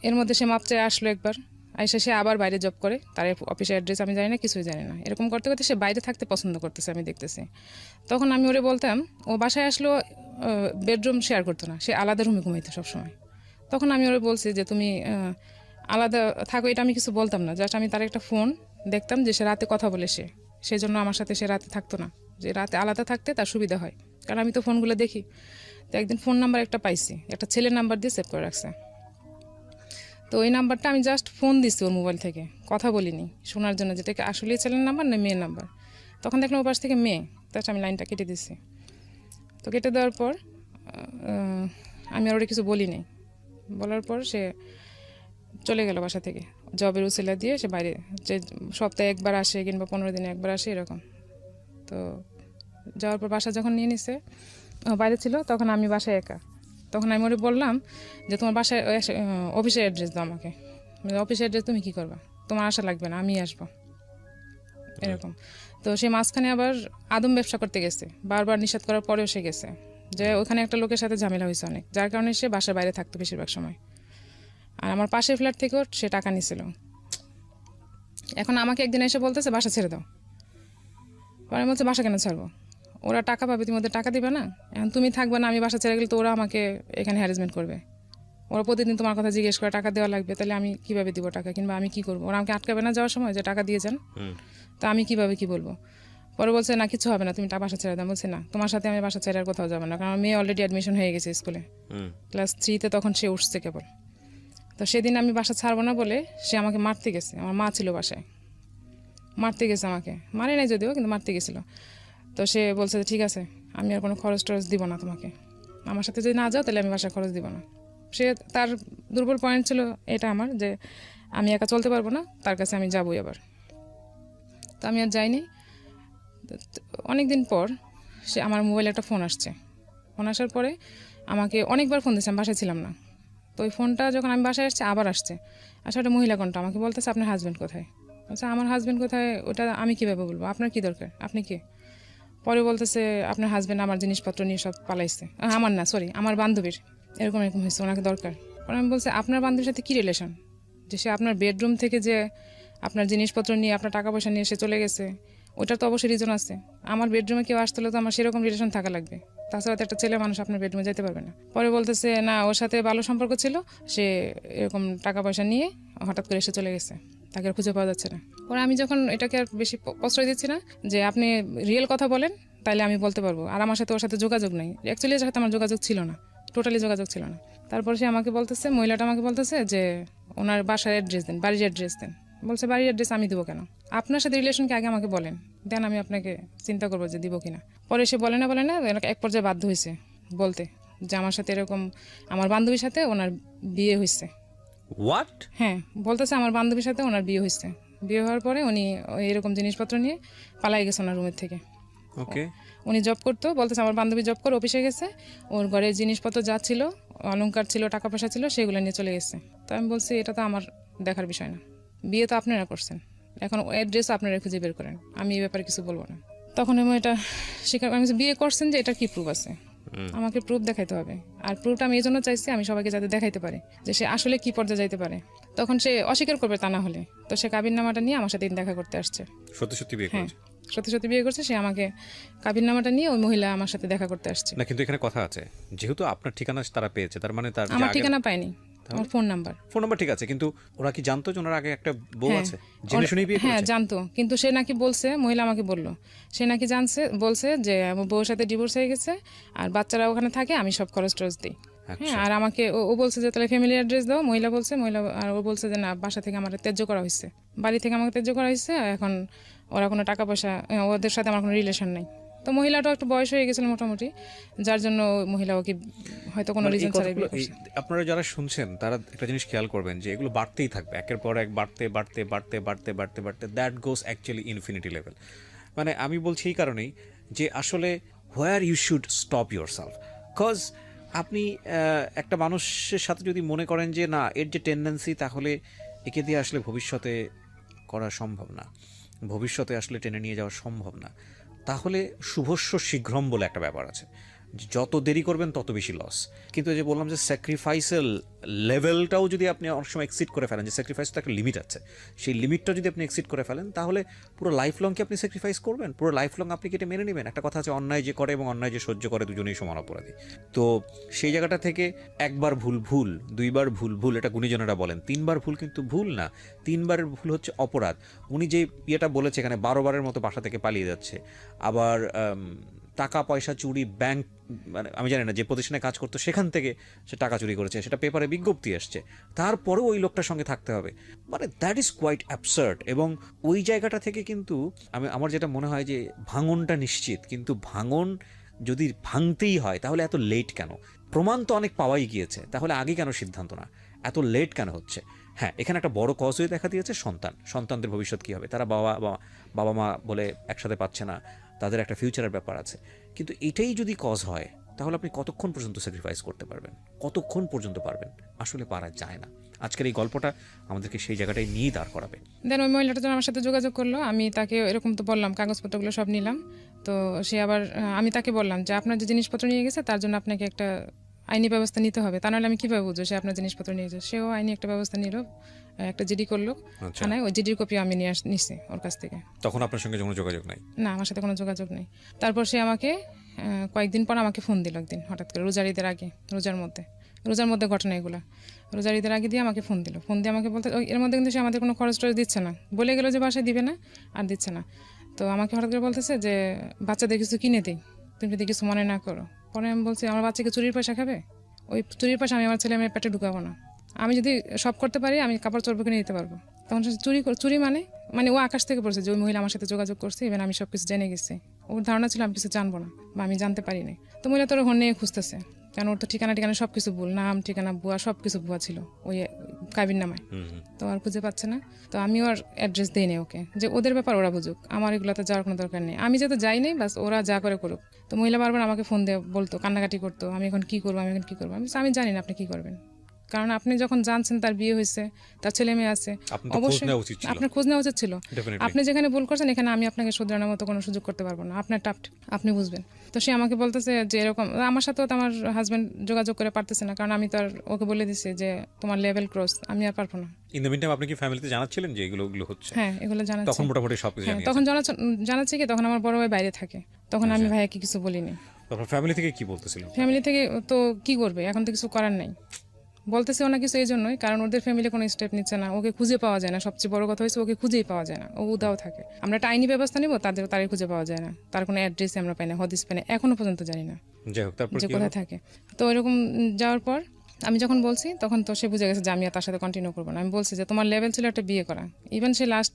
এর মধ্যে সে মাপ চেয়ে আসলো একবার, আইসা সে আবার বাইরে জব করে, তার অফিসের অ্যাড্রেস আমি জানি না, কিছুই জানি না। এরকম করতে করতে সে বাইরে থাকতে পছন্দ করতেছে, আমি দেখতেছি। তখন আমি ওরে বলতাম, ও বাসায় আসলেও বেডরুম শেয়ার করতো না, সে আলাদা রুমে ঘুমাইতো সবসময়। তখন আমি ওরে বলছি যে তুমি আলাদা থাকো, এটা আমি কিছু বলতাম না, জাস্ট আমি তার একটা ফোন দেখতাম যে সে রাতে কথা বলে, সেই জন্য আমার সাথে সে রাতে থাকতো না, যে রাতে আলাদা থাকতে তার সুবিধা হয়, কারণ আমি তো ফোনগুলো দেখি। তো একদিন ফোন নাম্বার একটা পাইছি, একটা ছেলের নাম্বার দিয়ে সেভ করে রাখছে। তো ওই নাম্বারটা আমি জাস্ট ফোন দিচ্ছি ওর মোবাইল থেকে, কথা বলিনি, শোনার জন্য যেটাকে আসলেই ছেলের নাম্বার না মেয়ের নাম্বার। তখন দেখলাম ওর পাশ থেকে মেয়ে, জাস্ট আমি লাইনটা কেটে দিচ্ছি। তো কেটে দেওয়ার পর আমি আর ওটা কিছু বলিনি। বলার পর সে চলে গেল বাসা থেকে, জবের উসিলা দিয়ে সে বাইরে, যে সপ্তাহে একবার আসে কিংবা 15 দিনে একবার আসে এরকম। তো যাওয়ার পর বাসা যখন নিয়ে নিছে, বাইরে ছিল, তখন আমি বাসায় একা। তখন আমি ওরে বললাম যে তোমার বাসায় অফিসের অ্যাড্রেস দাও আমাকে। অফিসের অ্যাড্রেস তুমি কী করবা, তোমার আসা লাগবে না, আমি আসবো, এরকম। তো সে মাঝখানে আবার আদম ব্যবসা করতে গেছে, বারবার নিষেধ করার পরেও সে গেছে, যে ওখানে একটা লোকের সাথে ঝামেলা হয়েছে অনেক, যার কারণে সে বাসার বাইরে থাকতো বেশিরভাগ সময়। আর আমার পাশের ফ্ল্যাট থেকেও সে টাকা নিছিল। এখন আমাকে একদিন এসে বলতেছে বাসা ছেড়ে দাও। পরে আমি বলছে বাসা কেন ছাড়বো, ওরা টাকা পাবে, তুমি ওদের টাকা দিবে না, এখন তুমি থাকবে না, আমি বাসা ছেড়ে গেলে তো ওরা আমাকে এখানে হ্যারাসমেন্ট করবে, ওরা প্রতিদিন তোমার কথা জিজ্ঞেস করে টাকা দেওয়া লাগবে, তাহলে আমি কিভাবে দিব টাকা, কিংবা আমি কি করবো, ওরা আমাকে আটকাবে না যাওয়ার সময় যে টাকা দিয়ে যান, তা আমি কিভাবে কি বলবো। পরে বলছে না কিছু হবে না, তুমি বাসা ছেড়ে দাও। বলছে না, তোমার সাথে আমি বাসা ছেড়ে আর কোথাও যাবো না, কারণ আমার মেয়ে অলরেডি অ্যাডমিশন হয়ে গেছে স্কুলে, ক্লাস 3-তে তখন সে উঠছে কেবল। তো সেদিন আমি বাসা ছাড়বো না বলে সে আমাকে মারতে গেছে, আমার মা ছিল বাসায়, মারতে গেছে আমাকে, মারে নাই যদিও, কিন্তু মারতে গেছিলো। তো সে বলছে যে ঠিক আছে, আমি আর কোনো খরচ টরচ দিব না তোমাকে, আমার সাথে যদি না যাও তাহলে আমি বাসায় খরচ দিব না। সে তার দুর্বল পয়েন্ট ছিল এটা আমার, যে আমি একা চলতে পারবো না, তার কাছে আমি যাবোই আবার। তো আমি আর যাইনি। অনেক দিন পর সে আমার মোবাইলে একটা ফোন আসছে, ফোন আসার পরে আমাকে অনেকবার ফোন দিয়েছে, আমি বাসায় ছিলাম না। তো ওই ফোনটা যখন আমি বাসায় আসছে, আবার আসছে, আসলে একটা মহিলা কণ্ঠ, আমাকে বলতেছে আপনার হাজব্যান্ড কোথায়। আচ্ছা আমার হাজব্যান্ড কোথায় ওটা আমি কীভাবে বলবো, আপনার কী দরকার, আপনি কে। পরে বলতেছে আপনার হাজব্যান্ড আমার জিনিসপত্র নিয়ে সব পালাইছে, আমার না সরি আমার বান্ধবীর, এরকম এরকম হয়েছে, ওনাকে দরকার। পরে আমি বলছি আপনার বান্ধবীর সাথে কী রিলেশন, যে সে আপনার বেডরুম থেকে যে আপনার জিনিসপত্র নিয়ে আপনার টাকা পয়সা নিয়ে সে চলে গেছে, ওটার তো অবশ্যই রিজন আছে। আমার বেডরুমে কেউ আসতে হলে তো আমার সেরকম রিলেশন থাকা লাগবে, তাছাড়া তো একটা ছেলে মানুষ আপনার বেডরুমে যেতে পারবে না। পরে বলতেছে না ওর সাথে ভালো সম্পর্ক ছিল, সে এরকম টাকা পয়সা নিয়ে হঠাৎ করে এসে চলে গেছে, তাকে আর খুঁজে পাওয়া যাচ্ছে না। পরে আমি যখন এটাকে আর বেশি প্রশ্রয় দিচ্ছি না, যে আপনি রিয়েল কথা বলেন তাইলে আমি বলতে পারবো, আর আমার সাথে ওর সাথে যোগাযোগ নেই, অ্যাকচুয়ালি এর সাথে আমার যোগাযোগ ছিল না, টোটালি যোগাযোগ ছিল না। তারপর সে আমাকে বলতেছে, মহিলাটা আমাকে বলতেছে যে ওনার বাসার অ্যাড্রেস দেন, বাড়ির অ্যাড্রেস দেন। বলছে বাড়ির অ্যাড্রেস আমি দেবো কেন, আপনার সাথে রিলেশনকে আগে আমাকে বলেন, দেন আমি আপনাকে চিন্তা করবো যে দিব কিনা। পরে সে বলে না এক পর্যায়ে বাধ্য হয়েছে বলতে যে আমার সাথে এরকম, আমার বান্ধবীর সাথে ওনার বিয়ে হয়েছে। হোয়াট? হ্যাঁ বলতেছে আমার বান্ধবীর সাথে ওনার বিয়ে হয়েছে, বিয়ে হওয়ার পরে উনি এরকম জিনিসপত্র নিয়ে পালাই গেছে ওনার রুমের থেকে। ওকে, উনি জব করতো, বলতেছে আমার বান্ধবী জব করে অফিসে গেছে, ওর ঘরে জিনিসপত্র যা ছিল, অলংকার ছিল, টাকা পয়সা ছিল, সেগুলো নিয়ে চলে গেছে। তো আমি বলছি এটা তো আমার দেখার বিষয় না, বিয়ে তো আপনারা করছেন, এখন অ্যাড্রেসও আপনারা খুঁজে বের করেন, আমি এই ব্যাপারে কিছু বলবো না। তখন আমি এটা স্বীকার, আমি বিয়ে করছেন যে এটা কি প্রুফ আছে, আমাকে প্রুফ দেখাইতে হবে। আর প্রুফটা আমি এই জন্য চাইছি আমি সবাইকে যাতে দেখাইতে পারি যে সে আসলে কি পর্যায়ে যাইতে পারে। তখন সে অস্বীকার করবে তা না হলে, তো সে কাবিননামাটা নিয়ে আমার সাথে দেখা করতে আসছে। সত্যি সত্যি বিয়ে হ্যাঁ করেছে? সত্যি সত্যি বিয়ে করছে, সে আমাকে কাবিননামাটা নিয়ে ওই মহিলা আমার সাথে দেখা করতে আসছে। না কিন্তু এখানে কথা আছে, যেহেতু আপনার ঠিকানা তারা পেয়েছে, তার মানে তার আমার ঠিকানা পায়নি, আমার ফোন নাম্বার ঠিক আছে, কিন্তু ওরা কি জানতো যে ওনার আগে একটা বউ আছে, জেনে শুনেই বিয়ে হ্যাঁ করেছে? জানতো, কিন্তু সে নাকি বলছে, মহিলা আমাকে বললো, সে নাকি জানছে, বলছে যে আমার বউর সাথে ডিভোর্স হয়ে গেছে আর বাচ্চারা ওখানে থাকে, আমি সব খরচ টরচ দিই। হ্যাঁ আর আমাকে ও বলছে যে তাহলে ফ্যামিলি অ্যাড্রেস দাও, মহিলা বলছে, আর ও বলছে যে না বাসা থেকে আমার ত্যায্য করা হয়েছে, বাড়ি থেকে আমাকে ত্যায্য করা হয়েছে, এখন ওরা কোনো টাকা পয়সা, ওদের সাথে আমার কোনো রিলেশন নেই। তো মহিলাটাও একটু বয়স হয়ে গেছিল মোটামুটি, যার জন্য মহিলা ওকে হয়তো কোনো রিজন ছাড়াই বিয়ে করছে। আপনারা যারা শুনছেন তারা একটা জিনিস খেয়াল করবেন যে এগুলো বাড়তেই থাকবে, একের পর এক বাড়তে বাড়তে বাড়তে বাড়তে বাড়তে বাড়তে that goes actually infinity level. মানে আমি বলছি এই কারণেই যে আসলে where you should stop yourself, cause আপনি একটা মানুষের সাথে যদি মনে করেন যে না এর যে টেন্ডেন্সি, তাহলে একে দিয়ে আসলে ভবিষ্যতে করা সম্ভব না, ভবিষ্যতে আসলে টেনে নিয়ে যাওয়া সম্ভব না, তাহলে শুভস্য শীঘ্রম বলে একটা ব্যাপার আছে। যত দেরি করবেন তত বেশি লস। কিন্তু এই যে বললাম যে স্যাক্রিফাইসের লেভেলটাও যদি আপনি অনেক সময় এক্সিড করে ফেলেন, যে স্যাক্রিফাইস তো একটা লিমিট আছে, সেই লিমিটটা যদি আপনি এক্সিড করে ফেলেন তাহলে পুরো লাইফ লং কি আপনি স্যাক্রিফাইস করবেন? পুরো লাইফ লং আপনি কি এটা মেনে নেবেন? একটা কথা আছে, অন্যায় যে করে এবং অন্যায় যে সহ্য করে দুজনেই সমান অপরাধী। তো সেই জায়গাটা থেকে একবার ভুল ভুল, দুইবার ভুল ভুল, এটা গুণীজনেরা বলেন, তিনবার ভুল কিন্তু ভুল না, তিনবারের ভুল হচ্ছে অপরাধ। উনি যে ইয়েটা বলেছে এখানে 12 বারের মতো বাসা থেকে পালিয়ে যাচ্ছে, আবার টাকা পয়সা চুরি, ব্যাংক, মানে আমি জানি না যে প্রতিষ্ঠানে কাজ করতো সেখান থেকে সে টাকা চুরি করেছে, সেটা পেপারে বিজ্ঞপ্তি আসছে, তারপরেও ওই লোকটার সঙ্গে থাকতে হবে, মানে দ্যাট ইজ কোয়াইট অ্যাবসার্ড। এবং ওই জায়গাটা থেকে কিন্তু আমার যেটা মনে হয় যে ভাঙনটা নিশ্চিত, কিন্তু ভাঙন যদি ভাঙতেই হয় তাহলে এত লেট কেন? প্রমাণ তো অনেক পাওয়াই গিয়েছে, তাহলে আগে কেন সিদ্ধান্ত না? এত লেট কেন হচ্ছে? হ্যাঁ, এখানে একটা বড় কজ হয়ে দেখা দিয়েছে সন্তানদের ভবিষ্যৎ কী হবে, তারা বাবা মা বলে একসাথে পাচ্ছে না, তাদের একটা ফিউচারের ব্যাপার আছে। কিন্তু এটাই যদি কজ হয় তাহলে আপনি কতক্ষণ পর্যন্ত স্যাক্রিফাইস করতে পারবেন, কতক্ষণ পর্যন্ত পারবেন? আসলে পারা যায় না। আজকের এই গল্পটা আমাদেরকে সেই জায়গাটাই নিয়ে দাঁড় করাবে। দেন ওই মহিলাটা যখন আমার সাথে যোগাযোগ করলো, আমি তাকে এরকম তো বললাম, কাগজপত্রগুলো সব নিলাম। তো সে আবার আমি তাকে বললাম যে আপনার যে জিনিসপত্র নিয়ে গেছে তার জন্য আপনাকে একটা আইনি ব্যবস্থা নিতে হবে, তা নাহলে আমি কীভাবে বুঝবো সে আপনার জিনিসপত্র নিয়ে গেছে। সেও আইনি একটা ব্যবস্থা নিল, একটা জিডি করলো থানায়, ওই জিডির কপি আমি নিচ্ছি ওর কাছ থেকে। তখন আপনার সঙ্গে কোনো যোগাযোগ নাই? না, আমার সাথে কোনো যোগাযোগ নেই। তারপর সে আমাকে কয়েকদিন পর আমাকে ফোন দিল একদিন হঠাৎ করে, রোজার ঈদের আগে, রোজার মধ্যে ঘটনা এগুলো। রোজার ঈদের আগে দিয়ে আমাকে ফোন দিয়ে আমাকে বলতে, এর মধ্যে কিন্তু সে আমাদের কোনো খরচ টরচ দিচ্ছে না, বলে গেলো যে বাসায় দিবে না, আর দিচ্ছে না। তো আমাকে হঠাৎ করে বলতেছে যে বাচ্চাদের কিছু কিনে দিই, তুমি যদি কিছু মনে না করো। পরে আমি বলছি আমার বাচ্চাকে চুরির পয়সা খাবে? ওই চুরির পয়সা আমি আমার ছেলে মেয়ের পেটে ঢুকাবো না। আমি যদি সব করতে পারি আমি কাপড় চোপড় কিনে দিতে পারবো। তখন সে চুরি মানে ও আকাশ থেকে পড়ছে যে ওই মহিলা আমার সাথে যোগাযোগ করছে, ইভেন আমি সব কিছু জেনে গেছি। ওর ধারণা ছিল আমি কিছু জানবো না বা আমি জানতে পারি না। তো মহিলা তোর ঘর নিয়ে খুঁজতেছে, কারণ ওর তো ঠিকানা সব কিছু ভুল, নাম ঠিকানা ভুয়া, সব কিছু ভুয়া ছিল ওই কাবির নামায়। তো আর খুঁজে পাচ্ছে না। তো আমি ওর অ্যাড্রেস দিই নি ওকে, যে ওদের ব্যাপার ওরা বুঝুক, আমার এগুলোতে যাওয়ার কোনো দরকার নেই, আমি যাতে যাই নেই, বাস ওরা যা করে করুক। তো মহিলা বারবার আমাকে ফোন দিয়ে বলতো, কান্নাকাটি করতো, আমি এখন কি করবো, আমি জানি না আপনি কি করবেন, কারণ আপনি যখন জানছেন তার বিয়ে হয়েছে, তার ছেলে মেয়ে আছে, অবশ্যই আপনার খোঁজ নেওয়া উচিত ছিল। আপনি যেখানে ভুল করছেন এখানে আমি আপনাকে শুধরানোর মতো কোনো সুযোগ করতে পারবো না, আপনার আপনি বুঝবেন। তো সে আমাকে বলতেছে যে এরকম, আমার সাথেও তো আমার হাজব্যান্ড যোগাযোগ করে পারতেছে না, কারণ আমি তো আর ওকে বলে দিছি যে তোমার লেভেল ক্রস, আমি আর পারবো না। ইন দ্য মিনটাইম আপনি কি ফ্যামিলিতে জানাচ্ছিলেন যে এগুলো হচ্ছে? হ্যাঁ, এগুলো জানাচ্ছি। তখন মোটামুটি সবকিছু জানিয়েছেন? তখন জানাচ্ছি কি, তখন আমার বড় ভাই বাইরে থাকে, তখন আমি ভাইয়াকে কিছু বলিনি। তারপর ফ্যামিলি থেকে কি বলতেছিলেন? ফ্যামিলি থেকে তো কি করবে, এখন তো কিছু করার নাই, বলতেছেও না কিছু, এই জন্যই কারণ ওদের ফ্যামিলি কোনো স্টেপ নিচ্ছে না, ওকে খুঁজে পাওয়া যায় না। সবচেয়ে বড় কথা হয়েছে ওকে খুঁজেই পাওয়া যায় না, ও উদাও থাকে। আমরা একটা আইনি ব্যবস্থা নিব, তারই খুঁজে পাওয়া যায় না, তার কোনো অ্যাড্রেসই আমরা পাই না, হদিস পাই না, এখনো পর্যন্ত জানি না যে কোথায় থাকে। তো এরকম যাওয়ার পর আমি যখন বলছি তখন তো সে বুঝে গেছে যে আমি আর তার সাথে কন্টিনিউ করবো না। আমি বলছি যে তোমার লেভেল ছিল একটা বিয়ে করা। ইভেন সে লাস্ট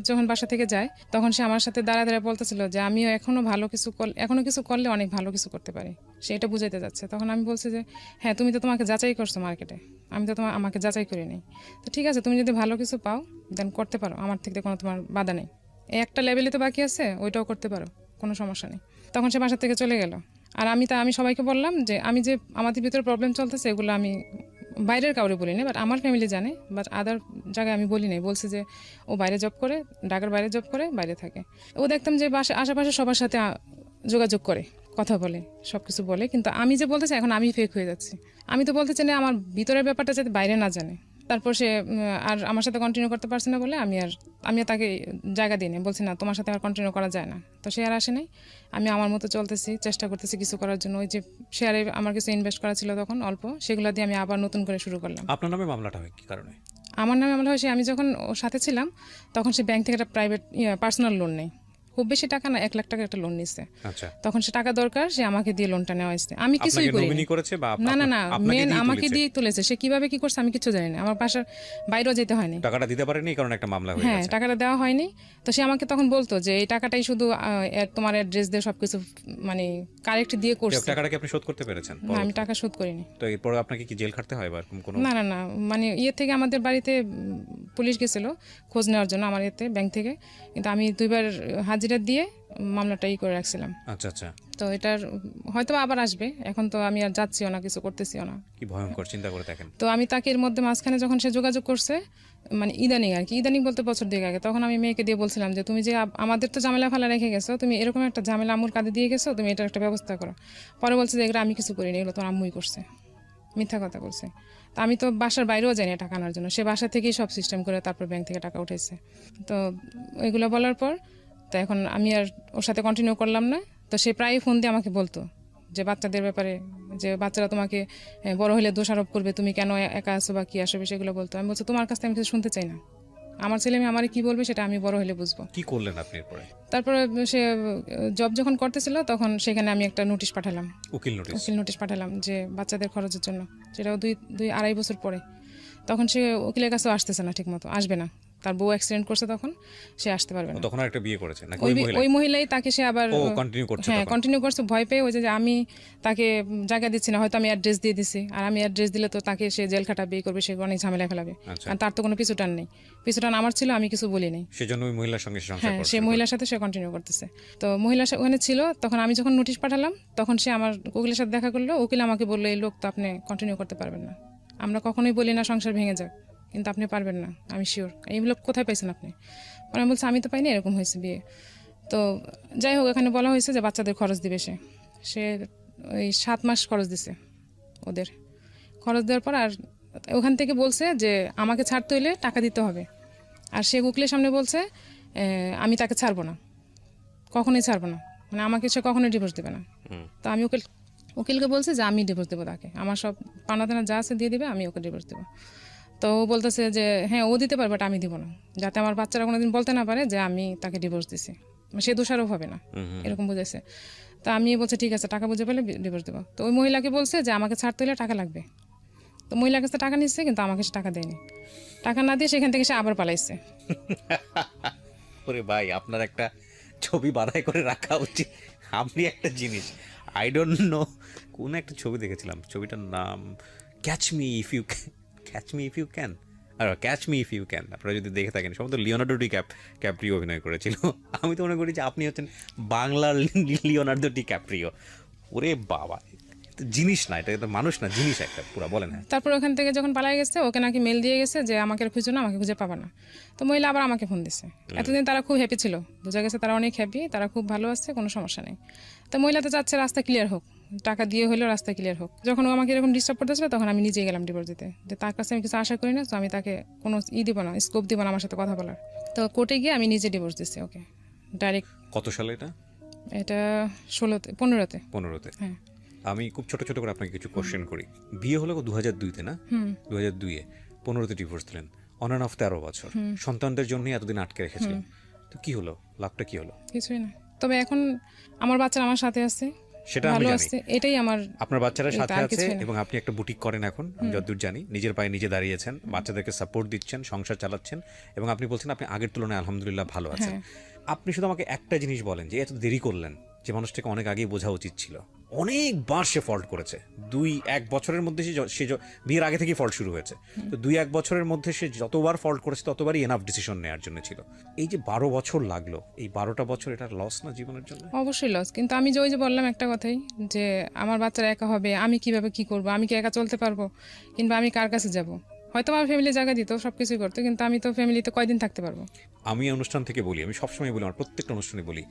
যখন বাসা থেকে যায় তখন সে আমার সাথে দাঁড়া বলতেছিল যে আমিও এখনো কিছু করলে অনেক ভালো কিছু করতে পারি, সে এটা বুঝাইতে যাচ্ছে। তখন আমি বলছি যে হ্যাঁ, তুমি তো তোমাকে যাচাই করছো মার্কেটে, আমি তো আমাকে যাচাই করি নাই। তো ঠিক আছে, তুমি যদি ভালো কিছু পাও দেন করতে পারো, আমার থেকে কোনো তোমার বাধা নেই। এই একটা লেভেলই তো বাকি আছে, ওইটাও করতে পারো, কোনো সমস্যা নেই। তখন সে বাসা থেকে চলে গেল। আর আমি সবাইকে বললাম যে আমি যে আমাদের ভিতরে প্রবলেম চলতেছে এগুলো আমি বাইরের কাউরে বলি না, বাট আমার ফ্যামিলি জানে, বাট আদার জায়গায় আমি বলি নাই। বলছি যে ও বাইরে জব করে, ঢাকার বাইরে জব করে, বাইরে থাকে। ও দেখতাম যে আশেপাশে সবার সাথে যোগাযোগ করে, কথা বলে, সব কিছু বলে, কিন্তু আমি যে বলতেছি এখন আমি ফেক হয়ে যাচ্ছি। আমি তো বলতে চাই না আমার ভিতরের ব্যাপারটা যাতে বাইরে না জানে। তারপর সে আর আমার সাথে কন্টিনিউ করতে পারছে না বলে আমি তাকে জায়গা দিই না, বলছি না তোমার সাথে আর কন্টিনিউ করা যায় না। তো সে আর আসে নাই, আমি আমার মতো চলতেছি, চেষ্টা করতেছি কিছু করার জন্য। ওই যে শেয়ারে আমার কিছু ইনভেস্ট করা ছিল তখন অল্প, সেগুলো দিয়ে আমি আবার নতুন করে শুরু করলাম। আপনার নামে মামলাটা হয় কি কারণে? আমার নামে মামলা হয়, আমি যখন ওর সাথে ছিলাম তখন সে ব্যাংক থেকে একটা প্রাইভেট পার্সোনাল লোন নেই, খুব বেশি টাকা না, 1 লাখ টাকা একটা লোন নিচ্ছে। তখন সে টাকা দরকার, সে আমাকে দিয়ে লোনটা নেওয়া হয়েছে। আমি কিছুই করিনি। না, মেন আমাকে দিয়ে তুলেছে। সে কিভাবে কি করছে আমি কিছু জানি না, আমার বাসার বাইরেও যেতে হয়নি, টাকাটা দিতে পারেনি, কারণ একটা মামলা হয়ে গেছে। হ্যাঁ, টাকাটা দেওয়া হয়নি। তো সে আমাকে তখন বলতো যে এই টাকাটাই শুধু তোমার অ্যাড্রেস দিয়ে সবকিছু মানে কারেক্ট দিয়ে করছে। টাকাটা কি আপনি শোধ করতে পেরেছেন? না, আমি টাকা শোধ করিনি। তো এরপর আপনাকে কি জেল খাটতে হয় বা কোনো? না, মানে থেকে আমাদের বাড়িতে পুলিশ গেছিল খোঁজ নেওয়ার জন্য আমার ব্যাংক থেকে, কিন্তু আমি 2বার হাজিরা দিয়ে মামলাটাই করে রাখছিলাম। আচ্ছা। তো এটার হয়তো আবার আসবে, এখন তো আমি আর যাচ্ছিও না, কিছু করতেছিও না। কি ভয়ঙ্কর, চিন্তা করে দেখেন। তো আমি তাকে এর মধ্যে মাঝখানে যখন সে যোগাযোগ করছে মানে ইদানিং আর কি, ইদানিং বলতে বছর দুয়েক আগে, তখন আমি মেয়েকে দিয়ে বলছিলাম যে তুমি যে আমাদের তো ঝামেলা ফালা রেখে গেছো, তুমি এরকম একটা ঝামেলা আম্মুর কাঁধে দিয়ে গেছো, তুমি এটার একটা ব্যবস্থা করো। পরে বলছে যে এগুলো আমি কিছু করিনি, এগুলো তোমার আম্মুই করছে, মিথ্যা কথা করছে। তা আমি তো বাসার বাইরেও যাই না টাকা আনার জন্য, সে বাসা থেকেই সব সিস্টেম করে তারপর ব্যাংক থেকে টাকা উঠেছে। তো এগুলো বলার পর তো এখন আমি আর ওর সাথে কন্টিনিউ করলাম না। তো সে প্রায়ই ফোন দিয়ে আমাকে বলতো যে বাচ্চাদের ব্যাপারে, যে বাচ্চারা তোমাকে বড় হলে দোষারোপ করবে, তুমি কেন একা আসো বা কি আসবে সেগুলো বলতো। আমি বলছি তোমার কাছ থেকে আমি কিছু শুনতে চাই না, আমার ছেলে মেয়ে আমার কি বলবে সেটা আমি বড় হলে বুঝবো। কি করলেন আপনি এরপরে? তারপরে সে জব যখন করতেছিল তখন সেখানে আমি একটা নোটিশ পাঠালাম, উকিল নোটিশ? উকিল নোটিশ পাঠালাম যে বাচ্চাদের খরচের জন্য, সেটাও দুই আড়াই বছর পরে। তখন সে উকিলের কাছেও আসতেছে না, ঠিক মতো আসবে না, তার বউ অ্যাক্সিডেন্ট করছে, তখন সে আসতে পারবে না। তখন একটা বিয়ে করেছে নাকি ওই ওই মহিলা? ওই মহিলাই তাকে সে আবার কন্টিনিউ করছে? হ্যাঁ কন্টিনিউ করছে, ভয় পেয়ে। ওই যে আমি তাকে জায়গা দিচ্ছি না, হয়তো আমি অ্যাড্রেস দিয়ে দিছি, আর আমি অ্যাড্রেস দিলে তো তাকে সে জেল খাটাবে, করবে, সে অনেক ঝামেলায় ফেলাবে। আচ্ছা। আর তার তো কোনো পিছুটান নেই, পিছুটান আমার ছিল, আমি কিছু বলি নাই। সেজন্য ওই মহিলার সঙ্গে সংসার হ্যাঁ, করছে? সে মহিলার সাথে সে কন্টিনিউ করতেছে। তো মহিলা ওখানে ছিল, তখন আমি যখন নোটিশ পাঠালাম তখন সে আমার উকিলের সাথে দেখা করলো। উকিল আমাকে বললো এই লোক তো আপনি কন্টিনিউ করতে পারবেন না, আমরা কখনোই বলি না সংসার ভেঙে যাক, কিন্তু আপনি পারবেন না, আমি শিওর। এই লোক কোথায় পাইছেন আপনি? আমি বলছি আমি তো পাইনি, এরকম হয়েছে বিয়ে। তো যাই হোক, এখানে বলা হয়েছে যে বাচ্চাদের খরচ দিবে সে। সে ওই 7 মাস খরচ দিছে ওদের। খরচ দেওয়ার পর আর ওখান থেকে বলছে যে আমাকে ছাড়তে হইলে টাকা দিতে হবে। আর সে উকিলের সামনে বলছে আমি তাকে ছাড়বো না, কখনোই ছাড়বো না, মানে আমাকে সে কখনোই ডিভোর্স দেবে না। তো আমি উকিলকে বলছি যে আমি ডিভোর্স দেবো তাকে, আমার সব পাওনা যা আছে দিয়ে দিবে, আমি ওকে ডিভোর্স দেবো। তো ও বলতেছে যে হ্যাঁ ও দিতে পারবে, বাট আমি দিব না, যাতে আমার বাচ্চারা কোনোদিন বলতে না পারে যে আমি তাকে ডিভোর্স দিছি, সে দোষারোপ হবে না, এরকম বুঝেছে। তো আমি বলছি ঠিক আছে, টাকা বুঝে পেলে ডিভোর্স দেবো। তো ওই মহিলাকে বলছে যে আমাকে ছাড়তে হলে টাকা লাগবে। তো মহিলার কাছে টাকা নিচ্ছে, কিন্তু আমাকে সে টাকা দেয়নি। টাকা না দিয়ে সেখান থেকে সে আবার পালাইছে। ওরে ভাই, আপনার একটা ছবি বাঁধাই করে রাখা উচিত। আপনি একটা জিনিস, আই ডোন্ট নো, কোন একটা ছবি দেখেছিলাম, ছবিটার নাম catch me if you can, আর catch me if you can, আপনারা যদি দেখে থাকেন, সম্ভবত লিওনার্দো ক্যাপ্রিও অভিনয় করেছিল। আমি তো মনে করি যে আপনি হচ্ছেন বাংলার লিওনার্দো ক্যাপ্রিও। ওরে বাবা, জিনিস না এটা, তো মানুষ না, জিনিস একটা পুরা। বলেন। হ্যাঁ, তারপর ওখান থেকে যখন পালাই গেছে, ওকে নাকি মেল দিয়ে গেছে যে আমাকে আর খুঁজো না, আমাকে খুঁজে পাবা না। তো মহিলা আবার আমাকে ফোন দিছে। এতদিন তারা খুব হ্যাপি ছিল, বোঝা গেছে তারা অনেক হ্যাপি, তারা খুব ভালো আছে, কোনো সমস্যা নেই। তো মহিলা তো চাচ্ছে রাস্তা ক্লিয়ার হোক, টাকা দিয়ে হলেও রাস্তা ক্লিয়ার হোক। যখন ও আমাকে এরকম ডিস্টার্ব করতেছিল, তখন আমি নিজেই গেলাম ডিভোর্স দিতে, যে তার কাছে আমি কিছু আশা করি না, তো আমি তাকে কোনো দিব না, স্কোপ দিব না আমার সাথে কথা বলার। তো কোর্টে গিয়ে আমি নিজে ডিভোর্স দিচ্ছি ওকে ডাইরেক্ট। কত সালে এটা? এটা 16-তে 15-তে। 15-তে? হ্যাঁ। আমি খুব ছোট ছোট করে আপনাকে কিছু কোশ্চেন করি। বিয়ে হলো 2002-তে না? 2002-এ 15-তে ডিভোর্স দিলেন, অন অ্যান্ড অফ 13 বছর, সন্তানদের জন্যই এতদিন আটকে রেখেছিলেন। তো কি হলো, লাভটা কি হলো? কিছুই না, তবে এখন আমার বাচ্চারা আমার সাথে আছে, সেটা আমি ভালো জানি। আছে, এটাই আমার। আপনার বাচ্চারা সাথে আর আছে কিছুই না। এবং আপনি একটা বুটিক করেন এখন, আমি যতদূর জানি, নিজের পায়ে নিজে দাঁড়িয়েছেন, বাচ্চাদেরকে সাপোর্ট দিচ্ছেন, সংসার চালাচ্ছেন, এবং আপনি বলছেন আপনি আগের তুলনায় আলহামদুলিল্লাহ ভালো আছেন। আপনি শুধু আমাকে একটা জিনিস বলেন, যে এত দেরি করলেন, যে মানুষটাকে অনেক আগেই বোঝা উচিত ছিল। অনেকবার সে ফল্ট করেছে, 2-1 বছরের মধ্যে সে বিয়ের আগে থেকেই ফল্ট শুরু হয়েছে, তো 2-1 বছরের মধ্যে সে যতবার ফল্ট করেছে ততবারই এনাফ ডিসিশন নেওয়ার জন্য ছিল। এই যে 12 বছর লাগলো, এই 12টা বছর এটা লস না জীবনের জন্য? অবশ্যই লস, কিন্তু আমি যে ওই যে বললাম একটা কথাই, যে আমার বাচ্চারা একা হবে, আমি কিভাবে কি করব, আমি কি একা চলতে পারবো, কিংবা আমি কার কাছে যাব? হয়তো আমার ফ্যামিলি জায়গা দিত, সবকিছুই করতো, কিন্তু আমি তো ফ্যামিলিতে কয়দিন থাকতে পারবো? আমি অনুষ্ঠান থেকে বলি, আমি সবসময় বলি, আমার প্রত্যেকটা অনুষ্ঠানে বলি,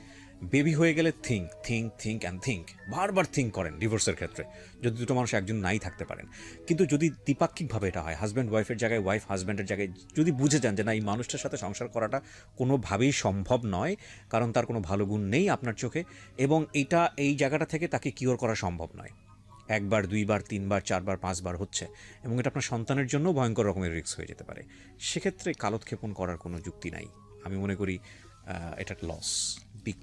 বেবি হয়ে গেলে থিঙ্ক, বারবার থিঙ্ক করেন ডিভোর্সের ক্ষেত্রে, যদি দুটো মানুষ একজন নাই থাকতে পারেন। কিন্তু যদি দ্বিপাক্ষিকভাবে এটা হয়, হাজব্যান্ড ওয়াইফের জায়গায়, ওয়াইফ হাজব্যান্ডের জায়গায়, যদি বুঝে যান যে না, এই মানুষটার সাথে সংসার করাটা কোনোভাবেই সম্ভব নয়, কারণ তার কোনো ভালো গুণ নেই আপনার চোখে, এবং এই জায়গাটা থেকে তাকে কিওর করা সম্ভব নয়, 1বার 2বার 3বার 4বার 5বার হচ্ছে, এবং এটা আপনার সন্তানের জন্য ভয়ঙ্কর রকমের রিস্ক হয়ে যেতে পারে, সেক্ষেত্রে কালোৎক্ষেপণ করার কোনো যুক্তি নাই। আমি মনে করি এটা loss, big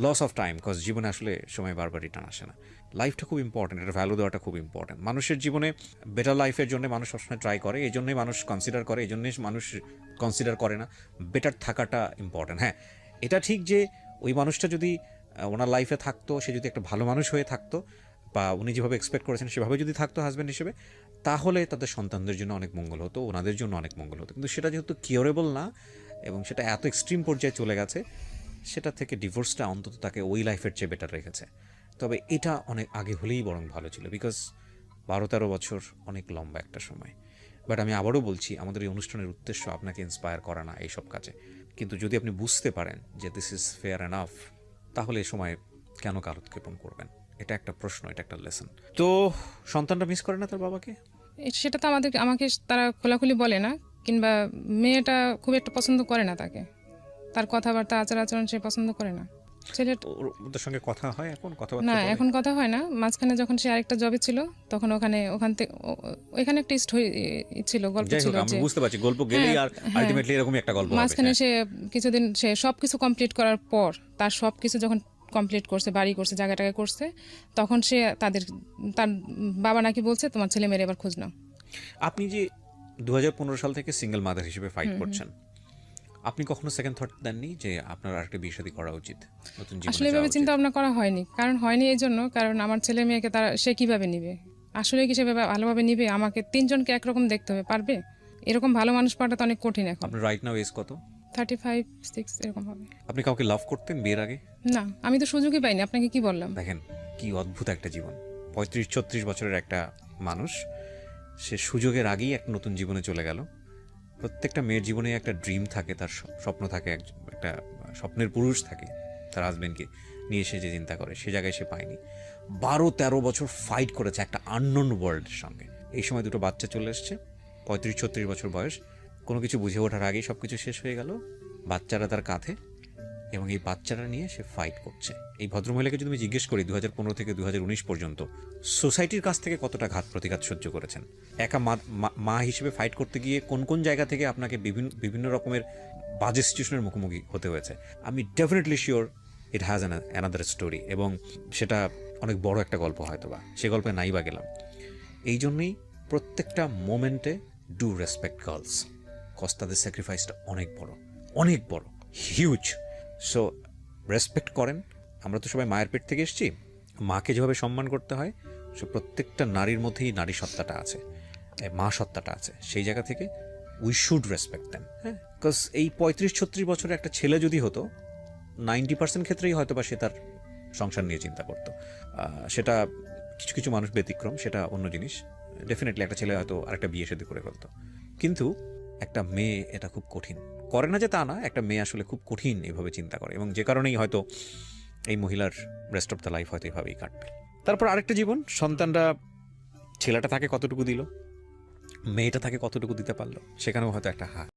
loss of time, cause জীবনে আসলে সময় বারবার রিটার্ন আসে না। লাইফটা খুব ইম্পর্টেন্ট, এটা ভ্যালু দেওয়াটা খুব ইম্পর্টেন্ট। মানুষের জীবনে বেটার লাইফের জন্য মানুষ সবসময় ট্রাই করে, এই জন্যই মানুষ কনসিডার করে, এই জন্যই মানুষ কনসিডার করে না বেটার থাকাটা ইম্পর্টেন্ট। হ্যাঁ, এটা ঠিক যে ওই মানুষটা যদি ওনার লাইফে থাকতো, সে যদি একটা ভালো মানুষ হয়ে থাকতো, বা উনি যেভাবে এক্সপেক্ট করেছেন সেভাবে যদি থাকতো হাজব্যান্ড হিসেবে, তাহলে তাদের সন্তানদের জন্য অনেক মঙ্গল হতো, ওনাদের জন্য অনেক মঙ্গল হতো। কিন্তু সেটা যেহেতু কিওরেবল না, এবং সেটা এত এক্সট্রিম পর্যায়ে চলে গেছে, সেটা থেকে ডিভোর্সটা অন্তত তাকে ওই লাইফের চেয়ে বেটার রেখেছে। তবে এটা অনেক আগে হলেই বরং ভালো ছিল, বিকজ 12-13 বছর অনেক লম্বা একটা সময়। বাট আমি আবারও বলছি, আমাদের এই অনুষ্ঠানের উদ্দেশ্য আপনাকে ইন্সপায়ার করা না এইসব কাজে। কিন্তু যদি আপনি বুঝতে পারেন যে দিস ইজ ফেয়ার এনাফ, তাহলে এ সময় কেন কালক্ষেপণ করবেন? এটা একটা প্রশ্ন, এটা একটা লেসন। তো সন্তানটা মিস করে না তার বাবাকে? সেটা তো আমাকে তারা খোলাখুলি বলে না, কিংবা মেয়েটা খুব একটা পছন্দ করে না তাকে, তার কথাবার্তা আচার আচরণ সে পছন্দ করে না। ছেলে ওদের সঙ্গে কথা হয় এখন, না, কথাবার্তা বলে? এখন কথা হয় না। মাঝখানে যখন সে আরেকটা জবে ছিল, তখন ওখান থেকে ওইখানে একটা ছিল, গল্প যাই ছিল হোক, আমি যে বুঝতে পারছি গল্প গেলেই আর আলটিমেটলি এরকমই একটা গল্প হবে। মাঝখানে হ্যাঁ। সে কিছুদিন সে সবকিছু কমপ্লিট করার পর, তার সবকিছু যখন কমপ্লিট করছে, বাড়ি করছে, জায়গাটাকে করছে, তখন সে তার বাবা নাকি বলছে তোমার ছেলে মেয়ের এবার খোঁজ নাও। আপনি যে 2015 সাল থেকে সিঙ্গেল মাদার হিসেবে ফাইট করছেন, আপনি কখনো সেকেন্ড থট দেননি যে আপনার আরেকটা বিয়ে শাদী করা উচিত, নতুন জীবনে আসলে যাওয়া এভাবে উচিত? চিন্তা ভাবনা করা হয়নি। হয়নি এই জন্য, কারণ আমার ছেলে মেয়েকে সে কিভাবে নিবে? আসলে কি সে ভালোভাবে নিবে? আমাকে তিনজনকে একরকম দেখতে হবে, পারবে? এরকম ভালো মানুষ পাওয়াটা তো অনেক কঠিন এখন। আপনার রাইট নাও এজ কত? 35-6 এরকম হবে। আপনি কাউকে লাভ করতেন বিয়ের আগে? না, আমি তো সুযোগই পাইনি। আপনাকে কি বললাম? দেখেন কি অদ্ভুত একটা জীবন। 35-36 বছরের একটা মানুষ, সে সুযোগের আগেই এক নতুন জীবনে চলে গেল। প্রত্যেকটা মেয়ের জীবনে একটা ড্রিম থাকে, তার স্বপ্ন থাকে, একটা স্বপ্নের পুরুষ থাকে, তার হাজবেন্ডকে নিয়ে সে যে চিন্তা করে, সে জায়গায় সে পায়নি। 12-13 বছর ফাইট করেছে একটা আননোন ওয়ার্ল্ডের সঙ্গে। এই সময় দুটো বাচ্চা চলে এসছে, 35-36 বছর বয়স, কোনো কিছু বুঝে ওঠার আগেই সব কিছু শেষ হয়ে গেল। বাচ্চারা তার কাঁধে, এবং এই বাচ্চারা নিয়ে সে ফাইট করছে। এই ভদ্রমহিলাকে যদি আমি জিজ্ঞেস করি 2015 থেকে 2019 পর্যন্ত সোসাইটির কাছ থেকে কতটা ঘাত প্রতিঘাত সহ্য করেছেন, একা মা হিসেবে ফাইট করতে গিয়ে কোন কোন জায়গা থেকে আপনাকে বিভিন্ন রকমের বাজে সিচুয়েশনের মুখোমুখি হতে হয়েছে, আমি definitely sure it has another story, এবং সেটা অনেক বড় একটা গল্প হয়তো বা, সে গল্পে নাই বা গেলাম। এই জন্যই প্রত্যেকটা মোমেন্টে ডু রেসপেক্ট গার্লস, কজ তাদের স্যাক্রিফাইসটা অনেক বড়, অনেক বড়, হিউজ। সো রেসপেক্ট করেন। আমরা তো সবাই মায়ের পেট থেকে এসেছি, মাকে যেভাবে সম্মান করতে হয়, সে প্রত্যেকটা নারীর মধ্যেই নারী সত্তাটা আছে, মা সত্তাটা আছে। সেই জায়গা থেকে উই শুড রেসপেক্ট দেম। হ্যাঁ, বিকজ এই 35-36 বছরের একটা ছেলে যদি হতো, 90% ক্ষেত্রেই হয়তো বা সে তার সংসার নিয়ে চিন্তা করতো। সেটা কিছু কিছু মানুষ ব্যতিক্রম, সেটা অন্য জিনিস। ডেফিনেটলি একটা ছেলে হয়তো আরেকটা বিয়ে শাদী করে ফেলতো, কিন্তু একটা মেয়ে এটা খুব কঠিন করে না, যে তা না, একটা মেয়ে আসলে খুব কঠিন এভাবে চিন্তা করে, এবং যে কারণেই হয়তো এই মহিলার রেস্ট অফ দ্য লাইফ হয়তো এভাবেই কাটবে। তারপর আরেকটা জীবন, সন্তানরা, ছেলেটা তাকে কতটুকু দিল, মেয়েটা তাকে কতটুকু দিতে পারলো, সেখানেও হয়তো একটা